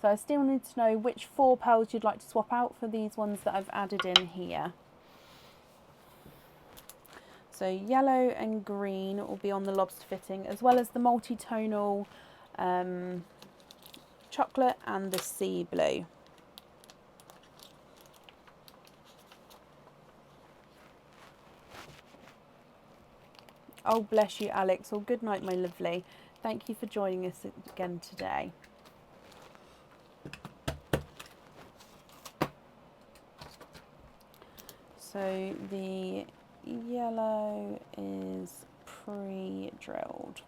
So I still need to know which 4 pearls you'd like to swap out for these ones that I've added in here. So yellow and green will be on the lobster fitting, as well as the multi-tonal chocolate and the sea blue. Oh, bless you, Alex. Well, good night, my lovely. Thank you for joining us again today. So the yellow is pre-drilled.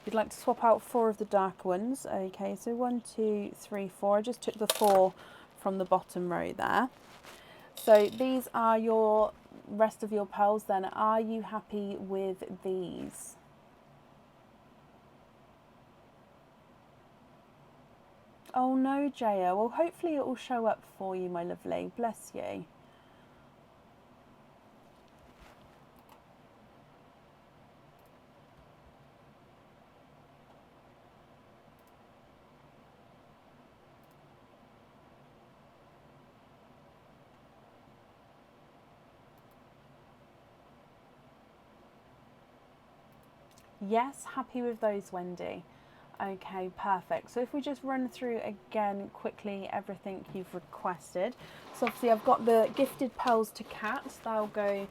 You'd like to swap out 4 of the dark ones. Okay, so 1, 2, 3, 4. I just took the 4 from the bottom row there. So these are your rest of your pearls then. Are you happy with these? Oh no, Jaya. Well, hopefully it will show up for you, my lovely. Bless you. Yes, happy with those, Wendy. Okay, perfect. So if we just run through again quickly everything you've requested. So obviously I've got the gifted pearls to Kat. They'll go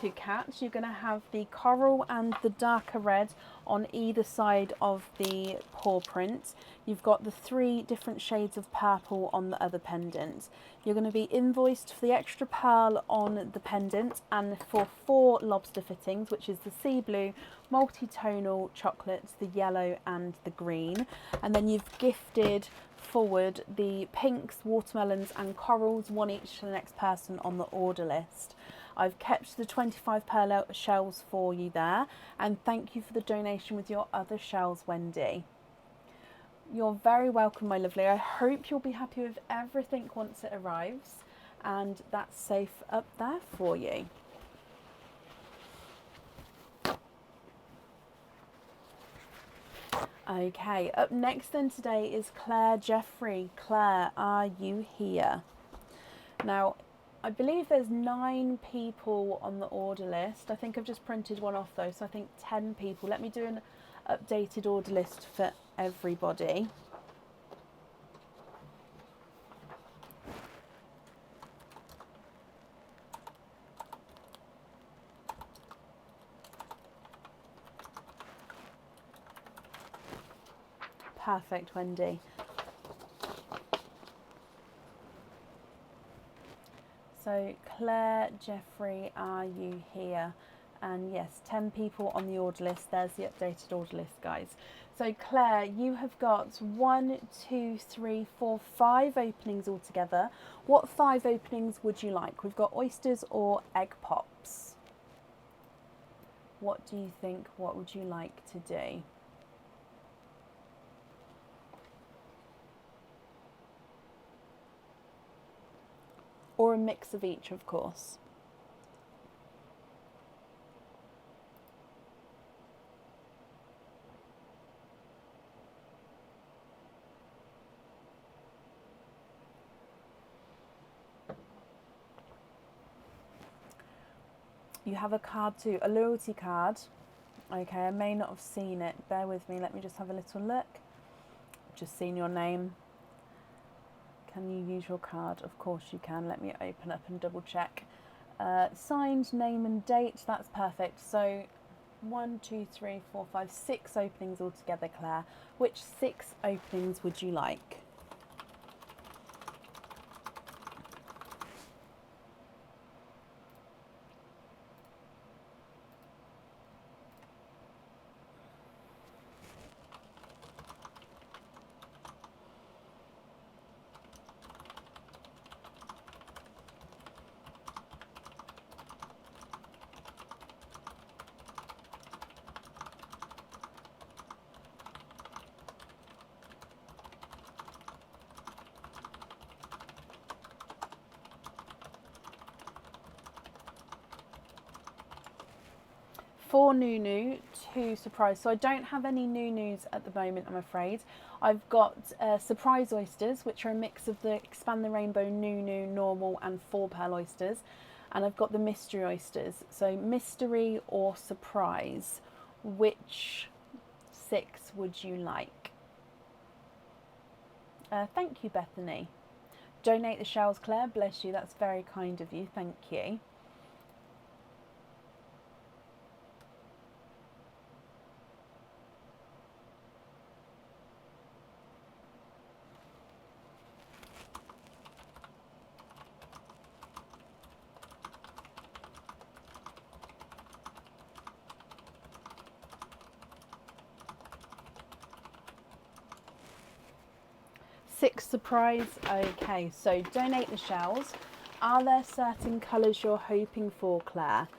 to Kat. You're going to have the coral and the darker red on either side of the paw print. You've got the 3 different shades of purple on the other pendant. You're going to be invoiced for the extra pearl on the pendant and for 4 lobster fittings, which is the sea blue, multi-tonal chocolates, the yellow and the green. And then you've gifted forward the pinks, watermelons and corals, 1 each to the next person on the order list. I've kept the 25 pearl shells for you there, and thank you for the donation with your other shells, Wendy. You're very welcome, my lovely. I hope you'll be happy with everything once it arrives, and that's safe up there for you. Okay, up next then today is Claire Jeffrey. Claire, are you here? Now, I believe there's 9 people on the order list. I think I've just printed one off though, so I think 10 people. Let me do an updated order list for everybody. Perfect, Wendy. So Claire, Jeffrey, are you here? And yes, 10 people on the order list. There's the updated order list, guys. So Claire, you have got 1, 2, 3, 4, 5 openings altogether. What 5 openings would you like? We've got oysters or egg pops. What do you think? What would you like to do? Or a mix of each, of course. You have a card too, a loyalty card. Okay, I may not have seen it. Bear with me. Let me just have a little look. Just seen your name. Can you use your card? Of course you can. Let me open up and double check. Signed, name and date. That's perfect. So 1, 2, 3, 4, 5, 6 openings altogether, Claire. Which 6 openings would you like? 4 Nunu, 2 surprise. So I don't have any Nunus at the moment, I'm afraid. I've got surprise oysters, which are a mix of the Expand the Rainbow Nunu, normal and 4 pearl oysters. And I've got the mystery oysters. So mystery or surprise, which 6 would you like? Thank you, Bethany. Donate the shells, Claire. Bless you. That's very kind of you. Thank you. Six surprise. Okay, so donate the shells. Are there certain colours you're hoping for, Claire?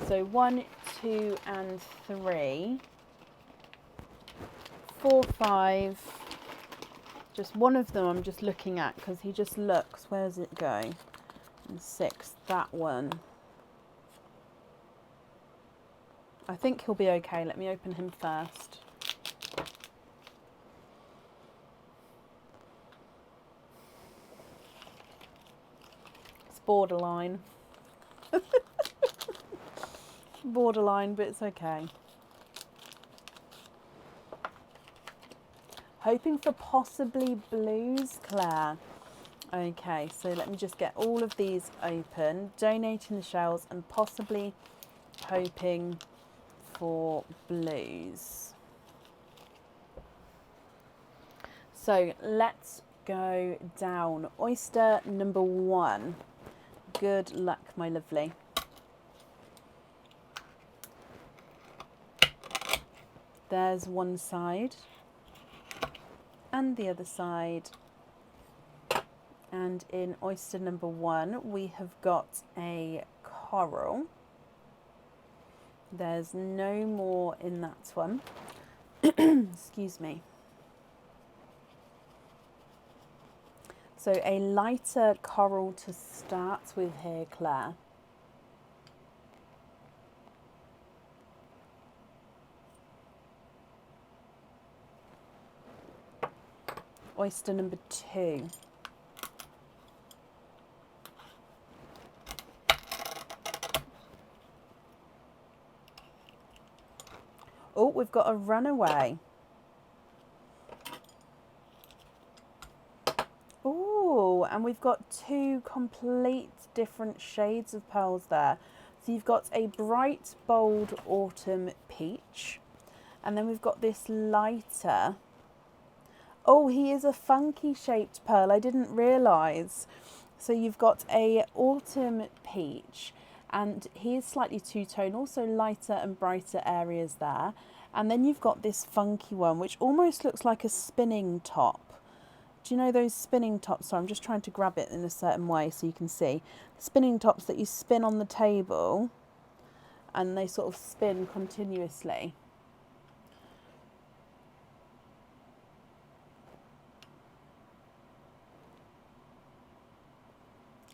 So 1, 2 and 3, 4, 5. Just one of them I'm just looking at because he just looks. Where's it going? And 6, that one. I think he'll be okay. Let me open him first. Borderline. Borderline, but it's okay. Hoping for possibly blues, Claire. Okay, so let me just get all of these open. Donating the shells and possibly hoping for blues. So let's go down. Oyster number 1. Good luck, my lovely. There's one side and the other side. And in oyster number 1, we have got a coral. There's no more in that one. Excuse me. So a lighter coral to start with here, Claire. Oyster number 2. Oh, we've got a runaway. Oh, and we've got 2 complete different shades of pearls there. So you've got a bright, bold autumn peach. And then we've got this lighter. Oh, he is a funky shaped pearl. I didn't realise. So you've got a autumn peach. And he is slightly two-tonal, so lighter and brighter areas there. And then you've got this funky one, which almost looks like a spinning top. Do you know those spinning tops? So I'm just trying to grab it in a certain way so you can see. Spinning tops that you spin on the table and they sort of spin continuously.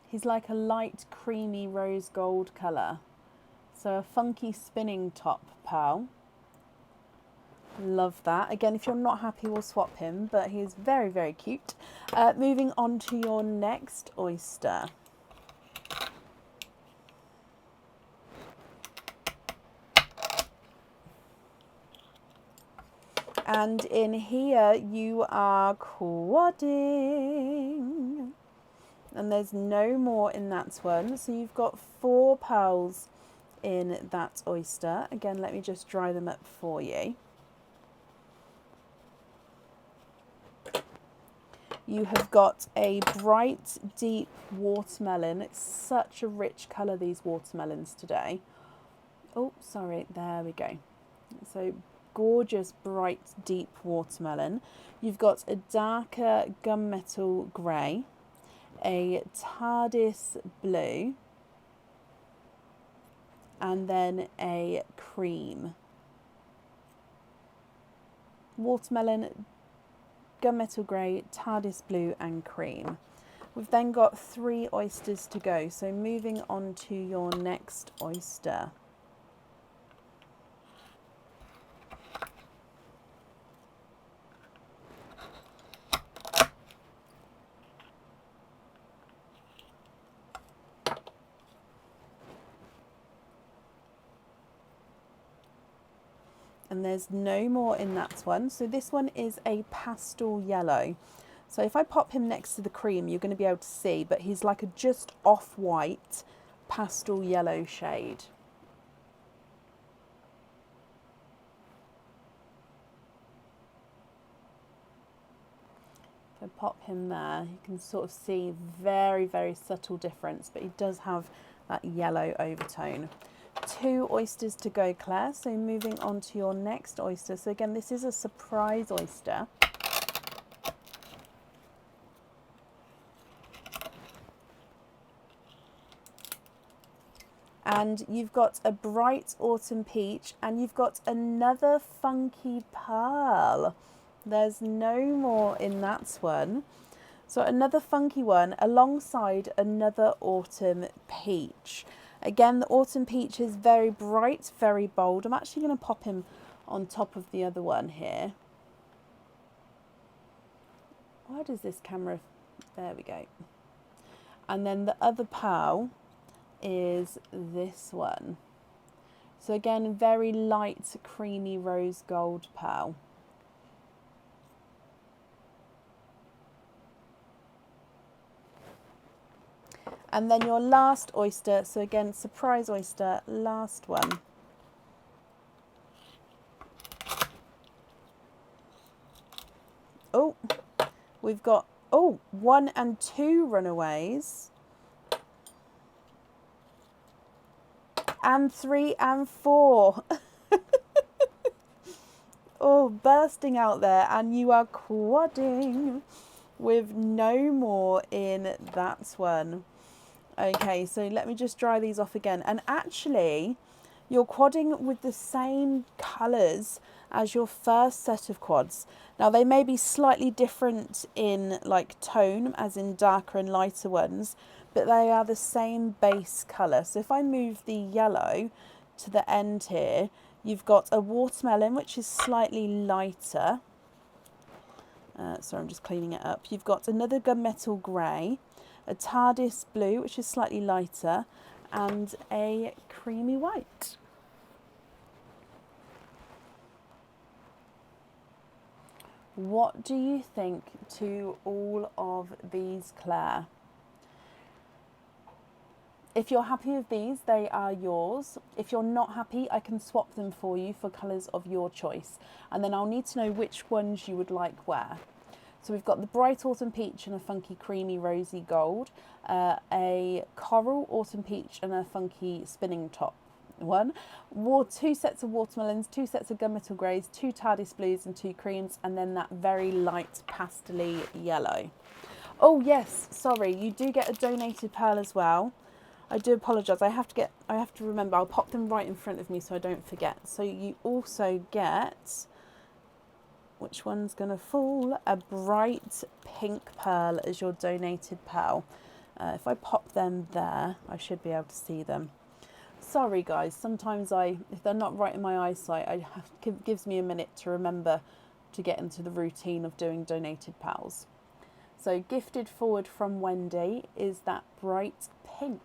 He's like a light creamy rose gold colour. So a funky spinning top pearl. Love that. Again, if you're not happy, we'll swap him, but he's very, very cute. Moving on to your next oyster. And in here you are quadding. And there's no more in that one. So you've got 4 pearls in that oyster. Again, let me just dry them up for you. You have got a bright, deep watermelon. It's such a rich colour, these watermelons today. Oh, sorry, there we go. So gorgeous, bright, deep watermelon. You've got a darker gunmetal grey, a TARDIS blue, and then a cream. Watermelon, gunmetal grey, TARDIS blue and cream. We've then got 3 oysters to go, so moving on to your next oyster. And there's no more in that one. So this one is a pastel yellow. So if I pop him next to the cream, you're going to be able to see, but he's like a just off-white pastel yellow shade. If I pop him there, you can sort of see very, very subtle difference, but he does have that yellow overtone. 2 oysters to go, Claire. So moving on to your next oyster. So again, this is a surprise oyster. And you've got a bright autumn peach, and you've got another funky pearl. There's no more in that one. So another funky one alongside another autumn peach. Again, the autumn peach is very bright, very bold. I'm actually going to pop him on top of the other one here. Why does this camera... There we go. And then the other pearl is this one. So again, very light, creamy rose gold pearl. And then your last oyster, so again, surprise oyster, last one. Oh, we've got, 1 and 2 runaways. And 3 and 4. Oh, bursting out there, and you are quadding with no more in that one. Okay, so let me just dry these off again. And actually, you're quadding with the same colours as your first set of quads. Now, they may be slightly different in like tone, as in darker and lighter ones, but they are the same base colour. So if I move the yellow to the end here, you've got a watermelon, which is slightly lighter. Sorry, I'm just cleaning it up. You've got another gunmetal grey, a TARDIS blue, which is slightly lighter, and a creamy white. What do you think to all of these, Claire? If you're happy with these, they are yours. If you're not happy, I can swap them for you for colours of your choice. And then I'll need to know which ones you would like where. So we've got the bright autumn peach and a funky creamy rosy gold, a coral autumn peach and a funky spinning top one, 2 sets of watermelons, 2 sets of gunmetal greys, 2 TARDIS blues and 2 creams, and then that very light pastel yellow. Oh yes, sorry, you do get a donated pearl as well. I do apologise. I have to remember. I'll pop them right in front of me so I don't forget. So you also get, which one's going to fall? A bright pink pearl as your donated pearl. If I pop them there, I should be able to see them. Sorry guys, sometimes if they're not right in my eyesight, it gives me a minute to remember to get into the routine of doing donated pearls. So gifted forward from Wendy is that bright pink.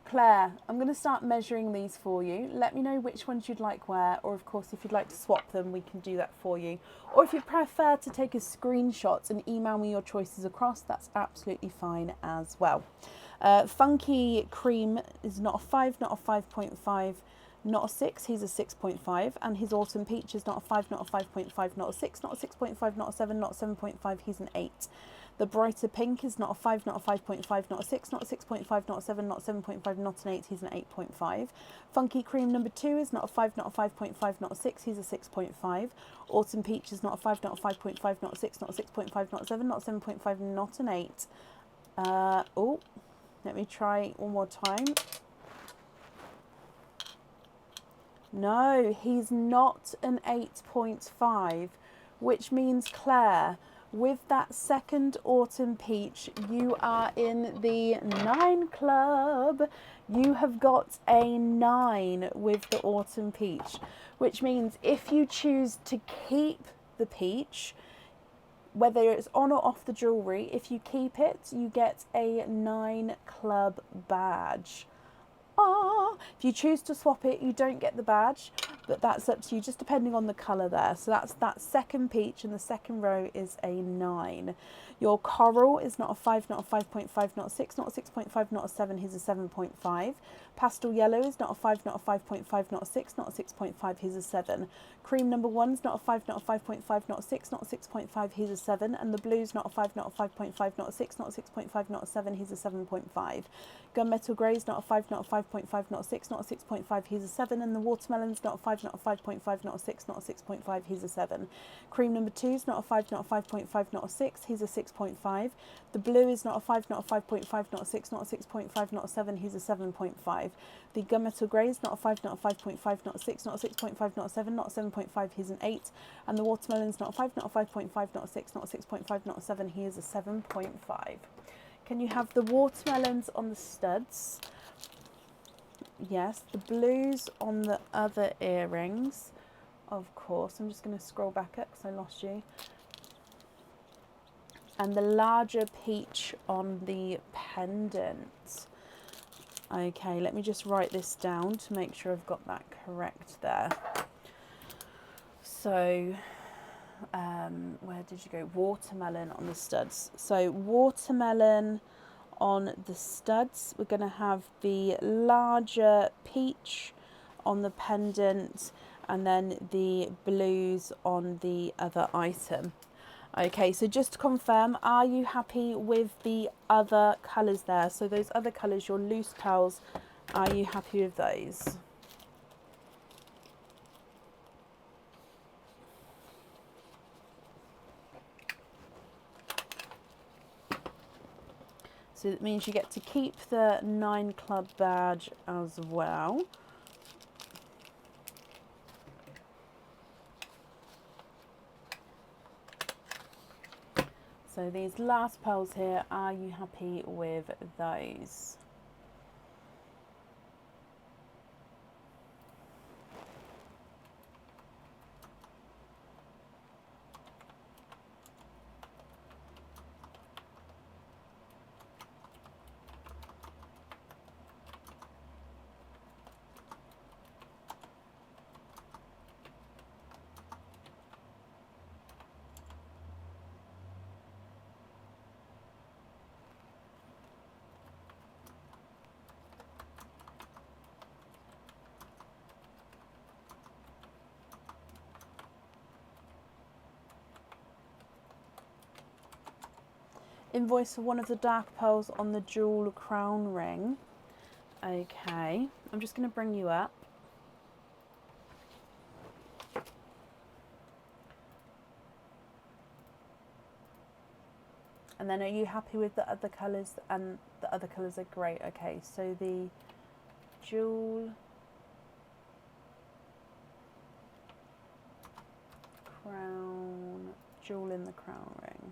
Claire, I'm going to start measuring these for you. Let me know which ones you'd like where, or of course if you'd like to swap them, we can do that for you. Or if you prefer to take a screenshot and email me your choices across, that's absolutely fine as well. Funky cream is not a 5, not a 5.5, not a 6, he's a 6.5, and his autumn peach is not a 5, not a 5.5, not a 6, not a 6.5, not a 7, not a 7.5, he's an 8. The brighter pink is not a 5, not a 5.5, not a 6, not a 6.5, not a 7, not a 7.5, not an 8, he's an 8.5. Funky cream number 2 is not a 5, not a 5.5, not a 6, he's a 6.5. Autumn peach is not a 5, not a 5.5, not a 6, not a 6.5, not a 7, not a 7.5, not an 8. Oh, let me try one more time. No, he's not an 8.5, which means, Claire, with that second autumn peach, you are in the 9 club. You have got a 9 with the autumn peach, which means if you choose to keep the peach, whether it's on or off the jewellery, if you keep it, you get a 9 club badge. If you choose to swap it, you don't get the badge, but that's up to you, just depending on the colour there. So that's that second peach, and the second row is a 9. Your coral is not a 5, not a 5.5, not a 6, not a 6.5, not a 7, here's a 7.5. Pastel yellow is not a 5, not a 5.5, not a 6, not a 6.5, here's a 7. Cream number 1 is not a 5, not a 5.5, not a 6, not a 6.5, here's a 7. And the blue's not a 5, not a 5.5, not a 6, not a 6.5, not a 7, here's a 7.5. Gunmetal grey is not a 5, not a 5.5, not a 6, not a 6.5, here's a 7. And the watermelon's not a 5, not a 5.5, not a 6, not a 6.5, here's a 7. Cream number 2 is not a 5, not a 5.5, not a 6, here's a 6.5. The blue is not a 5, not a 5.5, not a 6, not a 6.5, not a 7, here's a 7.5. The gunmetal grey is not a 5, not a 5.5, not a 6, not a 6.5, not a 7, not a 7.5, here's an 8. And the watermelon's not a 5, not a 5.5, not a 6, not a 6.5, not a 7, here's a 7.5. Can you have the watermelons on the studs? Yes. The blues on the other earrings, of course. I'm just going to scroll back up because I lost you. And the larger peach on the pendant. Okay, let me just write this down to make sure I've got that correct there. So, where did you go? Watermelon on the studs. So watermelon on the studs. We're going to have the larger peach on the pendant, and then the blues on the other item. Okay, so just to confirm, are you happy with the other colours there? So those other colours, your loose pearls, are you happy with those? So it means you get to keep the 9 Club badge as well. So these last pearls here, are you happy with those? Invoice for one of the dark pearls on the jewel crown ring. Okay, I'm just going to bring you up. And then are you happy with the other colours? And the other colours are great. Okay, so the jewel crown, jewel in the crown ring.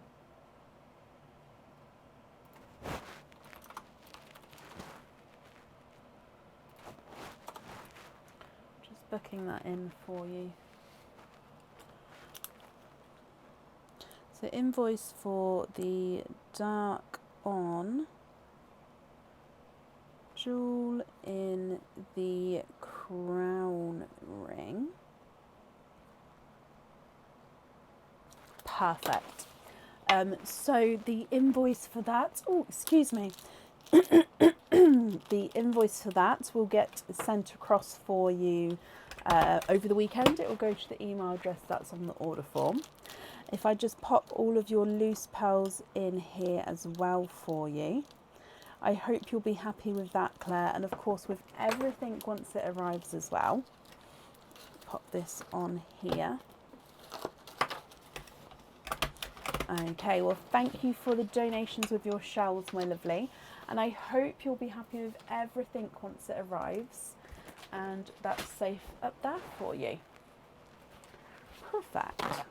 Just booking that in for you. So invoice for the dark on, jewel in the crown ring. Perfect. So the invoice for that, oh, excuse me. The invoice for that will get sent across for you over the weekend. It will go to the email address that's on the order form. If I just pop all of your loose pearls in here as well for you. I hope you'll be happy with that, Claire, and of course with everything once it arrives as well. Pop this on here. Okay, well thank you for the donations with your shells, my lovely, and I hope you'll be happy with everything once it arrives, and that's safe up there for you. Perfect.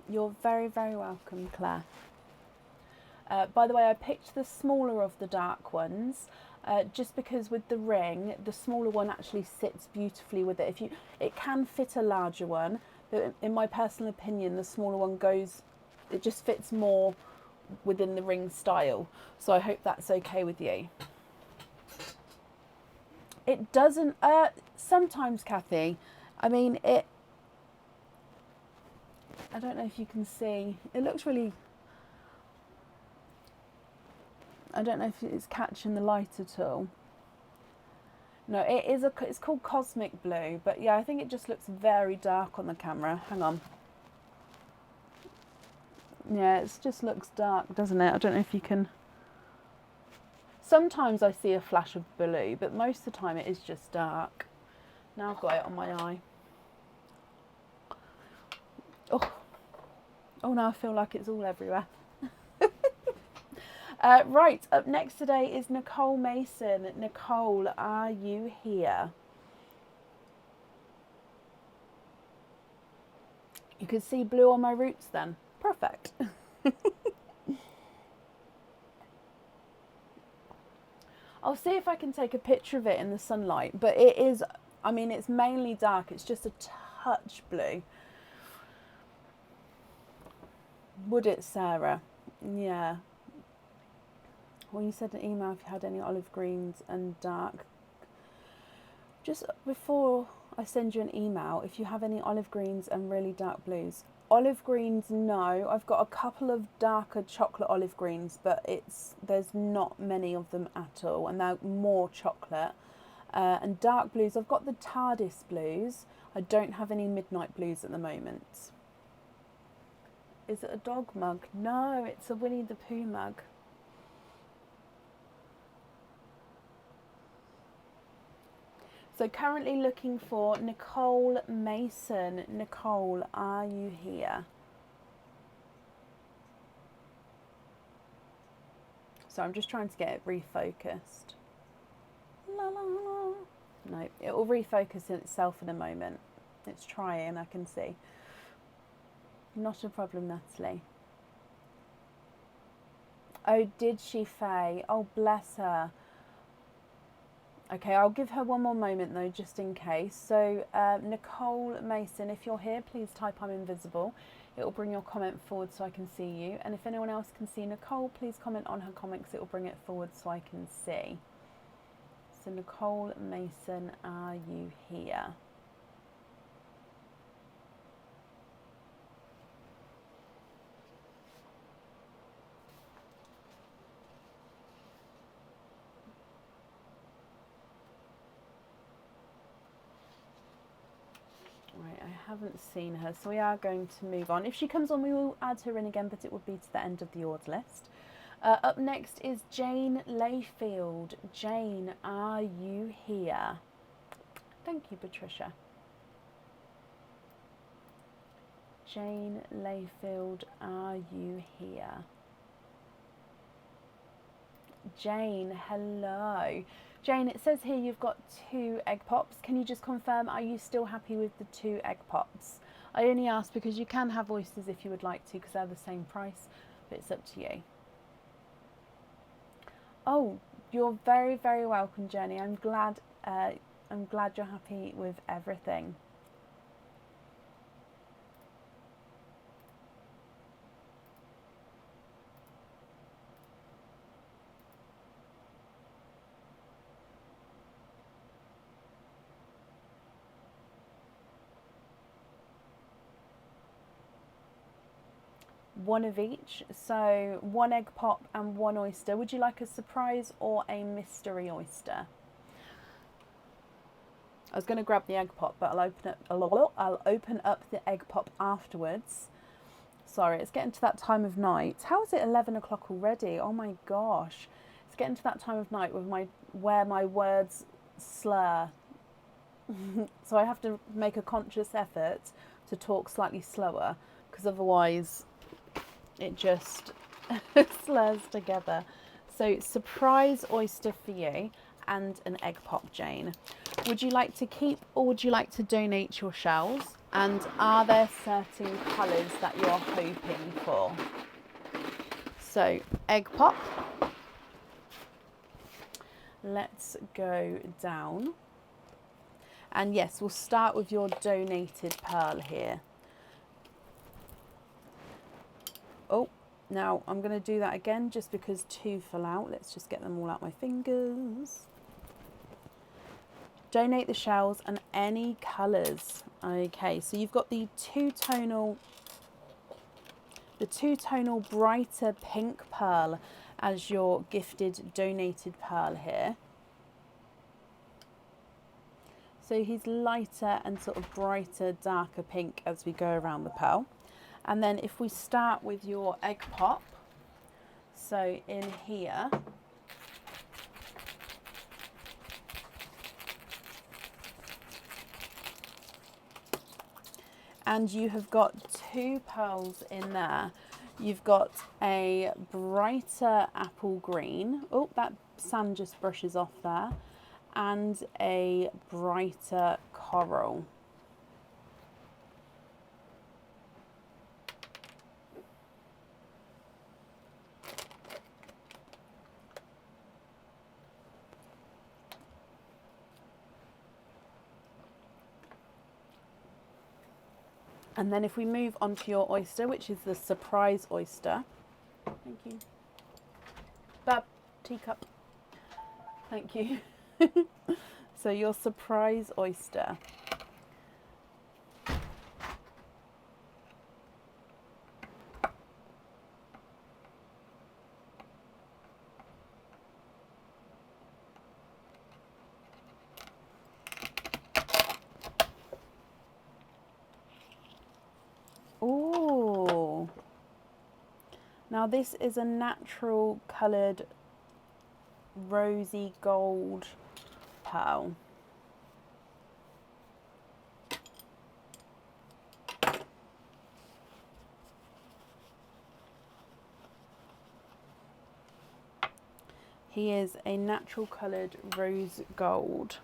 You're very, very welcome, Claire. By the way, I picked the smaller of the dark ones, just because with the ring, the smaller one actually sits beautifully with it. It can fit a larger one, but in my personal opinion, the smaller one it just fits more within the ring style. So I hope that's okay with you. It doesn't, sometimes, Kathy, I mean, I don't know if you can see, it looks really, I don't know if it's catching the light at all. No, it's called Cosmic Blue, but yeah, I think it just looks very dark on the camera. Hang on. Yeah, it just looks dark, doesn't it? I don't know if you can. Sometimes I see a flash of blue, but most of the time it is just dark. Now I've got it on my eye. Oh, now I feel like it's all everywhere. Right, up next today is Nicole Mason. Nicole, are you here? You can see blue on my roots then. Perfect. I'll see if I can take a picture of it in the sunlight, but it is, I mean, it's mainly dark. It's just a touch blue. Would it, Sarah? Yeah. Well, you said an email if you had any olive greens and dark. Just before I send you an email, if you have any olive greens and really dark blues. Olive greens, no. I've got a couple of darker chocolate olive greens, but there's not many of them at all, and they're more chocolate. And dark blues, I've got the TARDIS blues. I don't have any midnight blues at the moment. Is it a dog mug? No, it's a Winnie the Pooh mug. So currently looking for Nicole Mason. Nicole, are you here? So I'm just trying to get it refocused. La, la, la. No, it will refocus itself in a moment. It's trying, I can see. Not a problem, Natalie. Oh, did she, Faye? Oh, bless her. Okay, I'll give her one more moment though, just in case. So Nicole Mason, if you're here, please type I'm invisible. It will bring your comment forward so I can see you. And if anyone else can see Nicole, please comment on her comments. It will bring it forward so I can see. So Nicole Mason, are you here? Right, I haven't seen her, so we are going to move on. If she comes on, we will add her in again, but it would be to the end of the order list. Up next is Jane Layfield. Jane, are you here? Thank you, Patricia. Jane Layfield, are you here? Jane, hello. Jane, it says here you've got 2 egg pops. Can you just confirm, are you still happy with the 2 egg pops? I only asked because you can have oysters if you would like to, because they're the same price, but it's up to you. Oh, you're very, very welcome, Jenny. I'm glad you're happy with everything. One of each, so 1 egg pop and 1 oyster. Would you like a surprise or a mystery oyster? I was going to grab the egg pop, but I'll open up the egg pop afterwards. Sorry, it's getting to that time of night. How is it 11 o'clock already? Oh my gosh. It's getting to that time of night where my words slur. So I have to make a conscious effort to talk slightly slower, because otherwise it just slurs together. So surprise oyster for you and an egg pop, Jane. Would you like to keep or would you like to donate your shells? And are there certain colours that you're hoping for? So egg pop. Let's go down. And yes, we'll start with your donated pearl here. Oh, Now I'm going to do that again just because 2 fell out. Let's just get them all out my fingers. Donate the shells and any colours. Okay, so you've got the two-tonal brighter pink pearl as your gifted donated pearl here. So he's lighter and sort of brighter, darker pink as we go around the pearl. And then if we start with your egg pop, so in here, and you have got 2 pearls in there. You've got a brighter apple green. Oh, that sand just brushes off there. And a brighter coral. And then if we move on to your oyster, which is the surprise oyster. Thank you. Bab, teacup. Thank you. So your surprise oyster. Ooh. Now this is a natural coloured rosy gold pearl. He is a natural coloured rose gold.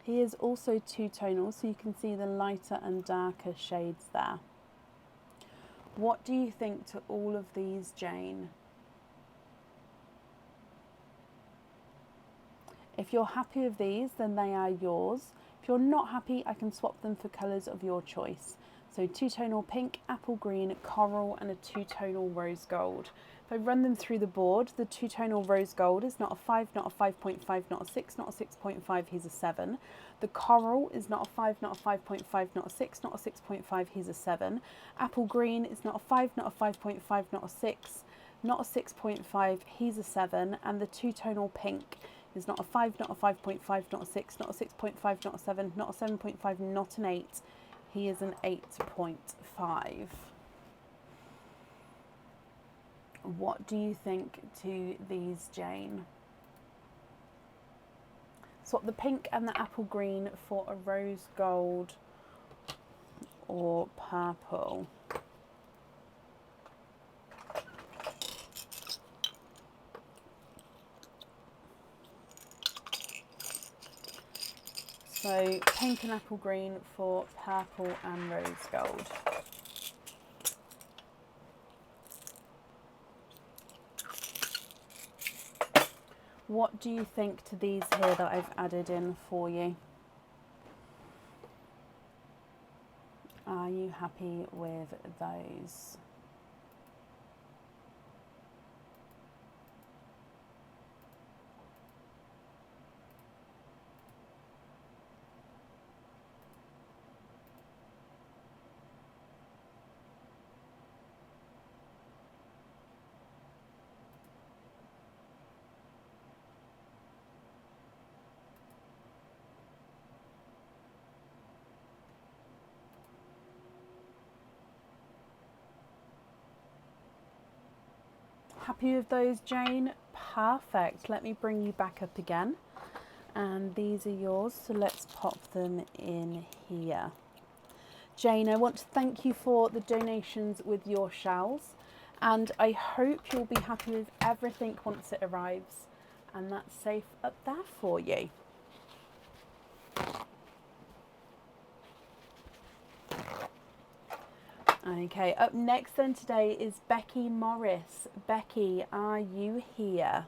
He is also two-tonal, so you can see the lighter and darker shades there. What do you think to all of these, Jane? If you're happy with these, then they are yours. If you're not happy, I can swap them for colours of your choice. So two-tonal pink, apple green, coral, and a two-tonal rose gold. If I run them through the board, the two-tonal rose gold is not a 5, not a 5.5, not a 6, not a 6.5, he's a 7. The coral is not a 5, not a 5.5, not a 6, not a 6.5, he's a 7. Apple green is not a 5, not a 5.5, not a 6, not a 6.5, he's a 7. And the two-tonal pink is not a 5, not a 5.5, not a 6, not a 6.5, not a 7, not a 7.5, not an 8. He is an 8.5. What do you think to these, Jane? Swap the pink and the apple green for a rose gold or purple. So pink and apple green for purple and rose gold. What do you think to these here that I've added in for you? Are you happy with those? Happy with those, Jane? Perfect. Let me bring you back up again. And these are yours, so let's pop them in here. Jane, I want to thank you for the donations with your shells, and I hope you'll be happy with everything once it arrives, and that's safe up there for you. Okay, up next then today is Becky Morris. Becky, are you here?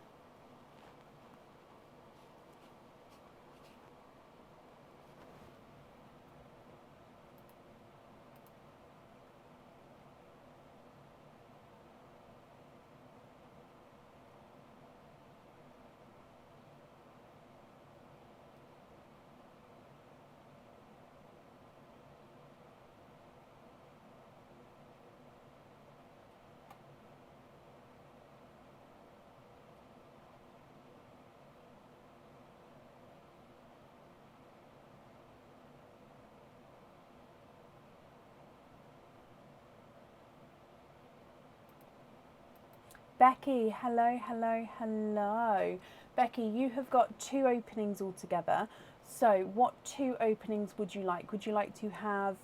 Becky, hello, hello, hello. Becky, you have got 2 openings altogether. So what 2 openings would you like? Would you like to have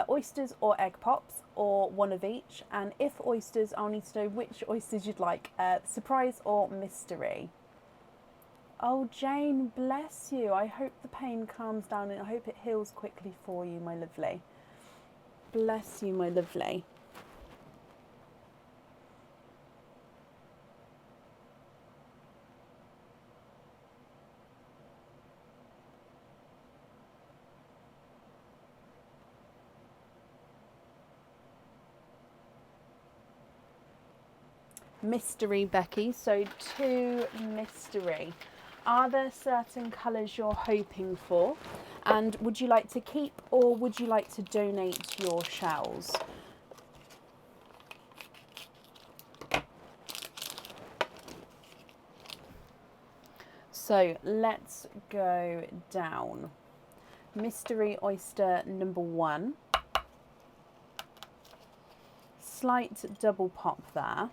oysters or egg pops, or one of each? And if oysters, I'll need to know which oysters you'd like, surprise or mystery. Oh, Jane, bless you. I hope the pain calms down and I hope it heals quickly for you, my lovely. Bless you, my lovely. Mystery, Becky. So 2 mystery. Are there certain colours you're hoping for? And would you like to keep or would you like to donate your shells? So let's go down. Mystery oyster number 1. Slight double pop there.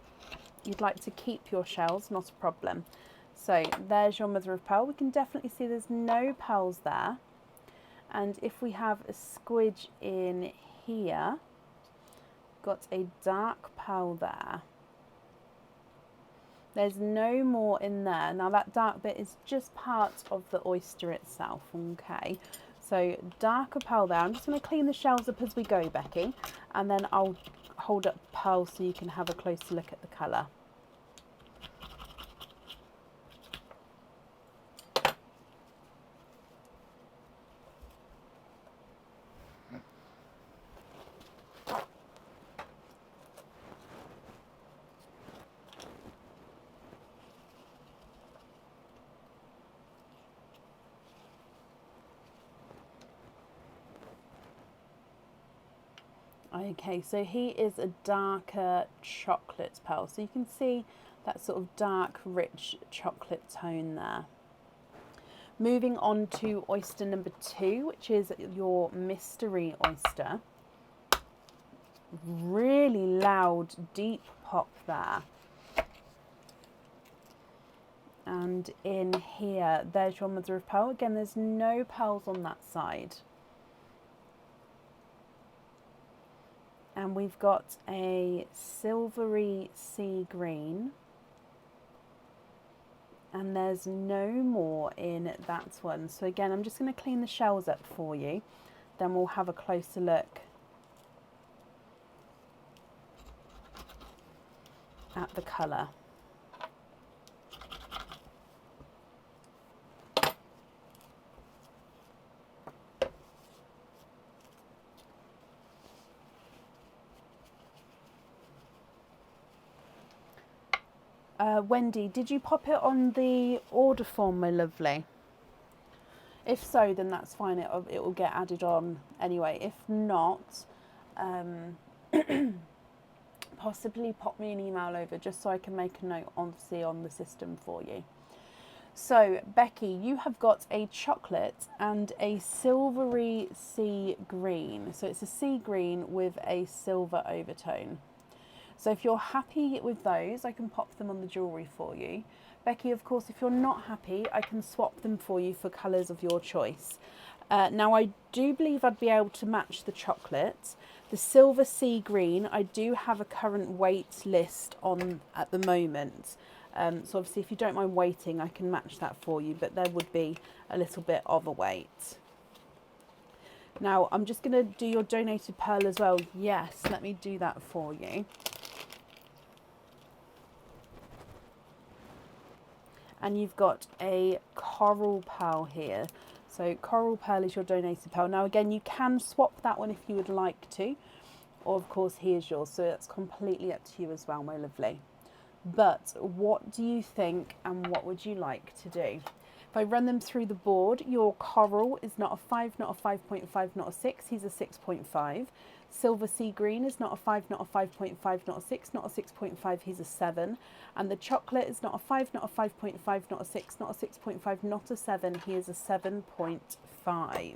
You'd like to keep your shells, not a problem. So there's your mother of pearl. We can definitely see there's no pearls there. And if we have a squidge in here, got a dark pearl there. There's no more in there. Now that dark bit is just part of the oyster itself, okay? So darker pearl there. I'm just going to clean the shells up as we go, Becky, and then I'll hold up pearl so you can have a closer look at the colour. Okay, so he is a darker chocolate pearl. So you can see that sort of dark, rich chocolate tone there. Moving on to oyster number 2, which is your mystery oyster. Really loud, deep pop there. And in here, there's your mother of pearl. Again, there's no pearls on that side. And we've got a silvery sea green. And there's no more in that one. So again, I'm just going to clean the shells up for you. Then we'll have a closer look at the colour. Wendy, did you pop it on the order form, my lovely? If so, then that's fine. It will get added on anyway. If not, possibly pop me an email over just so I can make a note on the system for you. So, Becky, you have got a chocolate and a silvery sea green. So it's a sea green with a silver overtone. So if you're happy with those, I can pop them on the jewellery for you. Becky, of course, if you're not happy, I can swap them for you for colours of your choice. Now, I do believe I'd be able to match the chocolate. The silver sea green, I do have a current weight list on at the moment. So obviously, if you don't mind waiting, I can match that for you, but there would be a little bit of a wait. Now, I'm just going to do your donated pearl as well. Yes, let me do that for you. And you've got a coral pearl here. So coral pearl is your donated pearl. Now again, you can swap that one if you would like to, or of course here's yours. So that's completely up to you as well, my lovely. But what do you think and what would you like to do? If I run them through the board, your coral is not a 5, not a 5.5, not a 6. He's a 6.5. Silver sea green is not a 5, not a 5.5, not a 6, not a 6.5, he's a 7. And the chocolate is not a 5, not a 5.5, not a 6, not a 6.5, not a 7, he is a 7.5.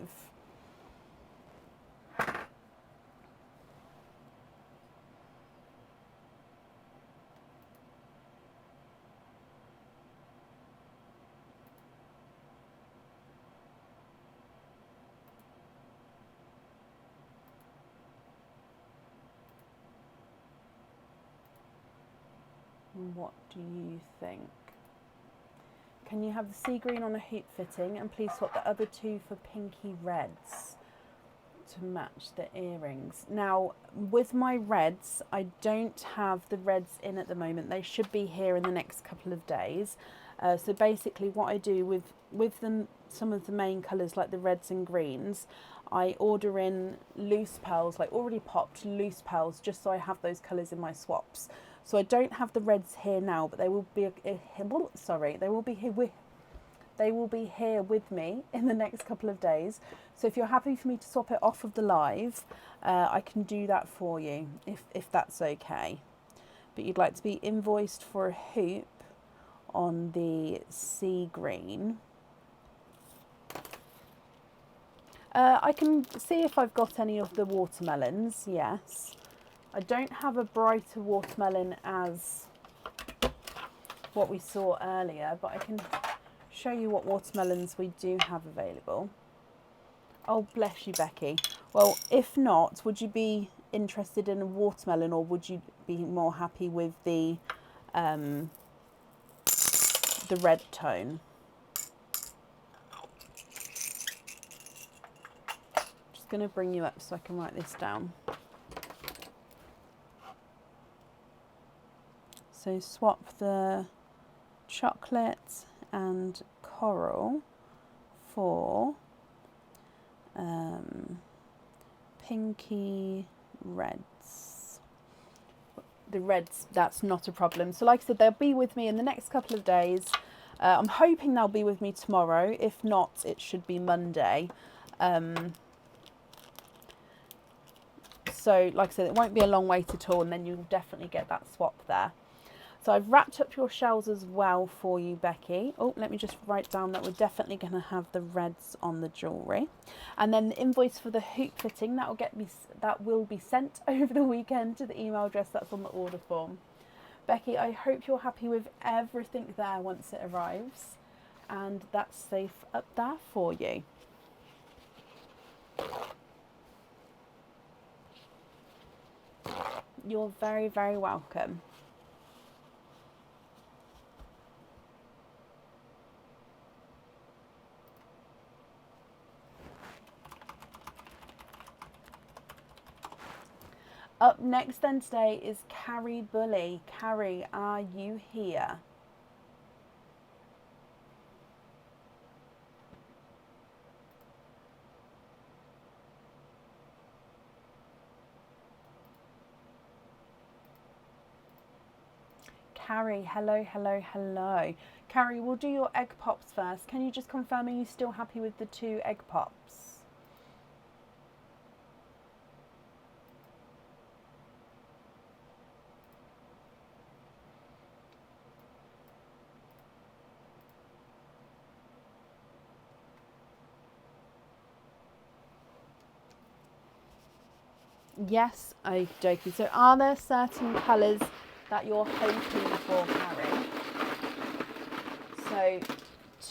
What do you think? Can you have the sea green on a hoop fitting and please swap the other two for pinky reds to match the earrings? Now, with my reds, I don't have the reds in at the moment. They should be here in the next couple of days. So basically what I do with them, some of the main colours like the reds and greens, I order in loose pearls, like already popped loose pearls, just so I have those colours in my swaps. So I don't have the reds here now, but they will be here with me in the next couple of days. So if you're happy for me to swap it off of the live, I can do that for you if that's okay. But you'd like to be invoiced for a hoop on the sea green. I can see if I've got any of the watermelons, yes. I don't have a brighter watermelon as what we saw earlier, but I can show you what watermelons we do have available. Oh, bless you, Becky. Well, if not, would you be interested in a watermelon, or would you be more happy with the red tone? Just going to bring you up so I can write this down. So swap the chocolate and coral for pinky reds. The reds, that's not a problem. So like I said, they'll be with me in the next couple of days. I'm hoping they'll be with me tomorrow. If not, it should be Monday. So like I said, it won't be a long wait at all, and then you'll definitely get that swap there. So I've wrapped up your shells as well for you, Becky. Oh, let me just write down that we're definitely going to have the reds on the jewellery. And then the invoice for the hoop fitting, that will be sent over the weekend to the email address that's on the order form. Becky, I hope you're happy with everything there once it arrives. And that's safe up there for you. You're very, very welcome. Up next then today is Carrie Bully. Carrie, are you here? Carrie, hello, hello, hello. Carrie, we'll do your egg pops first. Can you just confirm, are you still happy with the 2 egg pops? Yes, okey-dokey. So are there certain colours that you're hoping for, Carrie? So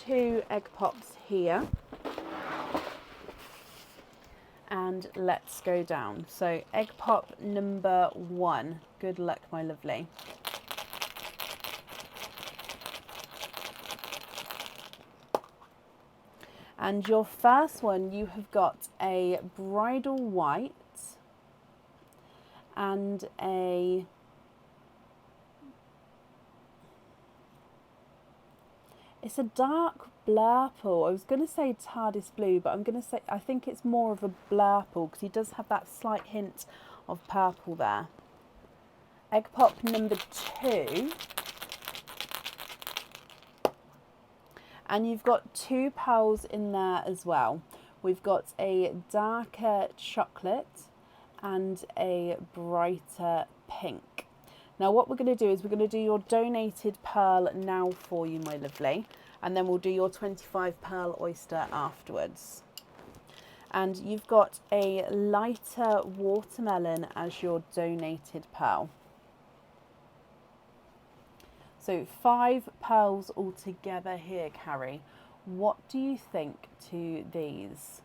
2 egg pops here. And let's go down. So egg pop number 1. Good luck, my lovely. And your first one, you have got a bridal white and it's a dark blurple. I was going to say TARDIS blue, but I'm going to say I think it's more of a blurple because he does have that slight hint of purple there. Egg pop number 2. And you've got 2 pearls in there as well. We've got a darker chocolate and a brighter pink. Now what we're going to do is we're going to do your donated pearl now for you, my lovely. And then we'll do your 25 pearl oyster afterwards. And you've got a lighter watermelon as your donated pearl. So 5 pearls altogether here, Carrie. What do you think to these?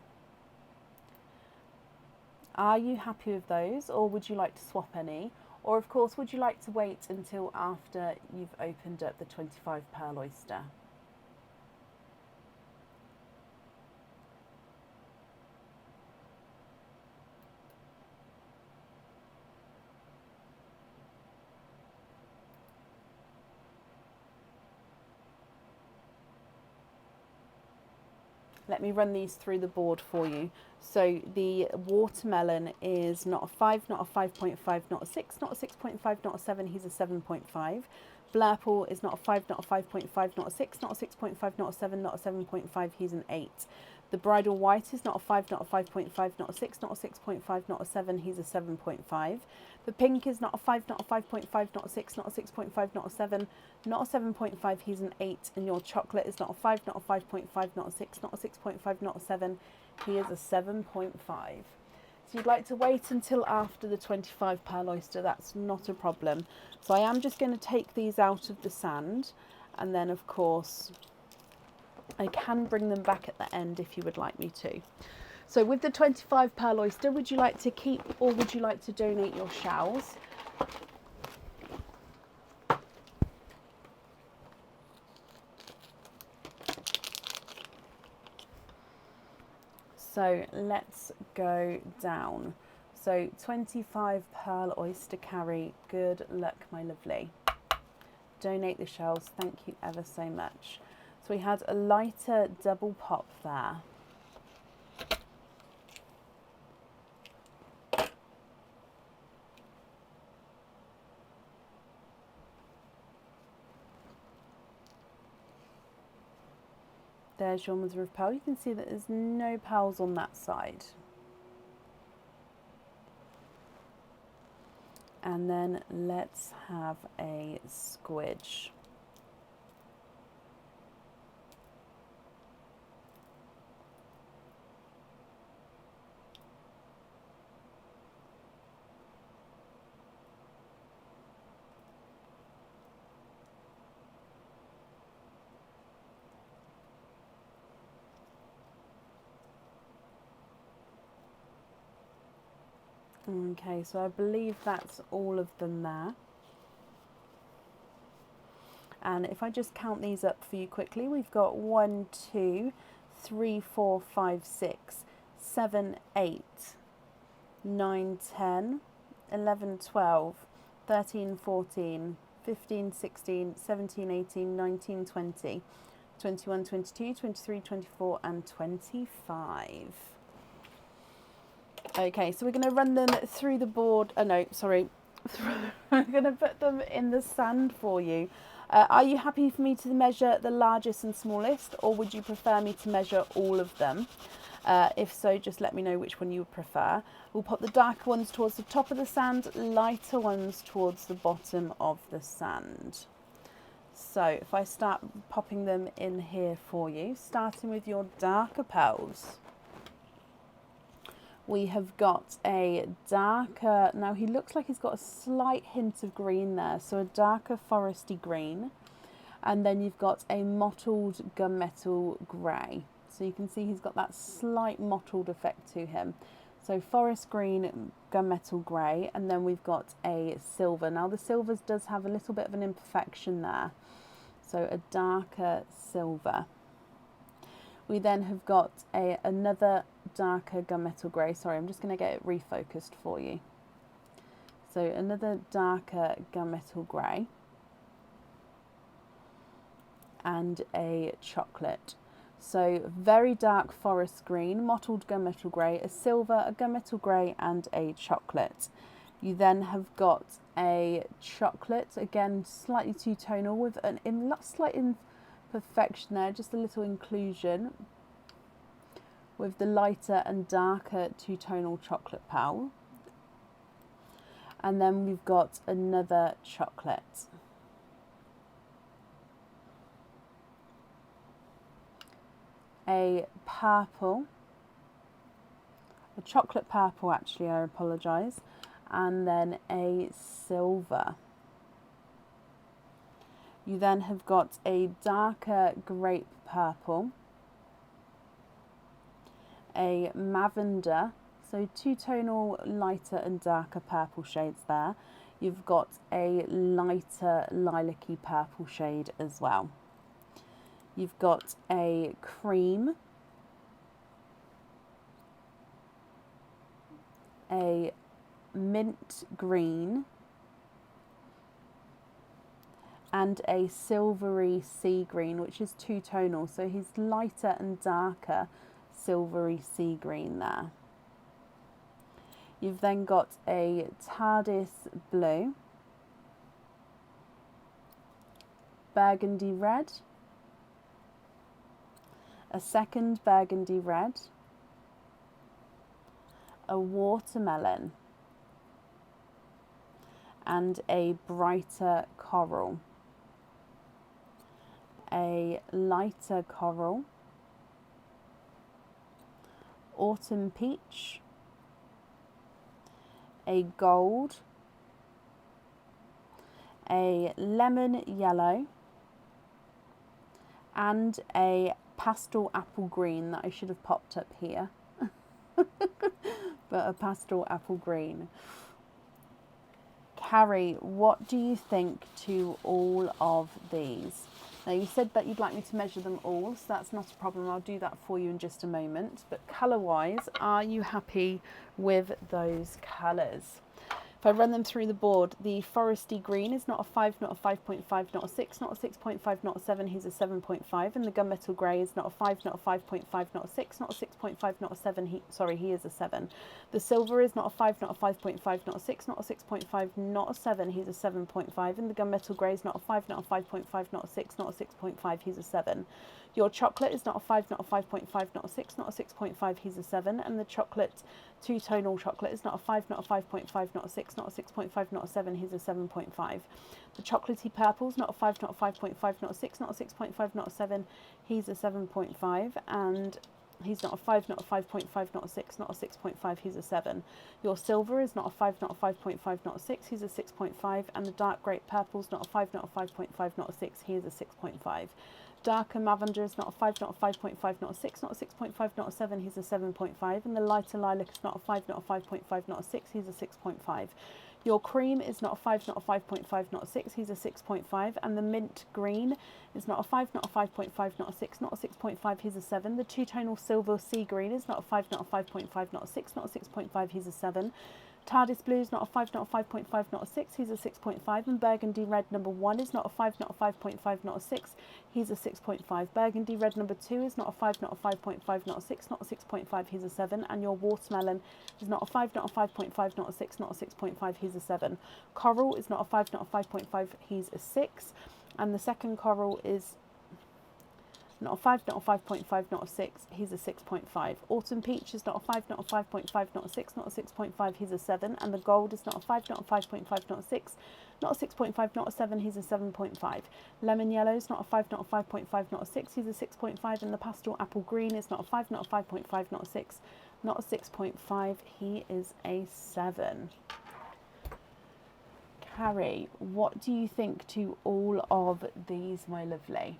Are you happy with those, or would you like to swap any? Or of course, would you like to wait until after you've opened up the 25 pearl oyster? Let me run these through the board for you. So the watermelon is not a 5, not a 5.5, not a 6, not a 6.5, not a 7, he's a 7.5. Blurple is not a 5, not a 5.5, not a 6, not a 6.5, not a 7, not a 7.5, he's an 8. The bridal white is not a 5, not a 5.5, not a 6, not a 6.5, not a 7, he's a 7.5. The pink is not a 5, not a 5.5, not a 6, not a 6.5, not a 7, not a 7.5, he's an 8. And your chocolate is not a 5, not a 5.5, not a 6, not a 6.5, not a 7, he is a 7.5. So you'd like to wait until after the 25 pearl oyster, that's not a problem. So I am just going to take these out of the sand, and then of course I can bring them back at the end if you would like me to. So with the 25 pearl oyster, would you like to keep or would you like to donate your shells? So let's go down. So 25 pearl oyster carry, good luck my lovely. Donate the shells, thank you ever so much. So we had a lighter double pop there. There's your mother of pearl. You can see that there's no pearls on that side. And then let's have a squidge. Okay, so I believe that's all of them there. And if I just count these up for you quickly, we've got 1, 2, 3, 4, 5, 6, 7, 8, 9, 10, 11, 12, 13, 14, 15, 16, 17, 18, 19, 20, 21, 22, 23, 24 and 25. Okay, so we're going to run them through the board. Oh no, sorry. We're going to put them in the sand for you. Are you happy for me to measure the largest and smallest, or would you prefer me to measure all of them? If so, just let me know which one you would prefer. We'll pop the darker ones towards the top of the sand, lighter ones towards the bottom of the sand. So if I start popping them in here for you, starting with your darker pearls. We have got a darker, now he looks like he's got a slight hint of green there, so a darker foresty green. And then you've got a mottled gunmetal grey. So you can see he's got that slight mottled effect to him. So forest green, gunmetal grey, and then we've got a silver. Now the silvers does have a little bit of an imperfection there. So a darker silver. We then have got another darker gunmetal grey. Sorry, I'm just going to get it refocused for you. So another darker gunmetal grey. And a chocolate. So very dark forest green, mottled gunmetal grey, a silver, a gunmetal grey and a chocolate. You then have got a chocolate, again slightly two-tonal with a slight imperfection there, just a little inclusion with the lighter and darker two-tonal chocolate pearl. And then we've got another chocolate. A purple, a chocolate purple actually, I apologise, and then a silver. You then have got a darker grape purple, a lavender, so two-tonal lighter and darker purple shades there. You've got a lighter lilac-y purple shade as well. You've got a cream, a mint green, and a silvery sea green, which is two-tonal. So he's lighter and darker silvery sea green there. You've then got a TARDIS blue, burgundy red, a second burgundy red, a watermelon, and a brighter coral, a lighter coral, autumn peach, a gold, a lemon yellow, and a pastel apple green that I should have popped up here. But a pastel apple green. Carrie, what do you think to all of these? Now, you said that you'd like me to measure them all, so that's not a problem. I'll do that for you in just a moment. But colour-wise, are you happy with those colours? If I run them through the board, the foresty green is not a 5, not a 5.5, not a 6, not a 6.5, not a 7, he's a 7.5. And the gunmetal grey is not a 5, not a 5.5, not a 6, not a 6.5, not a 7, he is a 7. The silver is not a 5, not a 5.5, not a 6, not a 6.5, not a 7, he's a 7.5. And the gunmetal grey is not a 5, not a 5.5, not a 6, not a 6.5, he's a 7. Your chocolate is not a 5, not a 5.5, not a 6, not a 6.5, he's a 7. And the chocolate, two-tonal chocolate, is not a 5, not a 5.5, not a 6, not a 6.5, not a 7, he's a 7.5. The chocolatey purple is not a 5, not a 5.5, not a 6, not a 6.5, not a 7, he's a 7.5. And he's not a 5, not a 5.5, not a 6, not a 6.5, he's a 7. Your silver is not a 5, not a 5.5, not a 6, he's a 6.5. And the dark grape purple is not a 5, not a 5.5, not a 6, he is a 6.5. Darker lavender is not a 5, not a 5.5, not a 6, not a 6.5, not a 7, he's a 7.5. And the lighter lilac is not a 5, not a 5.5, not a 6, he's a 6.5. Your cream is not a 5, not a 5.5, not a 6, he's a 6.5. And the mint green is not a 5, not a 5.5, not a 6, not a 6.5, he's a 7. The two-tonal silver sea green is not a 5, not a 5.5, not a 6, not a 6.5, he's a 7. TARDIS blue is not a 5, not a 5.5, not a 6, he's a 6.5. And burgundy red number 1 is not a 5, not a 5.5, not a 6, he's a 6.5. Burgundy red number 2 is not a 5, not a 5.5, not a 6, not a 6.5, he's a 7. And your watermelon is not a 5, not a 5.5, not a 6, not a 6.5, he's a 7. Coral is not a 5, not a 5.5, he's a 6. And the second coral is not a 5, not a 5.5, not a 6, he's a 6.5. Autumn peach is not a 5, not a 5.5, not a 6, not a 6.5, he's a 7. And the gold is not a 5, not a 5.5, not a 6, not a 6.5, not a 7, he's a 7.5. Lemon yellow is not a 5, not a 5.5, not a 6, he's a 6.5. And the pastel apple green is not a 5, not a 5.5, not a 6, not a 6.5, he is a 7. Carrie, what do you think to all of these, my lovely?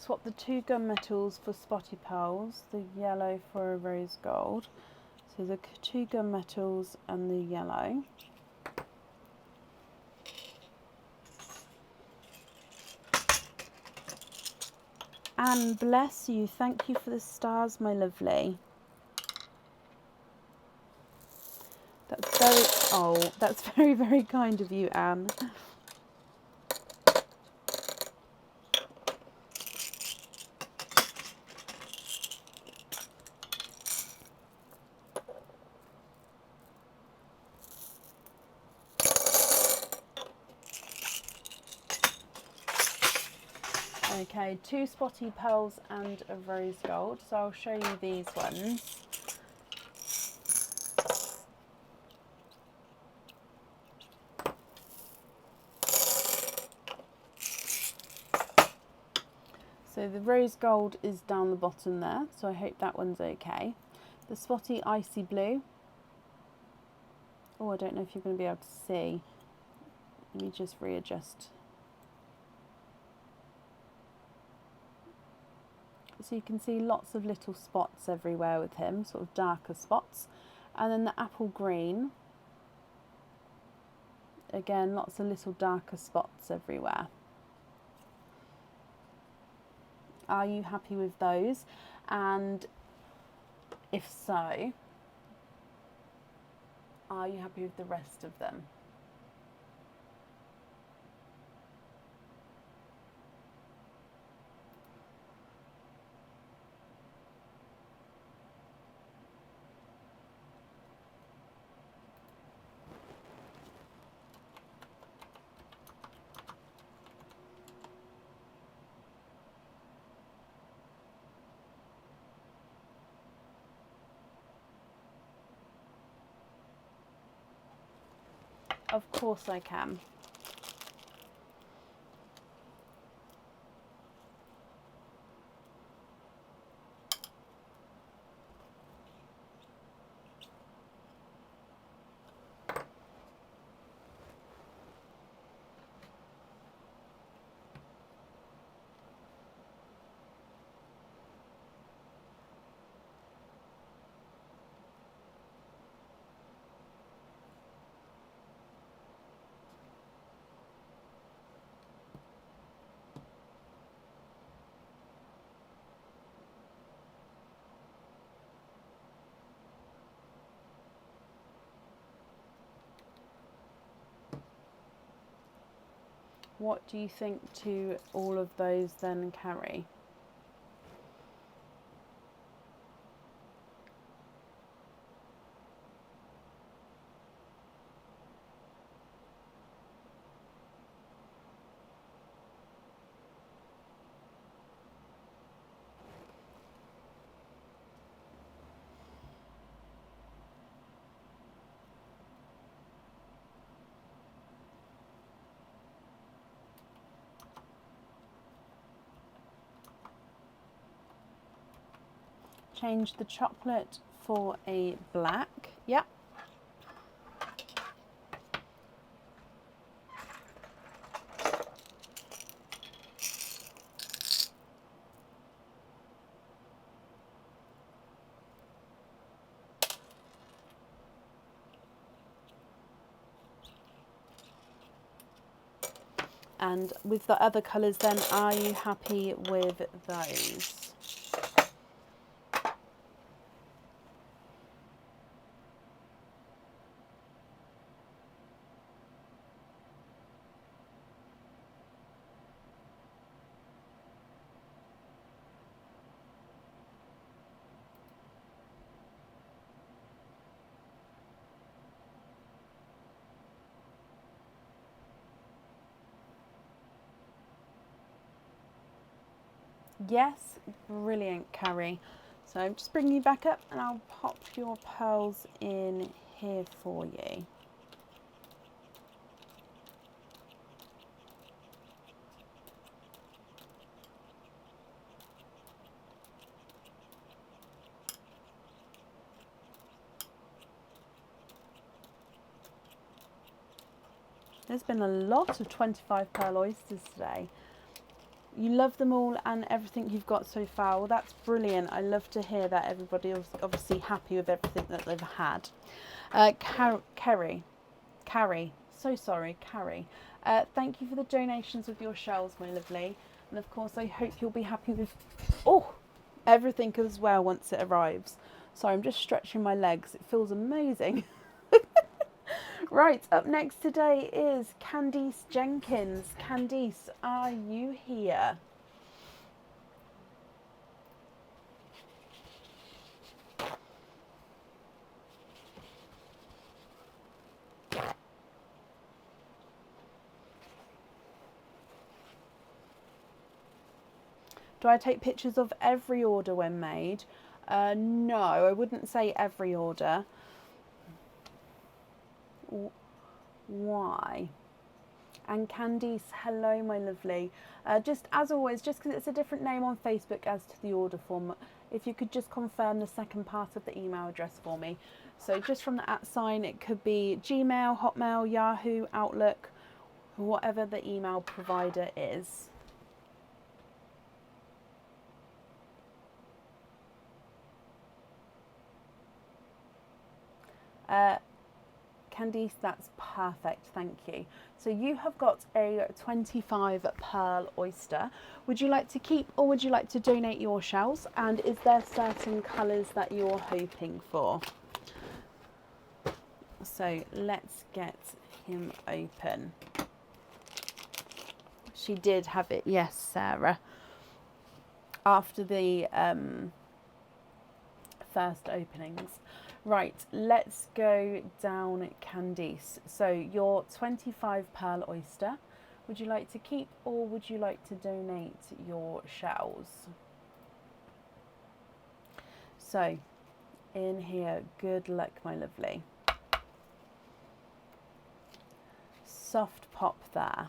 Swap the two gunmetals for spotty pearls, the yellow for a rose gold. So the two gunmetals and the yellow. Anne, bless you. Thank you for the stars, my lovely. That's very, very kind of you, Anne. Okay, 2 spotty pearls and a rose gold. So I'll show you these ones. So the rose gold is down the bottom there, so I hope that one's okay. The spotty icy blue. Oh, I don't know if you're going to be able to see. Let me just readjust. So you can see lots of little spots everywhere with him, sort of darker spots. And then the apple green. Again, lots of little darker spots everywhere. Are you happy with those? And if so, are you happy with the rest of them? Of course I can. What do you think to all of those then, Carrie? Change the chocolate for a black. Yep. And with the other colours then, are you happy with those? Yes, brilliant, Carrie. So I'm just bringing you back up and I'll pop your pearls in here for you. There's been a lot of 25 pearl oysters today. You love them all and everything you've got so far. Well, that's brilliant. I love to hear that everybody is obviously happy with everything that they've had. Carrie, so sorry, Carrie. Thank you for the donations with your shells, my lovely. And of course, I hope you'll be happy with everything as well once it arrives. Sorry, I'm just stretching my legs. It feels amazing. Right, up next today is Candice Jenkins. Candice, are you here? Do I take pictures of every order when made? No, I wouldn't say every order. Why? And Candice, hello my lovely. Just as always, just because it's a different name on Facebook as to the order form, if you could just confirm the second part of the email address for me. So just from the @ sign, it could be Gmail, Hotmail, Yahoo, Outlook, whatever the email provider is. Candice, that's perfect, thank you. So you have got a 25 pearl oyster. Would you like to keep or would you like to donate your shells? And is there certain colours that you're hoping for? So let's get him open. She did have it, yes, Sarah. After the first openings. Right, let's go down Candice. So your 25 pearl oyster, would you like to keep or would you like to donate your shells? So in here, good luck my lovely. Soft pop there.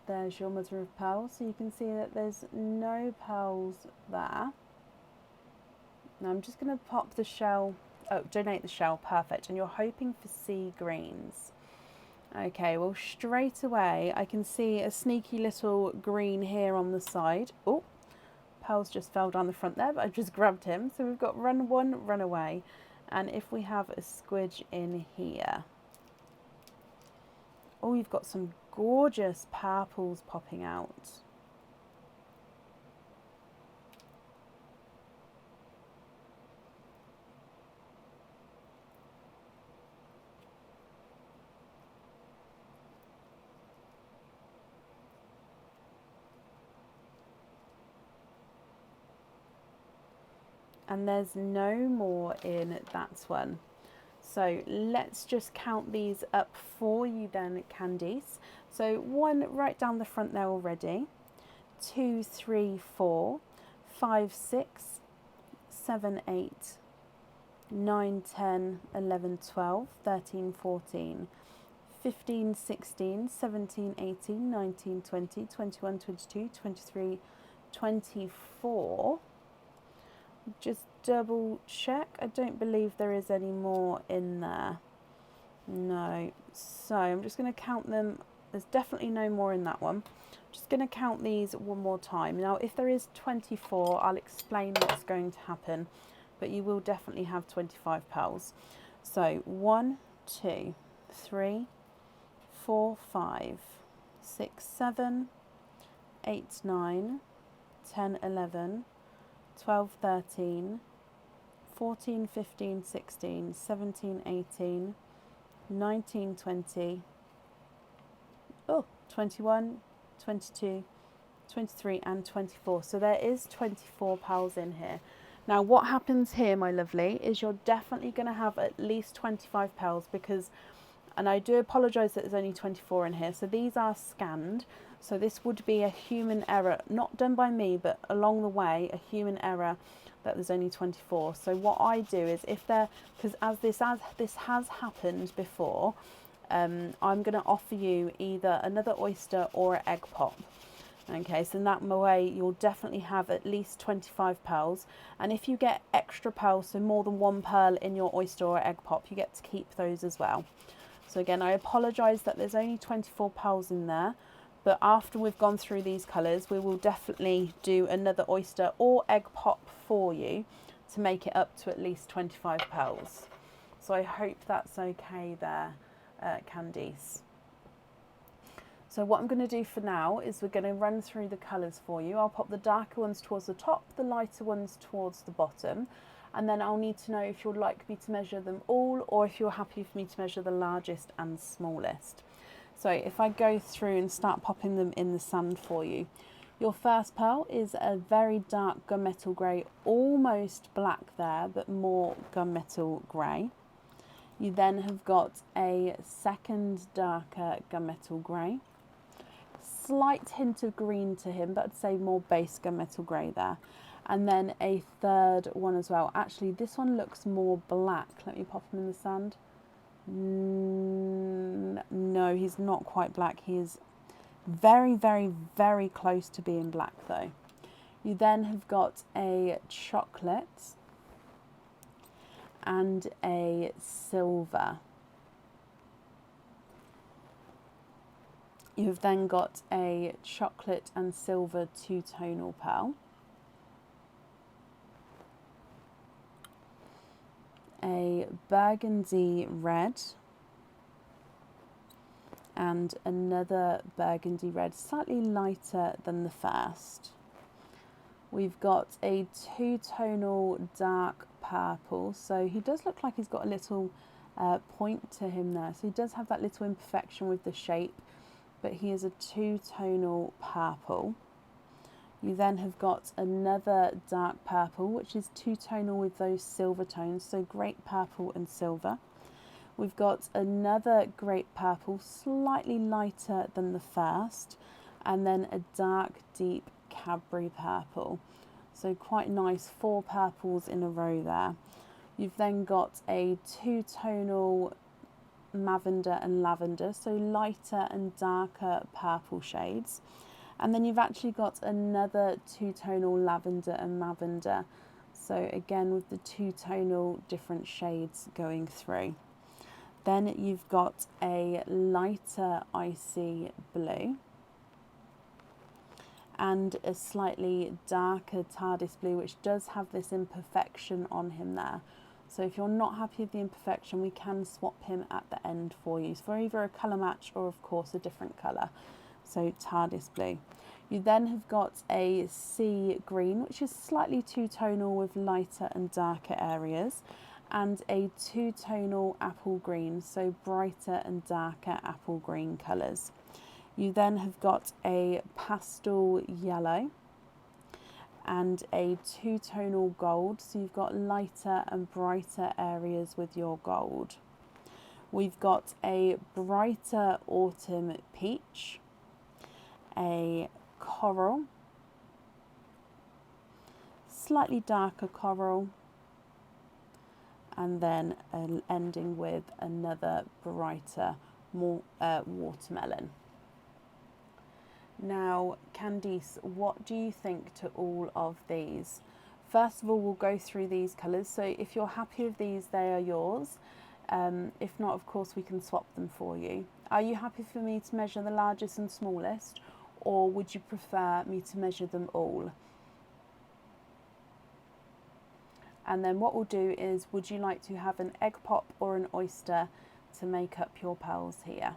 There's your mother of pearl, so you can see that there's no pearls there. Now I'm just going to pop the shell, donate the shell, perfect, and you're hoping for sea greens. Okay, well straight away I can see a sneaky little green here on the side. Oh, pearls just fell down the front there, but I just grabbed him. So we've got run one, run away, and if we have a squidge in here. Oh, you've got some gorgeous purples popping out. And there's no more in that one. So let's just count these up for you then, Candice. So 1 right down the front there already. 2, 3, 4, 5, 6, 7, 8, 9, 10, 11, 12, 13, 14, 15, 16, 17, 18, 19, 20, 21, 22, 23, 24. Just double check. I don't believe there is any more in there. No. So I'm just going to count them. There's definitely no more in that one. Just going to count these one more time. Now, if there is 24, I'll explain what's going to happen, but you will definitely have 25 pearls. So 1, 2, 3, 4, 5, 6, 7, 8, 9, 10, 11, 12, 13, 14, 15, 16, 17, 18, 19, 20, 21, 22, 23 and 24. So there is 24 pearls in here. Now what happens here, my lovely, is you're definitely going to have at least 25 pearls because, and I do apologise that there's only 24 in here, so these are scanned. So this would be a human error, not done by me, but along the way, a human error that there's only 24. So what I do is if they're, because as this has happened before, I'm going to offer you either another oyster or an egg pop. Okay, so in that way you'll definitely have at least 25 pearls, and if you get extra pearls, so more than 1 pearl in your oyster or egg pop, you get to keep those as well. So again, I apologise that there's only 24 pearls in there, but after we've gone through these colours, we will definitely do another oyster or egg pop for you to make it up to at least 25 pearls. So I hope that's okay there, Candice. So what I'm going to do for now is we're going to run through the colours for you. I'll pop the darker ones towards the top, the lighter ones towards the bottom, and then I'll need to know if you'd like me to measure them all or if you're happy for me to measure the largest and smallest. So if I go through and start popping them in the sand for you, Your first pearl is a very dark gunmetal grey, almost black there, but more gunmetal grey. You then have got a second darker gunmetal grey. Slight hint of green to him, but I'd say more base gunmetal grey there. And then a third one as well. Actually, this one looks more black. Let me pop him in the sand. No, he's not quite black. He is very, very, very close to being black though. You then have got a chocolate and a silver. You've then got a chocolate and silver two-tonal pearl, a burgundy red, and another burgundy red, slightly lighter than the first. We've got a two-tonal dark purple, so he does look like he's got a little point to him there, so he does have that little imperfection with the shape, but he is a two-tonal purple. You then have got another dark purple, which is two-tonal with those silver tones, so great purple and silver. We've got another great purple, slightly lighter than the first, and then a dark, deep Cadbury purple. So quite nice, 4 purples in a row there. You've then got a two-tonal Mavender and lavender, so lighter and darker purple shades. And then you've actually got another two-tonal lavender and Mavender, so again with the two-tonal different shades going through. Then you've got a lighter icy blue and a slightly darker TARDIS blue, which does have this imperfection on him there. So if you're not happy with the imperfection, we can swap him at the end for you. So for either a colour match or of course a different colour. So TARDIS blue. You then have got a sea green, which is slightly two-tonal with lighter and darker areas, and a two-tonal apple green, so brighter and darker apple green colours. You then have got a pastel yellow and a two-tonal gold, so you've got lighter and brighter areas with your gold. We've got a brighter autumn peach, a coral, slightly darker coral, and then ending with another brighter, more watermelon. Now, Candice, what do you think to all of these? First of all, we'll go through these colours. So if you're happy with these, they are yours. If not, of course, we can swap them for you. Are you happy for me to measure the largest and smallest, or would you prefer me to measure them all? And then what we'll do is, would you like to have an egg pop or an oyster to make up your pearls here?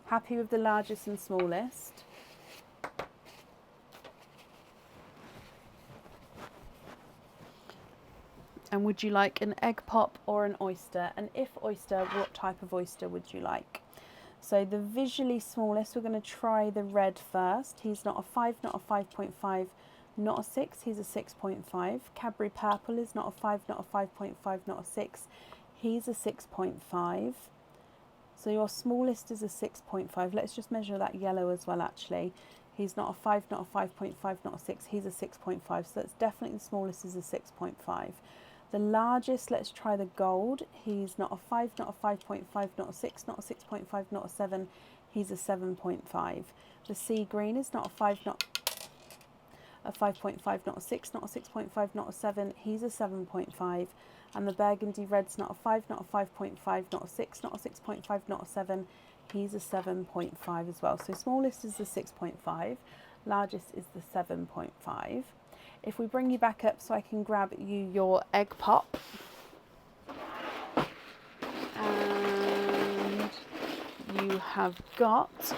Happy with the largest and smallest? And would you like an egg pop or an oyster? And if oyster, what type of oyster would you like? So the visually smallest, we're going to try the red first. He's not a 5, not a 5.5, not a 6, he's a 6.5. Cadbury purple is not a 5, not a 5.5, not a 6, he's a 6.5. So your smallest is a 6.5. Let's just measure that yellow as well actually. He's not a 5, not a 5.5, not a 6, he's a 6.5. So that's definitely the smallest is a 6.5. The largest, let's try the gold. He's not a 5, not a 5.5, not a 6, not a 6.5, not a 7, he's a 7.5. The sea green is not a 5, not a 5.5, not a 6, not a 6.5, not a 7, he's a 7.5. And the burgundy red's not a 5, not a 5.5, not a 6, not a 6.5, not a 7, he's a 7.5 as well. So smallest is the 6.5, largest is the 7.5. If we bring you back up so I can grab you your egg pop. And you have got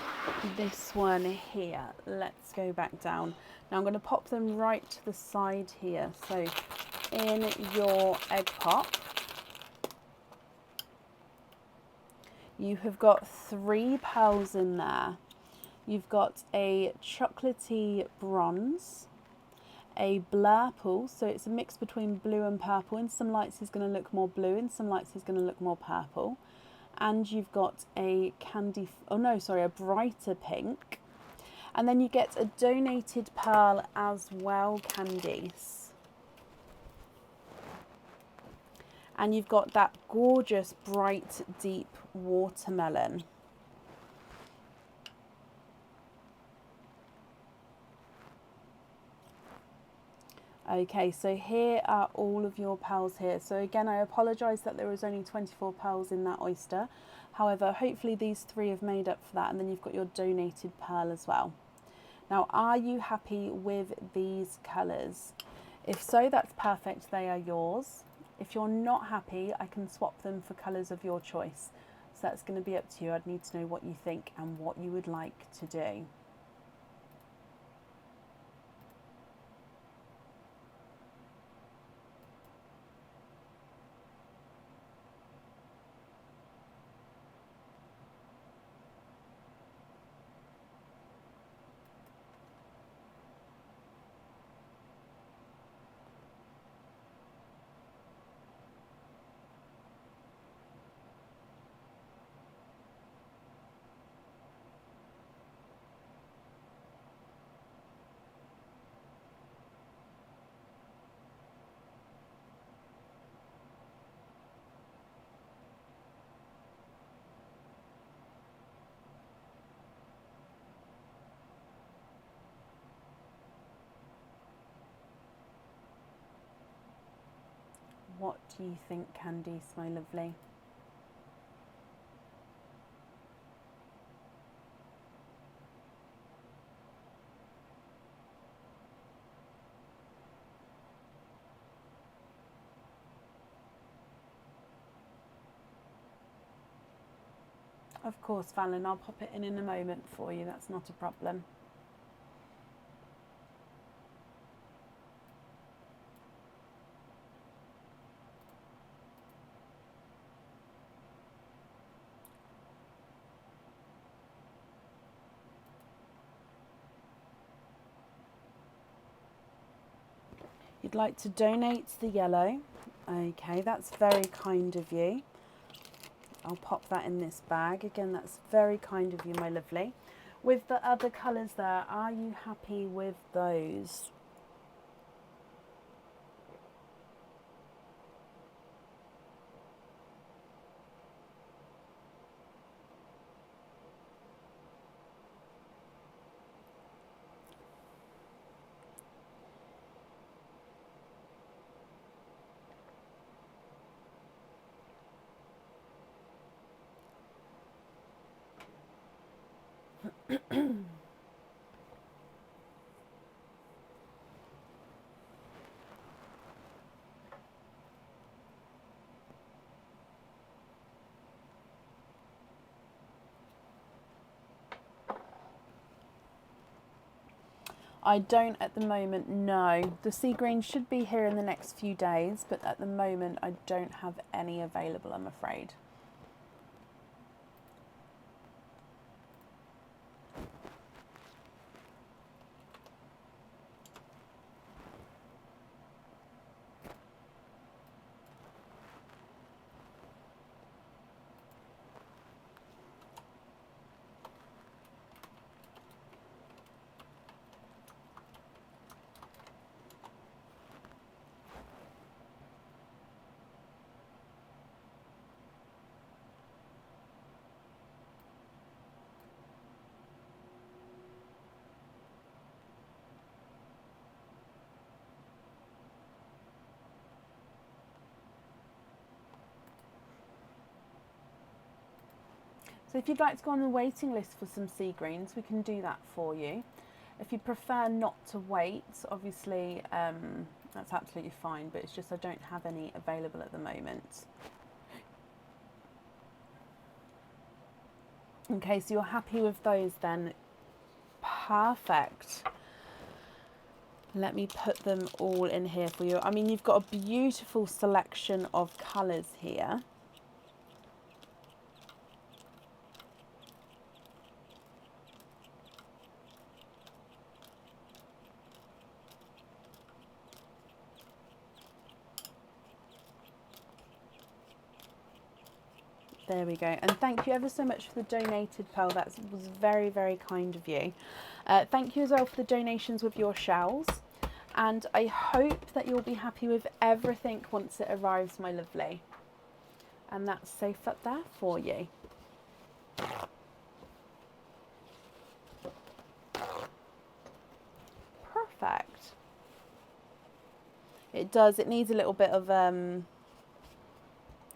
this one here. Let's go back down. Now I'm going to pop them right to the side here. So in your egg pop, you have got 3 pearls in there. You've got a chocolatey bronze, a blurple, so it's a mix between blue and purple. In some lights he's going to look more blue, in some lights he's going to look more purple. And you've got a a brighter pink. And then you get a donated pearl as well, Candice. And you've got that gorgeous, bright, deep watermelon. Okay, so here are all of your pearls here. So again, I apologise that there was only 24 pearls in that oyster. However, hopefully these 3 have made up for that, and then you've got your donated pearl as well. Now, are you happy with these colours? If so, that's perfect, they are yours. If you're not happy, I can swap them for colours of your choice. So that's going to be up to you. I'd need to know what you think and what you would like to do. What do you think, Candice, my lovely? Of course, Fallon, I'll pop it in a moment for you. That's not a problem. You'd like to donate the yellow. Okay, that's very kind of you. I'll pop that in this bag. Again, that's very kind of you, my lovely. With the other colours there, are you happy with those? I don't at the moment, no. The sea green should be here in the next few days, but at the moment I don't have any available, I'm afraid. So if you'd like to go on the waiting list for some sea greens, we can do that for you. If you prefer not to wait, obviously that's absolutely fine, but it's just I don't have any available at the moment. Okay, so you're happy with those then? Perfect. Let me put them all in here for you. I mean, you've got a beautiful selection of colours here. There we go. And thank you ever so much for the donated pearl. That was very, very kind of you. Thank you as well for the donations with your shells. And I hope that you'll be happy with everything once it arrives, my lovely. And that's safe up there for you. Perfect. It does. It needs a little bit of...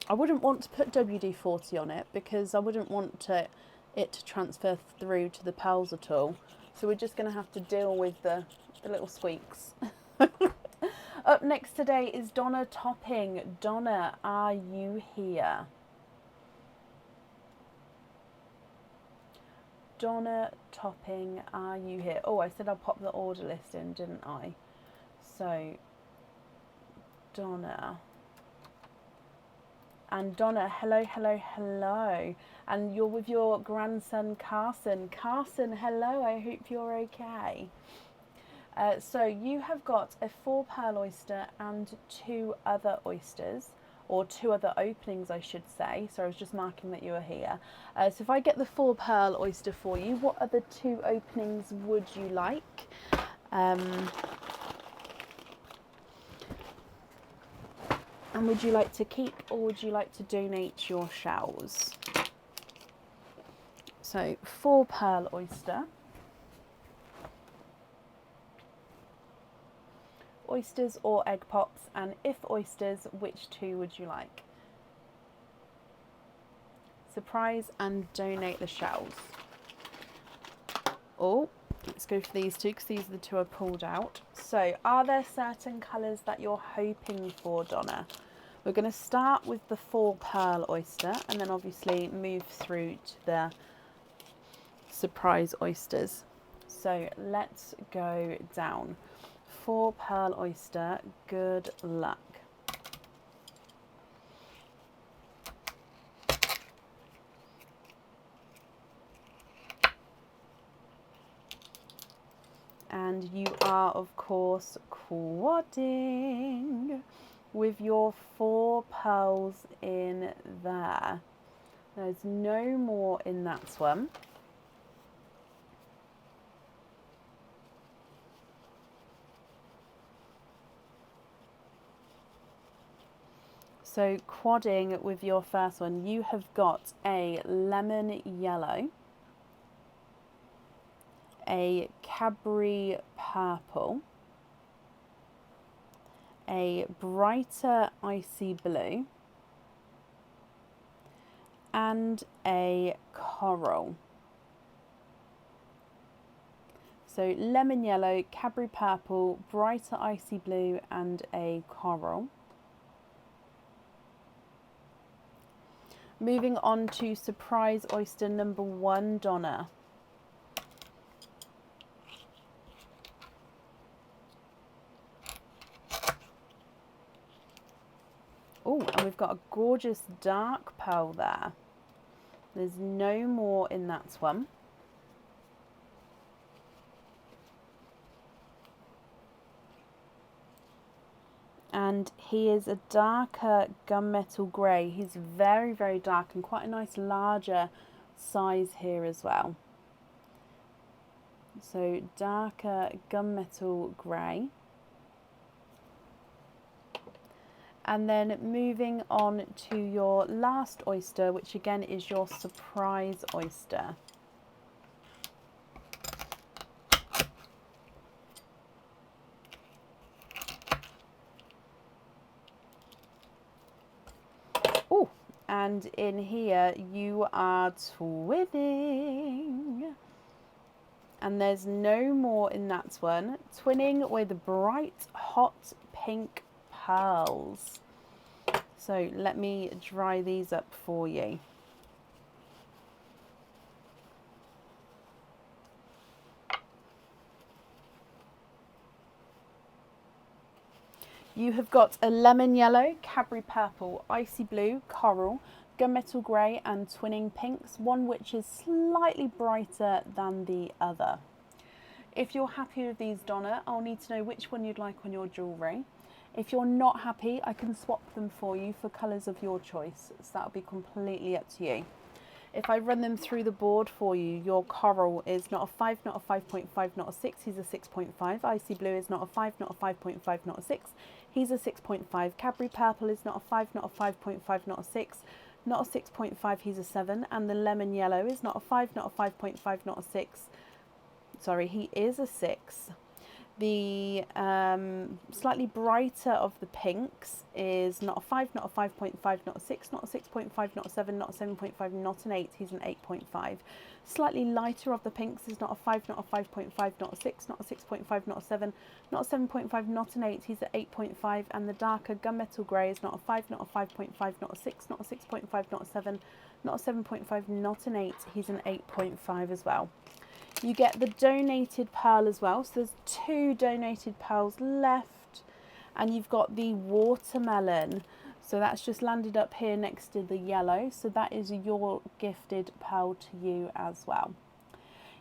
I wouldn't want to put WD-40 on it because I wouldn't want it to transfer through to the pearls at all. So we're just going to have to deal with the little squeaks. Up next today is Donna Topping. Donna, are you here? Donna Topping, are you here? Oh, I said I'll pop the order list in, didn't I? So, Donna. And Donna, hello, hello, hello. And you're with your grandson, Carson. Carson, hello, I hope you're okay. So you have got a 4 pearl oyster and 2 other oysters, or 2 other openings, I should say. So I was just marking that you were here. So if I get the 4 pearl oyster for you, what other 2 openings would you like? And would you like to keep or would you like to donate your shells? So 4 pearl oyster. Oysters or egg pops, and if oysters, which 2 would you like? Surprise and donate the shells. Oh, let's go for these 2 because these are the 2 I pulled out. So are there certain colours that you're hoping for, Donna? We're going to start with the 4 pearl oyster and then obviously move through to the surprise oysters. So let's go down. 4 pearl oyster, good luck. And you are, of course, quadding with your 4 pearls in there. There's no more in that one. So quadding with your first one, you have got a lemon yellow, a Cadbury purple, a brighter icy blue, and a coral. So lemon yellow, Cadbury purple, brighter icy blue, and a coral. Moving on to surprise oyster number 1, Donna. Oh, and we've got a gorgeous dark pearl there. There's no more in that one. And he is a darker gunmetal grey. He's very, very dark and quite a nice larger size here as well. So darker gunmetal grey. And then moving on to your last oyster, which again is your surprise oyster. Oh, and in here you are twinning. And there's no more in that one. Twinning with bright hot pink pearls. So let me dry these up for you. You have got a lemon yellow, Cadbury purple, icy blue, coral, gunmetal grey and twinning pinks, one which is slightly brighter than the other. If you're happy with these, Donna, I'll need to know which one you'd like on your jewellery. If you're not happy, I can swap them for you for colours of your choice. So that'll be completely up to you. If I run them through the board for you, your coral is not a 5, not a 5.5, not a 6, he's a 6.5. Icy blue is not a 5, not a 5.5, not a 6, he's a 6.5. Cadbury purple is not a 5, not a 5.5, not a 6, not a 6.5, he's a 7. And the lemon yellow is not a 5, not a 5.5, not a 6. Sorry, he is a 6. The slightly brighter of the pinks is not a 5, not a 5.5, not a 6, not a 6.5, not a 7, not a 7.5, not an 8, he's an 8.5. Slightly lighter of the pinks is not a 5, not a 5.5, not a 6, not a 6.5, not a 7, not a 7.5, not an 8, he's at 8.5. And the darker gunmetal grey is not a 5, not a 5.5, not a 6, not a 6.5, not a 7, not a 7.5, not an 8, he's an 8.5 as well. You get the donated pearl as well, so there's 2 donated pearls left, and you've got the watermelon, so that's just landed up here next to the yellow, so that is your gifted pearl to you as well.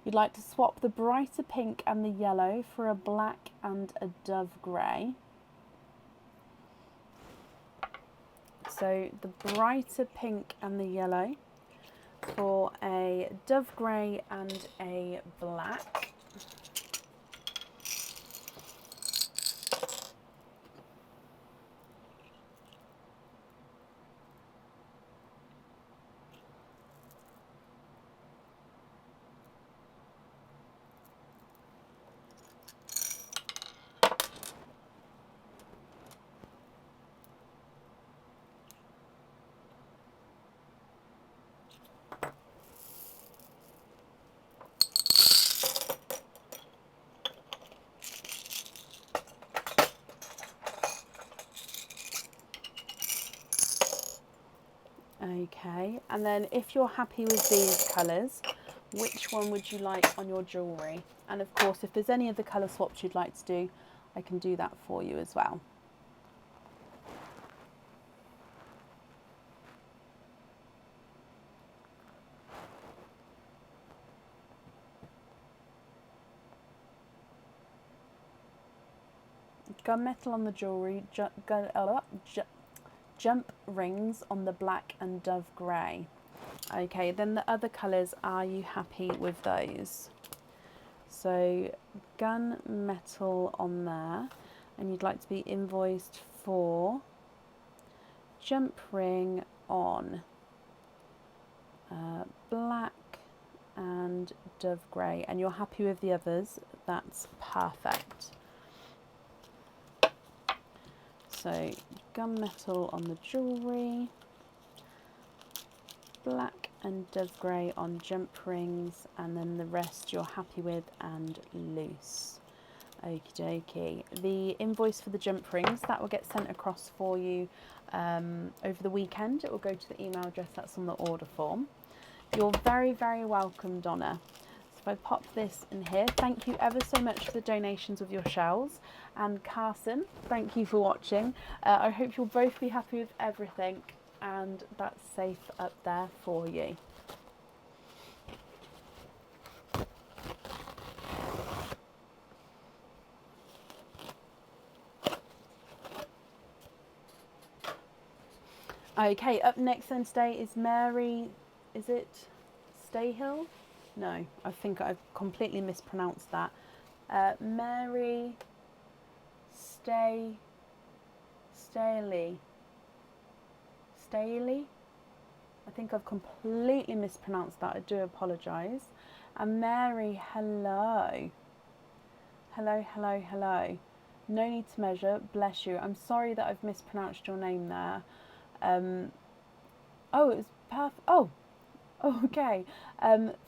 You'd like to swap the brighter pink and the yellow for a black and a dove grey. So the brighter pink and the yellow for a dove grey and a black. Okay, and then if you're happy with these colours, which one would you like on your jewellery? And of course, if there's any other colour swaps you'd like to do, I can do that for you as well. Gunmetal on the jewellery, jump rings on the black and dove grey. Okay, then the other colours, are you happy with those? So gunmetal on there, and you'd like to be invoiced for jump ring on black and dove grey, and you're happy with the others, that's perfect. So gunmetal on the jewellery, black and dove grey on jump rings, and then the rest you're happy with and loose. Okie dokie. The invoice for the jump rings, that will get sent across for you over the weekend. It will go to the email address that's on the order form. You're very, very welcome, Donna. So if I pop this in here, thank you ever so much for the donations of your shells. And Carson, thank you for watching. I hope you'll both be happy with everything, and that's safe up there for you. Okay, up next then today is Mary, is it Stayhill? No, I think I've completely mispronounced that. Mary Staley. I think I've completely mispronounced that. I do apologise. And Mary, hello. Hello. No need to measure. Bless you. I'm sorry that I've mispronounced your name there. Oh, it was perfect. Oh, okay.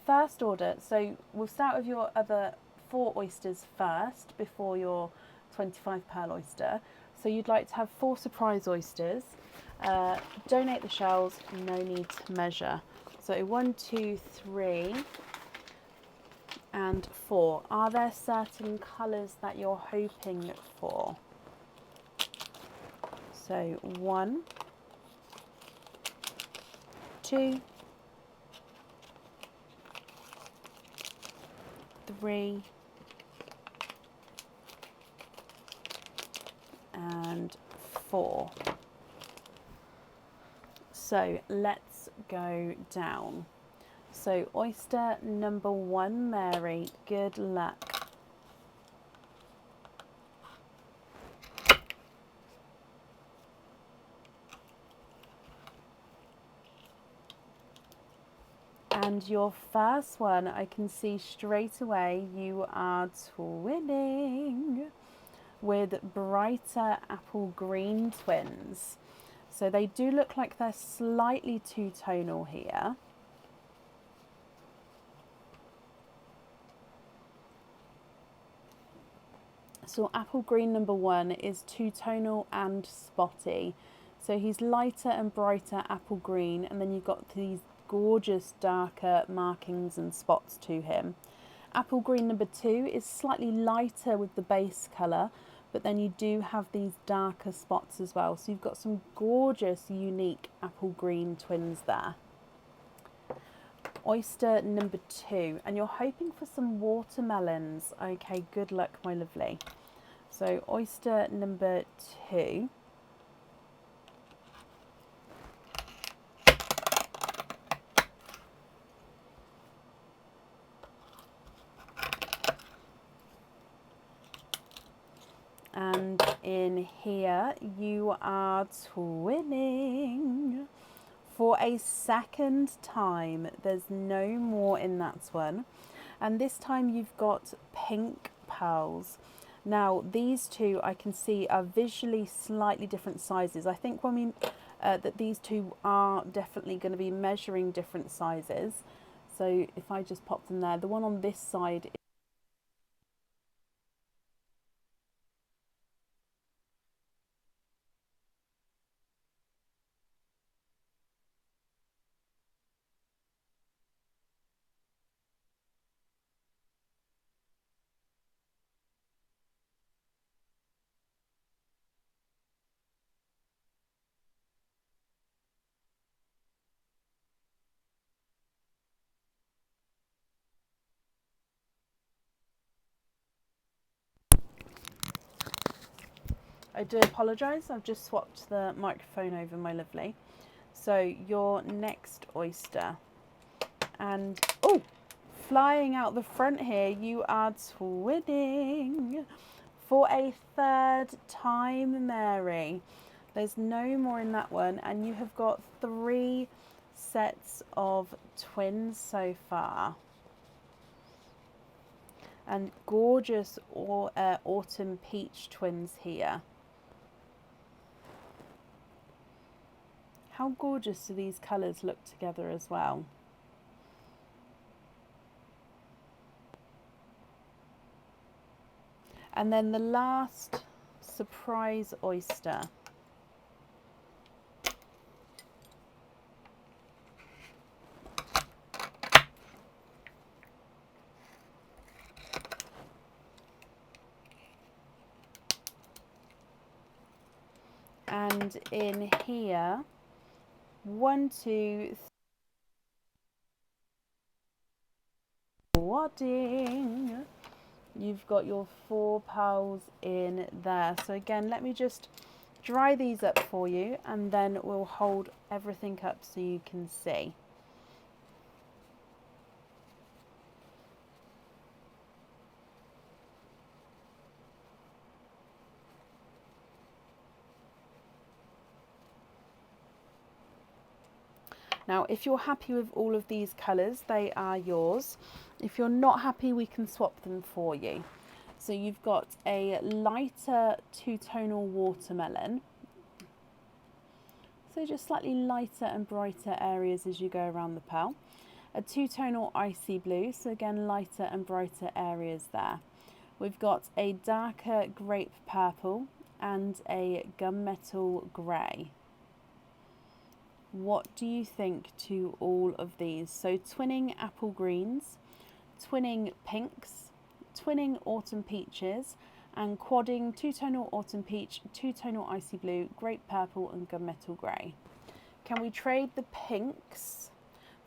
First order. So we'll start with your other 4 oysters first before your 25 pearl oyster. So you'd like to have 4 surprise oysters. Donate the shells, no need to measure. So 1, 2, 3 and 4. Are there certain colours that you're hoping for? So 1, 2, 3 and 4. So let's go down. So oyster number 1, Mary, good luck. And your first one, I can see straight away you are twinning with brighter apple green twins. So they do look like they're slightly two-tonal here. So apple green number 1 is two-tonal and spotty. So he's lighter and brighter apple green, and then you've got these gorgeous darker markings and spots to him. Apple green number 2 is slightly lighter with the base colour, but then you do have these darker spots as well. So you've got some gorgeous, unique apple green twins there. Oyster number 2, and you're hoping for some watermelons. Okay, good luck, my lovely. So oyster number 2. And in here you are twinning for a second time. There's no more in that one. And this time you've got pink pearls. Now these two I can see are visually slightly different sizes. I think when we that these two are definitely going to be measuring different sizes. So if I just pop them there, the one on this side I do apologise, I've just swapped the microphone over, my lovely. So your next oyster, and oh, flying out the front here, you are twinning for a third time, Mary. There's no more in that one, and you have got 3 sets of twins so far. And gorgeous autumn peach twins here. How gorgeous do these colours look together as well? And then the last surprise oyster. And in here, 1, 2, 3, wadding. You've got your 4 pearls in there. So again, let me just dry these up for you, and then we'll hold everything up so you can see. Now, if you're happy with all of these colours, they are yours. If you're not happy, we can swap them for you. So you've got a lighter two-tonal watermelon. So just slightly lighter and brighter areas as you go around the pearl. A two-tonal icy blue, so again lighter and brighter areas there. We've got a darker grape purple and a gunmetal grey. What do you think to all of these? So twinning apple greens, twinning pinks, twinning autumn peaches, and quadding two-tonal autumn peach, two-tonal icy blue, grape purple and gunmetal grey. Can we trade the pinks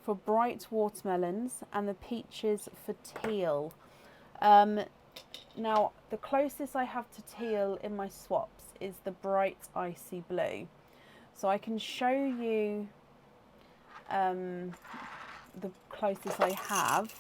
for bright watermelons and the peaches for teal? Now, the closest I have to teal in my swaps is the bright icy blue. So I can show you the closest I have.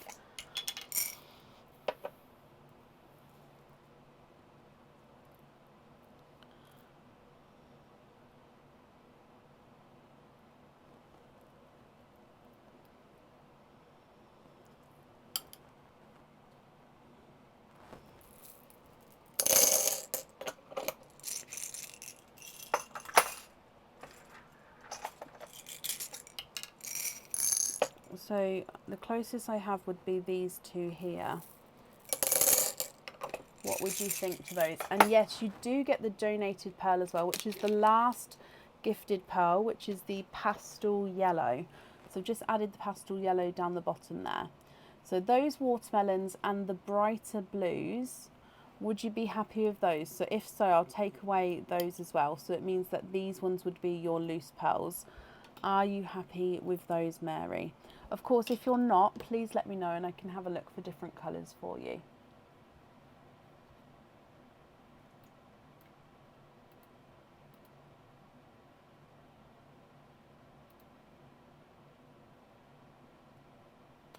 So the closest I have would be these two here. What would you think to those? And yes, you do get the donated pearl as well, which is the last gifted pearl, which is the pastel yellow. So I've just added the pastel yellow down the bottom there. So those watermelons and the brighter blues, would you be happy with those? So if so, I'll take away those as well. So it means that these ones would be your loose pearls. Are you happy with those, Mary? Of course, if you're not, please let me know and I can have a look for different colours for you.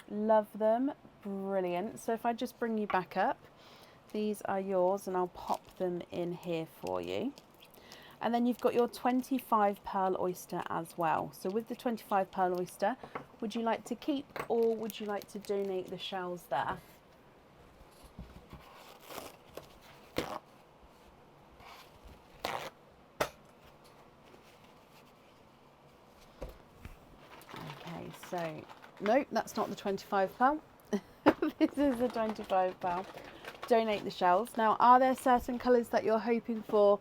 Love them. Brilliant. So if I just bring you back up, these are yours and I'll pop them in here for you. And then you've got your 25 pearl oyster as well. So with the 25 pearl oyster, would you like to keep or would you like to donate the shells there? Okay, so nope, that's not the 25 pearl. This is the 25 pearl. Donate the shells. Now, are there certain colours that you're hoping for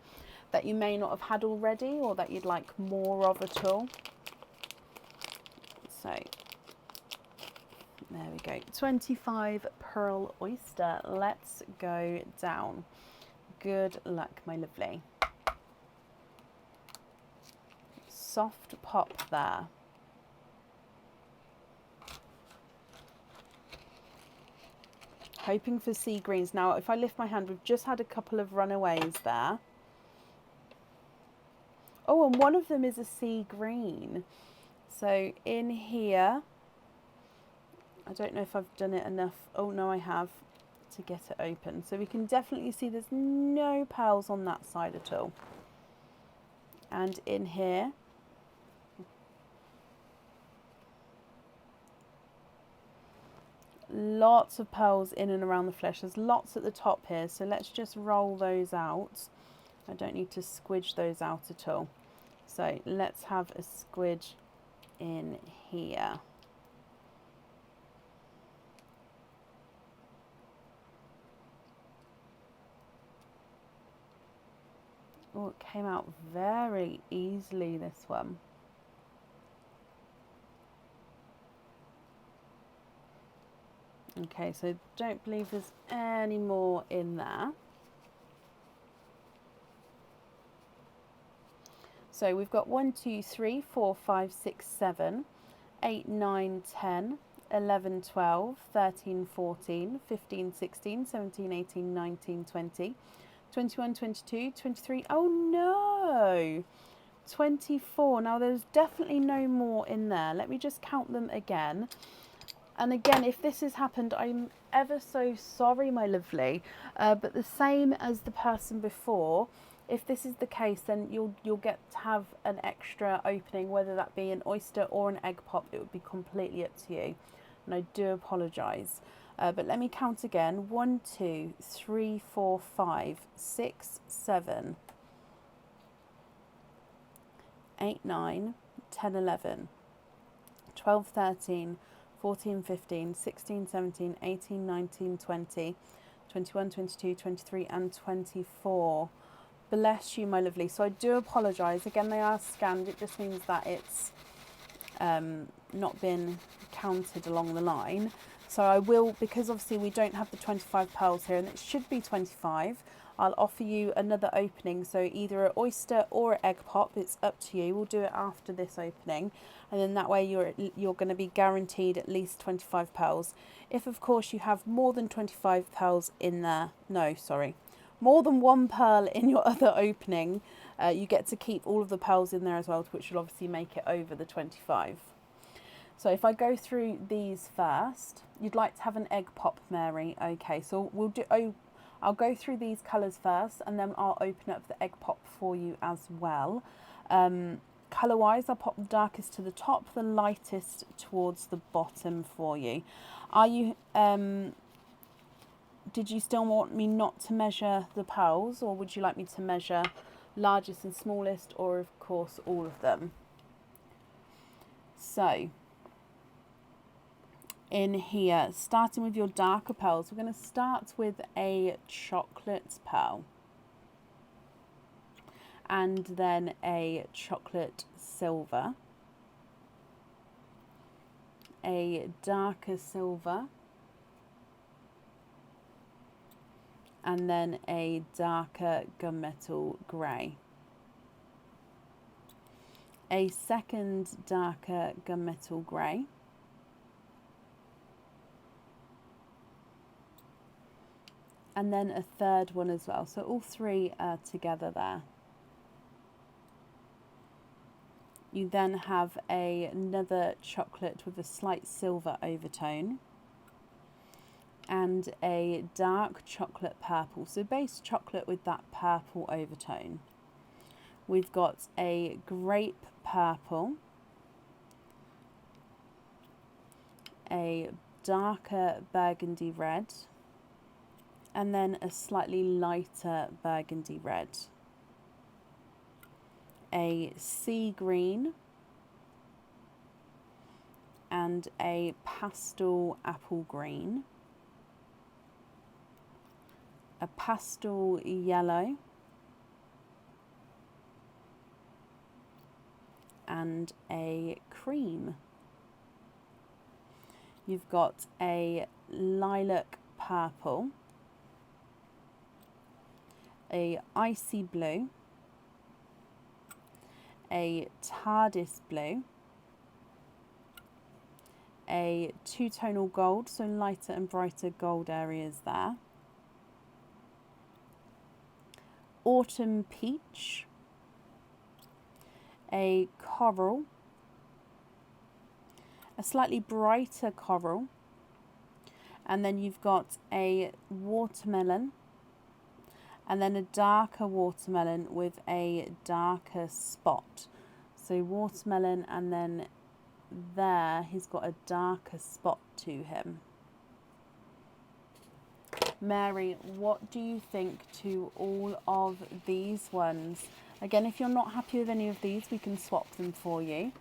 that you may not have had already or that you'd like more of at all? So there we go. 25 pearl oyster. Let's go down. Good luck, my lovely. Soft pop there. Hoping for sea greens. Now, if I lift my hand, we've just had a couple of runaways there. Oh, and one of them is a sea green. So in here, I don't know if I've done it enough. Oh, no, I have to get it open. So we can definitely see there's no pearls on that side at all. And in here, lots of pearls in and around the flesh. There's lots at the top here, so let's just roll those out. I don't need to squidge those out at all. So let's have a squidge in here. Oh, it came out very easily, this one. Okay, so don't believe there's any more in there. So we've got 1, 2, 3, 4, 5, 6, 7, 8, 9, 10, 11, 12, 13, 14, 15, 16, 17, 18, 19, 20, 21, 22, 23. Oh no! 24. Now there's definitely no more in there. Let me just count them again. And again, if this has happened, I'm ever so sorry, my lovely. But the same as the person before, if this is the case, then you'll get to have an extra opening, whether that be an oyster or an egg pop. It would be completely up to you. And I do apologise. But let me count again. 1, 2, 3, 4, 5, 6, 7, 8, 9, 10, 11, 12, 13, 14, 15, 16, 17, 18, 19, 20, 21, 22, 23 and 24. Bless you, my lovely. So I do apologise. Again, they are scanned. It just means that it's not been counted along the line. So I will, because obviously we don't have the 25 pearls here and it should be 25, I'll offer you another opening. So either an oyster or an egg pop, it's up to you. We'll do it after this opening. And then that way you're going to be guaranteed at least 25 pearls. If of course you have more than 25 pearls in there, no, sorry, more than one pearl in your other opening, you get to keep all of the pearls in there as well, which will obviously make it over the 25. So if I go through these first, you'd like to have an egg pop, Mary. Okay, so I'll go through these colours first, and then I'll open up the egg pop for you as well. Colour wise, I'll pop the darkest to the top, the lightest towards the bottom for you. Are you did you still want me not to measure the pearls, or would you like me to measure largest and smallest, or of course all of them? So in here, starting with your darker pearls, we're going to start with a chocolate pearl, and then a chocolate silver, a darker silver, and then a darker gunmetal grey, a second darker gunmetal grey, and then a third one as well. So all three are together there. You then have another chocolate with a slight silver overtone, and a dark chocolate purple, so base chocolate with that purple overtone. We've got a grape purple, a darker burgundy red, and then a slightly lighter burgundy red, a sea green, and a pastel apple green, a pastel yellow, and a cream. You've got a lilac purple, a icy blue, a TARDIS blue, a two-tonal gold, so lighter and brighter gold areas there, autumn peach, a coral, a slightly brighter coral, and then you've got a watermelon, and then a darker watermelon with a darker spot. So watermelon, and then there he's got a darker spot to him. Mary, what do you think to all of these ones? Again, if you're not happy with any of these, we can swap them for you.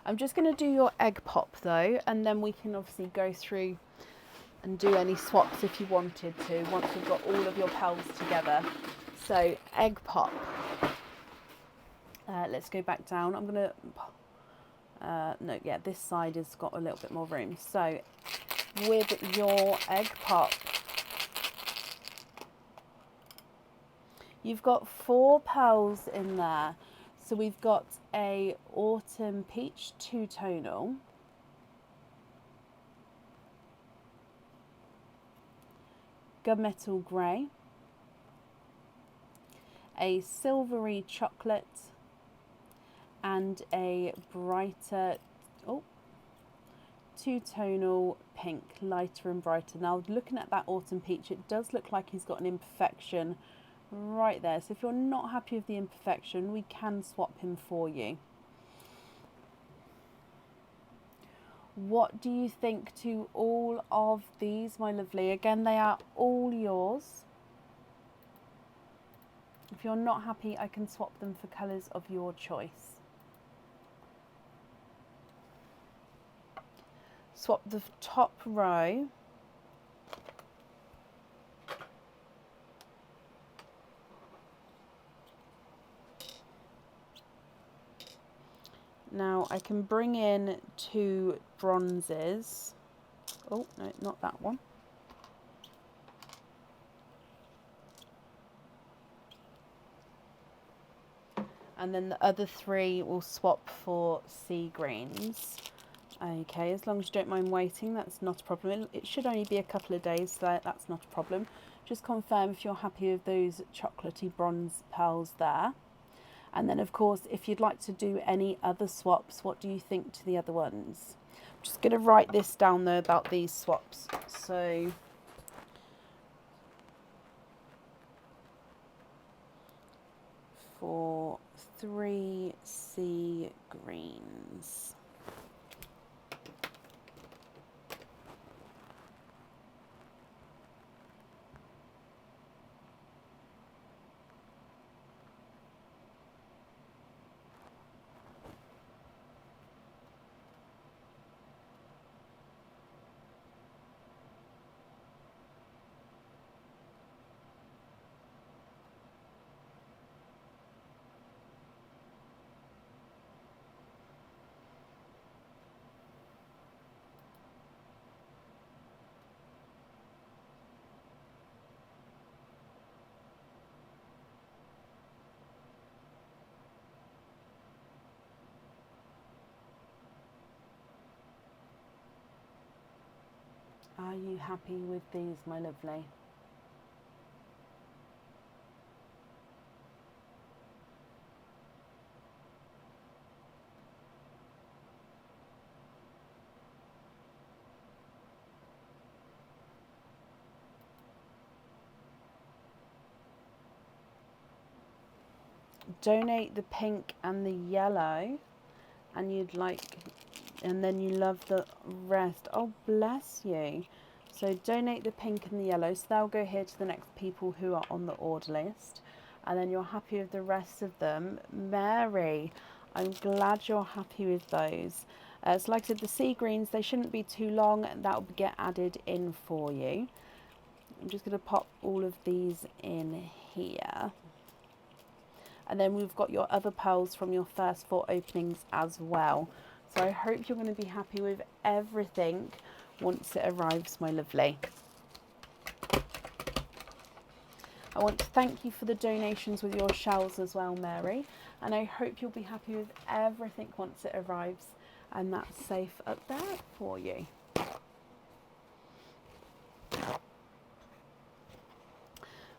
I'm just going to do your egg pop though, and then we can obviously go through and do any swaps if you wanted to, once we've got all of your pearls together. So egg pop. Let's go back down. I'm going to, no, yeah, this side has got a little bit more room. So with your egg pop, you've got 4 pearls in there. So we've got a autumn peach two-tonal, gunmetal grey, a silvery chocolate, and a brighter two-tonal pink, lighter and brighter. Now looking at that autumn peach, it does look like he's got an imperfection right there. So if you're not happy with the imperfection, we can swap him for you. What do you think to all of these, my lovely? Again, they are all yours. If you're not happy, I can swap them for colours of your choice. Swap the top row. Now I can bring in 2 bronzes. Oh, no, not that one. And then the other 3 will swap for sea greens. Okay, as long as you don't mind waiting, that's not a problem. It should only be a couple of days, so that's not a problem. Just confirm if you're happy with those chocolatey bronze pearls there. And then of course, if you'd like to do any other swaps, what do you think to the other ones? I'm just going to write this down though about these swaps. So for 3 sea greens. Are you happy with these, my lovely? Donate the pink and the yellow, and you'd like, and then you love the rest. Oh, bless you. So donate the pink and the yellow, so they'll go here to the next people who are on the order list, and then you're happy with the rest of them. Mary, I'm glad you're happy with those. So like I said, the sea greens, they shouldn't be too long, and that will get added in for you. I'm just going to pop all of these in here. And then we've got your other pearls from your first 4 openings as well. So I hope you're going to be happy with everything once it arrives, my lovely. I want to thank you for the donations with your shells as well, Mary. And I hope you'll be happy with everything once it arrives. And that's safe up there for you.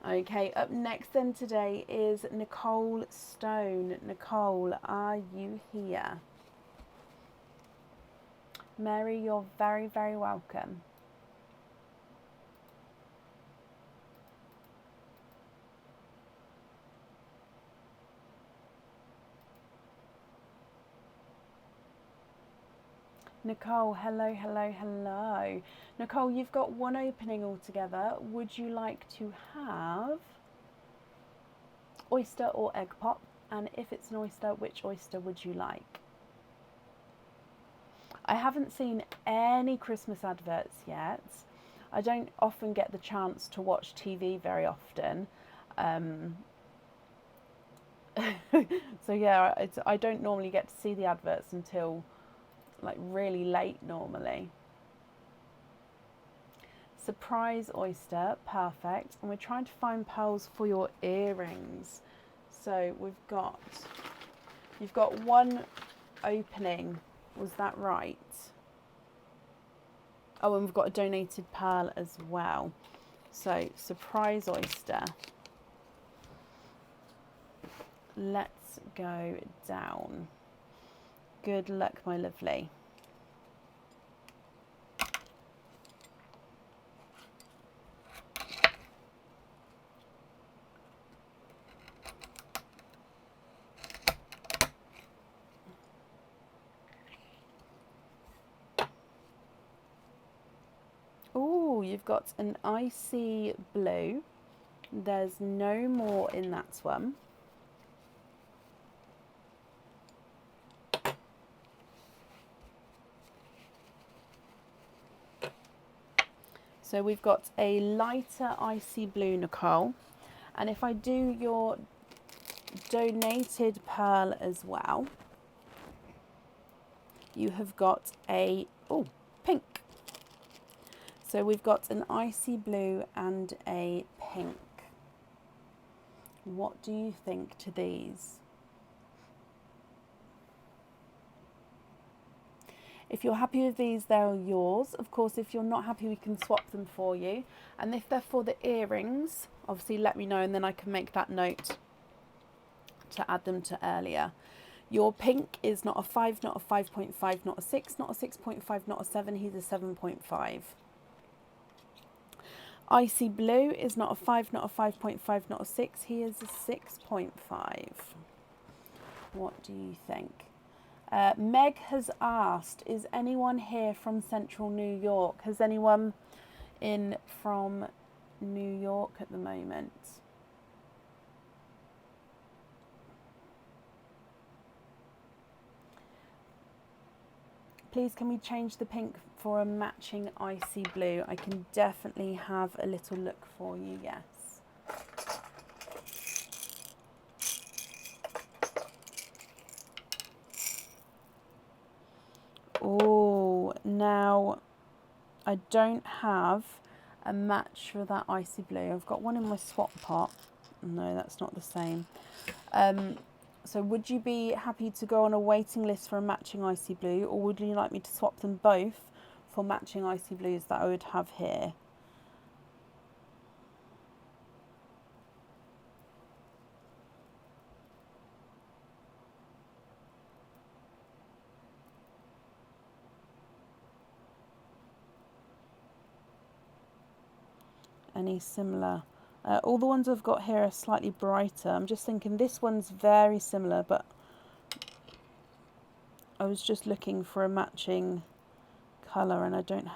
Okay, up next then today is Nicole Stone. Nicole, are you here? Mary, you're very, very welcome. Nicole, hello, hello, hello. Nicole, you've got 1 opening altogether. Would you like to have oyster or egg pop? And if it's an oyster, which oyster would you like? I haven't seen any Christmas adverts yet. I don't often get the chance to watch TV very often. So yeah, I don't normally get to see the adverts until like really late normally. Surprise oyster, perfect. And we're trying to find pearls for your earrings. So you've got 1 opening, was that right? Oh, and we've got a donated pearl as well. So surprise oyster. Let's go down. Good luck, my lovely. Oh, you've got an icy blue. There's no more in that one. So we've got a lighter icy blue, Nicole. And if I do your donated pearl as well, you have got a pink. So we've got an icy blue and a pink. What do you think to these? If you're happy with these, they're yours. Of course, if you're not happy, we can swap them for you. And if they're for the earrings, obviously let me know, and then I can make that note to add them to earlier. Your pink is not a 5, not a 5.5, not a 6, not a 6.5, not a 7. He's a 7.5. Icy blue is not a 5, not a 5.5, not a 6. He is a 6.5. What do you think? Meg has asked, is anyone here from Central New York? Has anyone in from New York at the moment? Please, can we change the pink for a matching icy blue? I can definitely have a little look for you, yes. Oh, now I don't have a match for that icy blue. I've got one in my swap pot. No, that's not the same. So would you be happy to go on a waiting list for a matching icy blue, or would you like me to swap them both for matching icy blues that I would have here? Any similar? All the ones I've got here are slightly brighter. I'm just thinking this one's very similar, but I was just looking for a matching colour and I don't,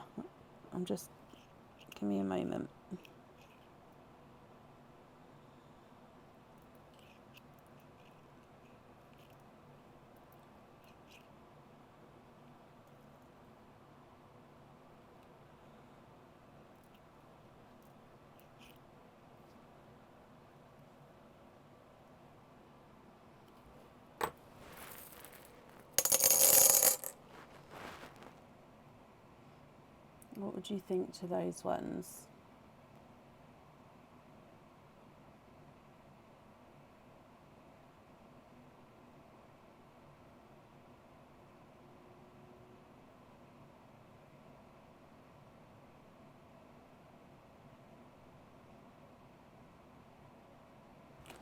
I'm just, give me a moment. What would you think to those ones?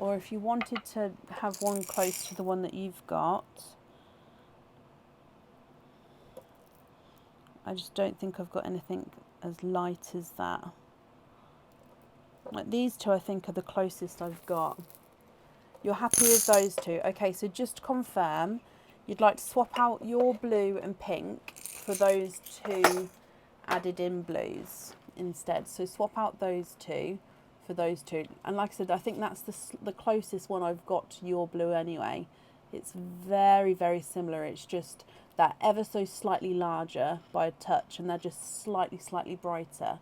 Or if you wanted to have one close to the one that you've got, I just don't think I've got anything as light as that. Like these two I think are the closest I've got. You're happy with those two? Okay, so just to confirm, you'd like to swap out your blue and pink for those two added in blues instead. So swap out those two for those two. And like I said, I think that's the closest one I've got to your blue anyway. It's very, very similar. It's just that ever so slightly larger by a touch, and they're just slightly, slightly brighter.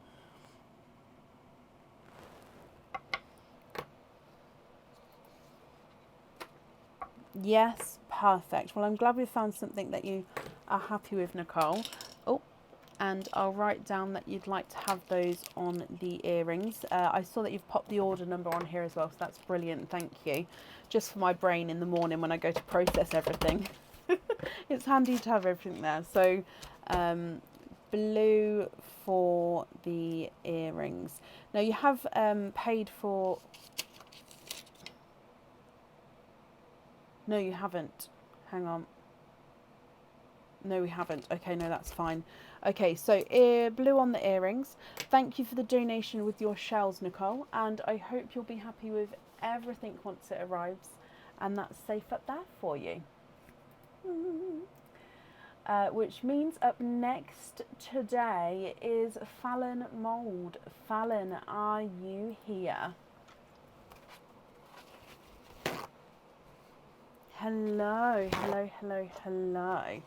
Yes, perfect. Well, I'm glad we found something that you are happy with, Nicole. Oh, and I'll write down that you'd like to have those on the earrings. I saw that you've popped the order number on here as well, so that's brilliant. Thank you. Just for my brain in the morning when I go to process everything. It's handy to have everything there. So blue for the earrings. Now you have paid for... No, you haven't. Hang on. No, we haven't. Okay, no, that's fine. Okay, so blue on the earrings. Thank you for the donation with your shells, Nicole. And I hope you'll be happy with everything once it arrives. And that's safe up there for you. Which means up next today is Fallon Mould. Fallon, are you here? Hello, hello, hello, hello.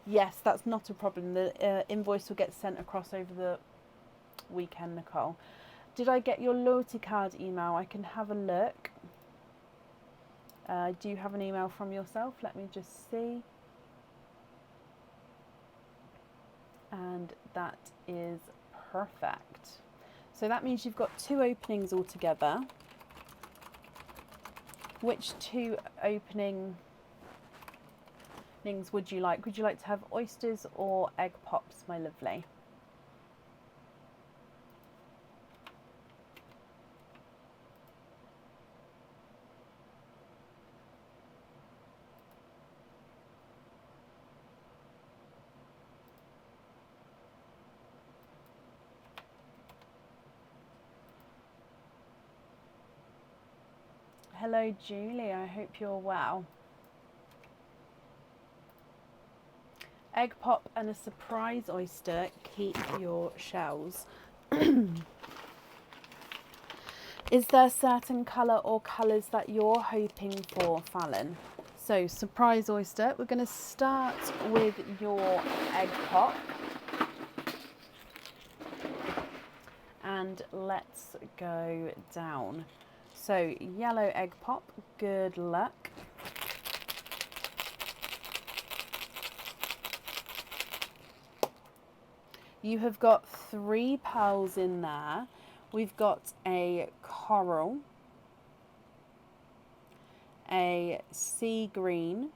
Yes, that's not a problem. The invoice will get sent across over the weekend, Nicole. Did I get your loyalty card email? I can have a look. Do you have an email from yourself? Let me just see. And that is perfect. So that means you've got 2 openings altogether. Which 2 opening Nings, would you like to have oysters or egg pops, my lovely? Hello, Julie. I hope you're well. Egg pop and a surprise oyster. Keep your shells. Is there certain colour or colours that you're hoping for, Fallon? So, surprise oyster. We're going to start with your egg pop. And let's go down. So, yellow egg pop, good luck. You have got 3 pearls in there. We've got a coral, a sea green,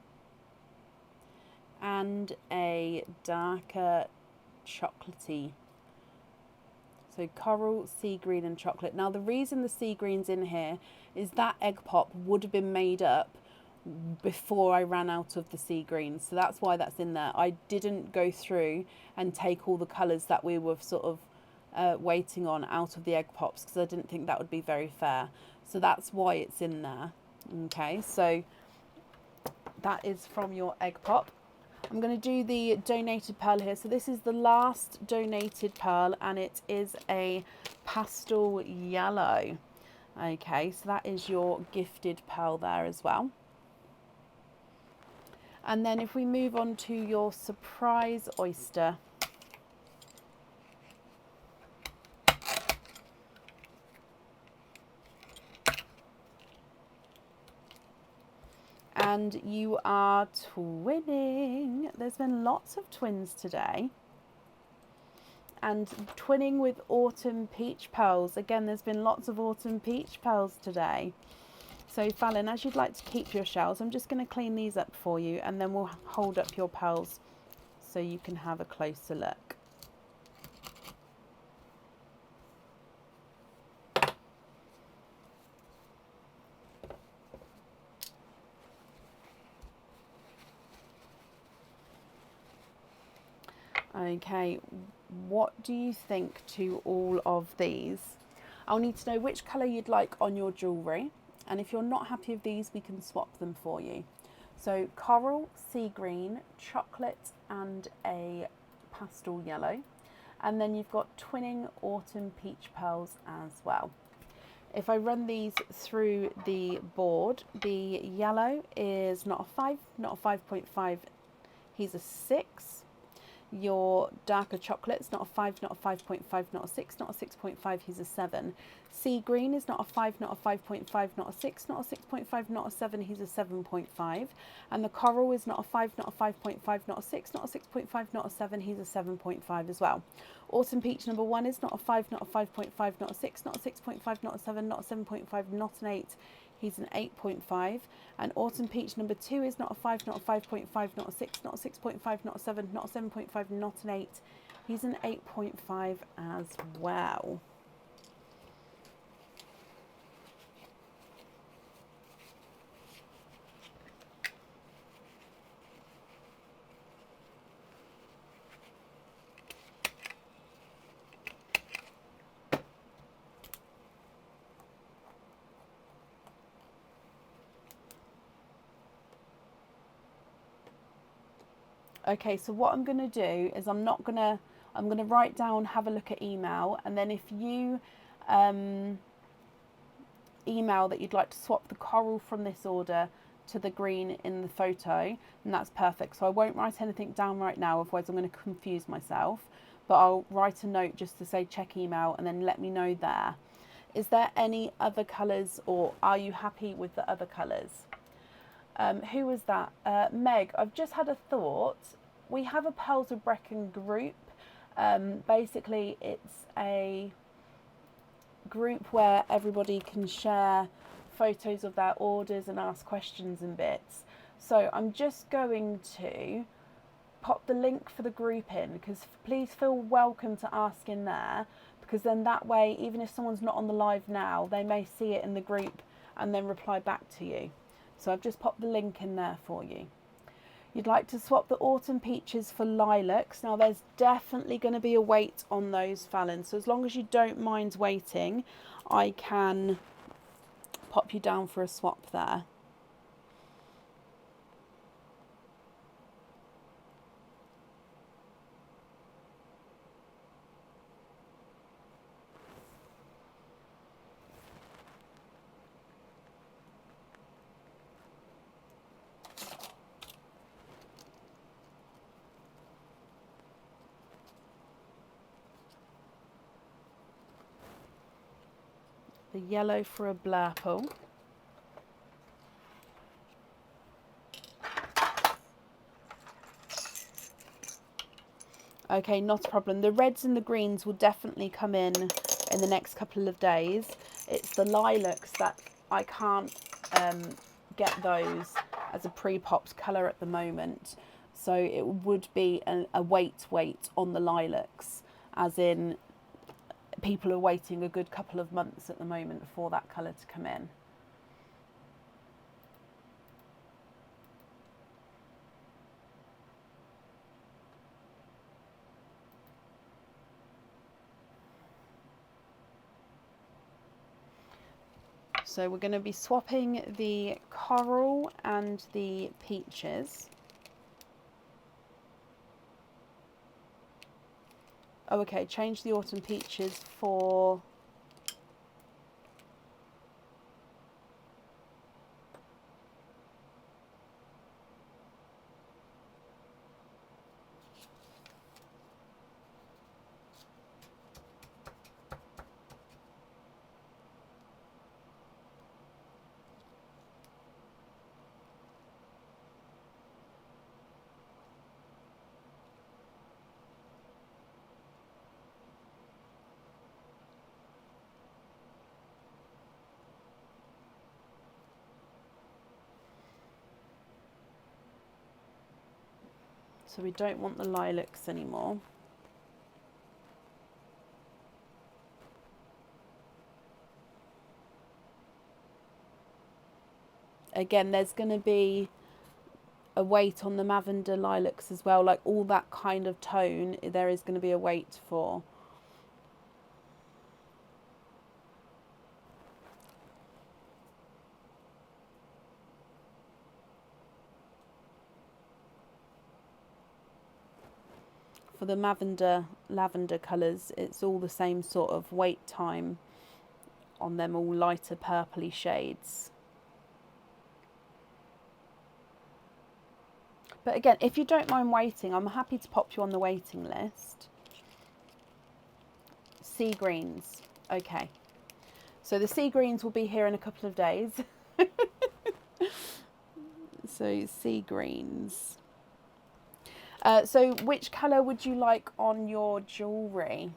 and a darker chocolatey. So coral, sea green and chocolate. Now the reason the sea green's in here is that egg pop would have been made up before I ran out of the sea green. So that's why that's in there. I didn't go through and take all the colours that we were sort of waiting on out of the egg pops because I didn't think that would be very fair. So that's why it's in there. Okay, so that is from your egg pop. I'm going to do the donated pearl here. So this is the last donated pearl and it is a pastel yellow. Okay, so that is your gifted pearl there as well. And then if we move on to your surprise oyster. And you are twinning. There's been lots of twins today. And twinning with autumn peach pearls. Again, there's been lots of autumn peach pearls today. So Fallon, as you'd like to keep your shells, I'm just going to clean these up for you and then we'll hold up your pearls so you can have a closer look. Okay, what do you think to all of these? I'll need to know which colour you'd like on your jewellery, and if you're not happy with these, we can swap them for you. So coral, sea green, chocolate and a pastel yellow, and then you've got twinning autumn peach pearls as well. If I run these through the board, the yellow is not a 5, not a 5.5, he's a 6. Your darker chocolate's not a 5, not a 5.5, not a 6, not a 6.5, he's a 7. Sea green is not a 5, not a 5.5, not a 6, not a 6.5, not a 7, he's a 7.5. And the coral is not a 5, not a 5.5, not a 6, not a 6.5, not a 7, he's a 7.5 as well. Autumn peach number 1 is not a 5, not a 5.5, not a 6, not a 6.5, not a 7, not a 7.5, not an 8. He's an 8.5. And autumn peach number 2 is not a 5, not a 5.5, not a 6, not a 6.5, not a 7, not a 7.5, not an 8. He's an 8.5 as well. Okay, so what I'm going to do is I'm going to write down, have a look at email, and then if you email that you'd like to swap the coral from this order to the green in the photo, and that's perfect. So I won't write anything down right now, otherwise I'm going to confuse myself, but I'll write a note just to say check email and then let me know there. Is there any other colours, or are you happy with the other colours? Who was that? Meg, I've just had a thought. We have a Pearls of Brecon group. Basically, it's a group where everybody can share photos of their orders and ask questions and bits. So I'm just going to pop the link for the group in, because please feel welcome to ask in there, because then that way, even if someone's not on the live now, they may see it in the group and then reply back to you. So I've just popped the link in there for you. You'd like to swap the autumn peaches for lilacs. Now there's definitely going to be a wait on those, Fallon. So as long as you don't mind waiting, I can pop you down for a swap there. The yellow for a blurple. Okay, not a problem. The reds and the greens will definitely come in the next couple of days. It's the lilacs that I can't get those as a pre-popped colour at the moment. So it would be a wait on the lilacs, as in people are waiting a good couple of months at the moment for that colour to come in. So we're going to be swapping the coral and the peaches. Oh, okay, change the autumn peaches for... So we don't want the lilacs anymore. Again, there's going to be a wait on the lavender lilacs as well, like all that kind of tone, there is going to be a wait for. For the lavender colours, it's all the same sort of wait time on them, all lighter purpley shades. But again, if you don't mind waiting, I'm happy to pop you on the waiting list. Sea greens. Okay. So the sea greens will be here in a couple of days. So sea greens. So which colour would you like on your jewellery?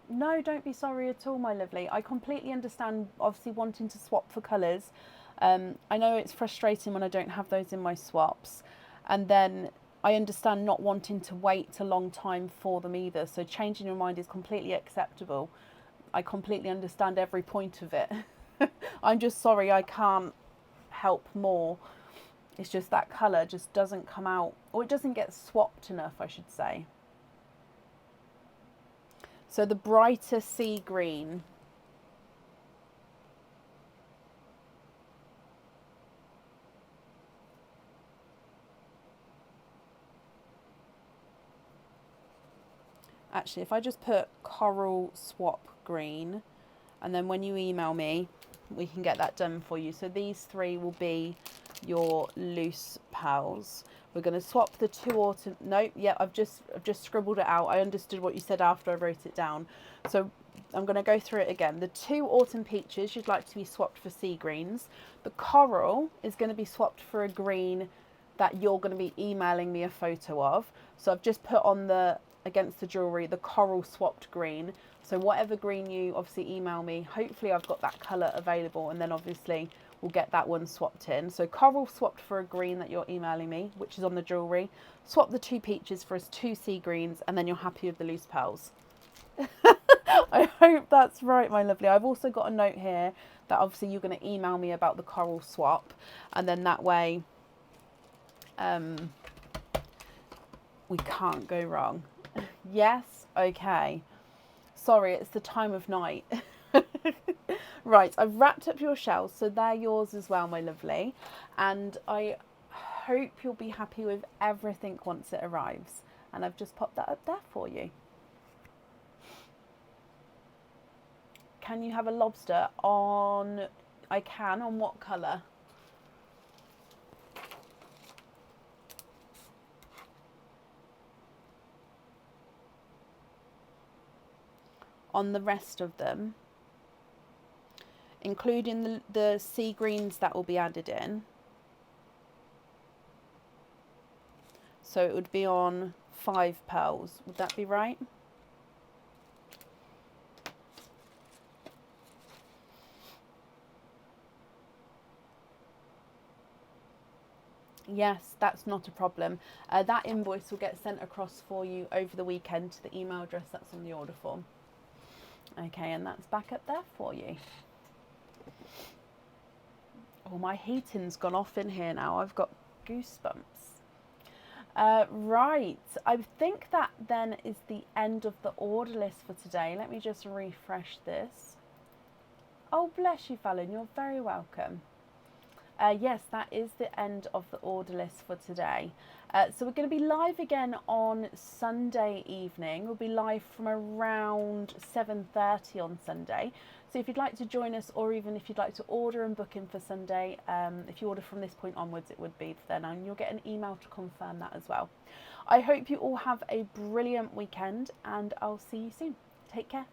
No, don't be sorry at all, my lovely. I completely understand, obviously, wanting to swap for colours. I know it's frustrating when I don't have those in my swaps. And then I understand not wanting to wait a long time for them either. So changing your mind is completely acceptable. I completely understand every point of it. I'm just sorry I can't help more. It's just that colour just doesn't come out, or it doesn't get swapped enough, I should say. So the brighter sea green. Actually, if I just put coral swap green, and then when you email me, we can get that done for you. So these three will be your loose pals. We're going to swap the two autumn. Nope, yeah, I've just scribbled it out. I understood what you said after I wrote it down. So I'm going to go through it again. The two autumn peaches you'd like to be swapped for sea greens. The coral is going to be swapped for a green that you're going to be emailing me a photo of. So I've just put on the against the jewellery the coral swapped green. So whatever green you obviously email me, hopefully I've got that colour available, and then obviously we'll get that one swapped in. So coral swapped for a green that you're emailing me, which is on the jewellery. Swap the 2 peaches for us 2 sea greens, and then you're happy with the loose pearls. I hope that's right, my lovely. I've also got a note here that obviously you're going to email me about the coral swap, and then that way we can't go wrong. Yes? Okay. Sorry, it's the time of night. Right, I've wrapped up your shells, so they're yours as well, my lovely. And I hope you'll be happy with everything once it arrives. And I've just popped that up there for you. Can you have a lobster on... I can. On what colour? On the rest of them, including the sea greens that will be added in. So it would be on 5 pearls. Would that be right? Yes, that's not a problem. That invoice will get sent across for you over the weekend to the email address that's on the order form. Okay, and that's back up there for you. Oh, my heating's gone off in here now. I've got goosebumps. Right, I think that then is the end of the order list for today. Let me just refresh this. Oh, bless you, Fallon. You're very welcome. Yes, that is the end of the order list for today. So we're going to be live again on Sunday evening. We'll be live from around 7:30 on Sunday. So if you'd like to join us, or even if you'd like to order and book in for Sunday, if you order from this point onwards, it would be then, and you'll get an email to confirm that as well. I hope you all have a brilliant weekend, and I'll see you soon. Take care.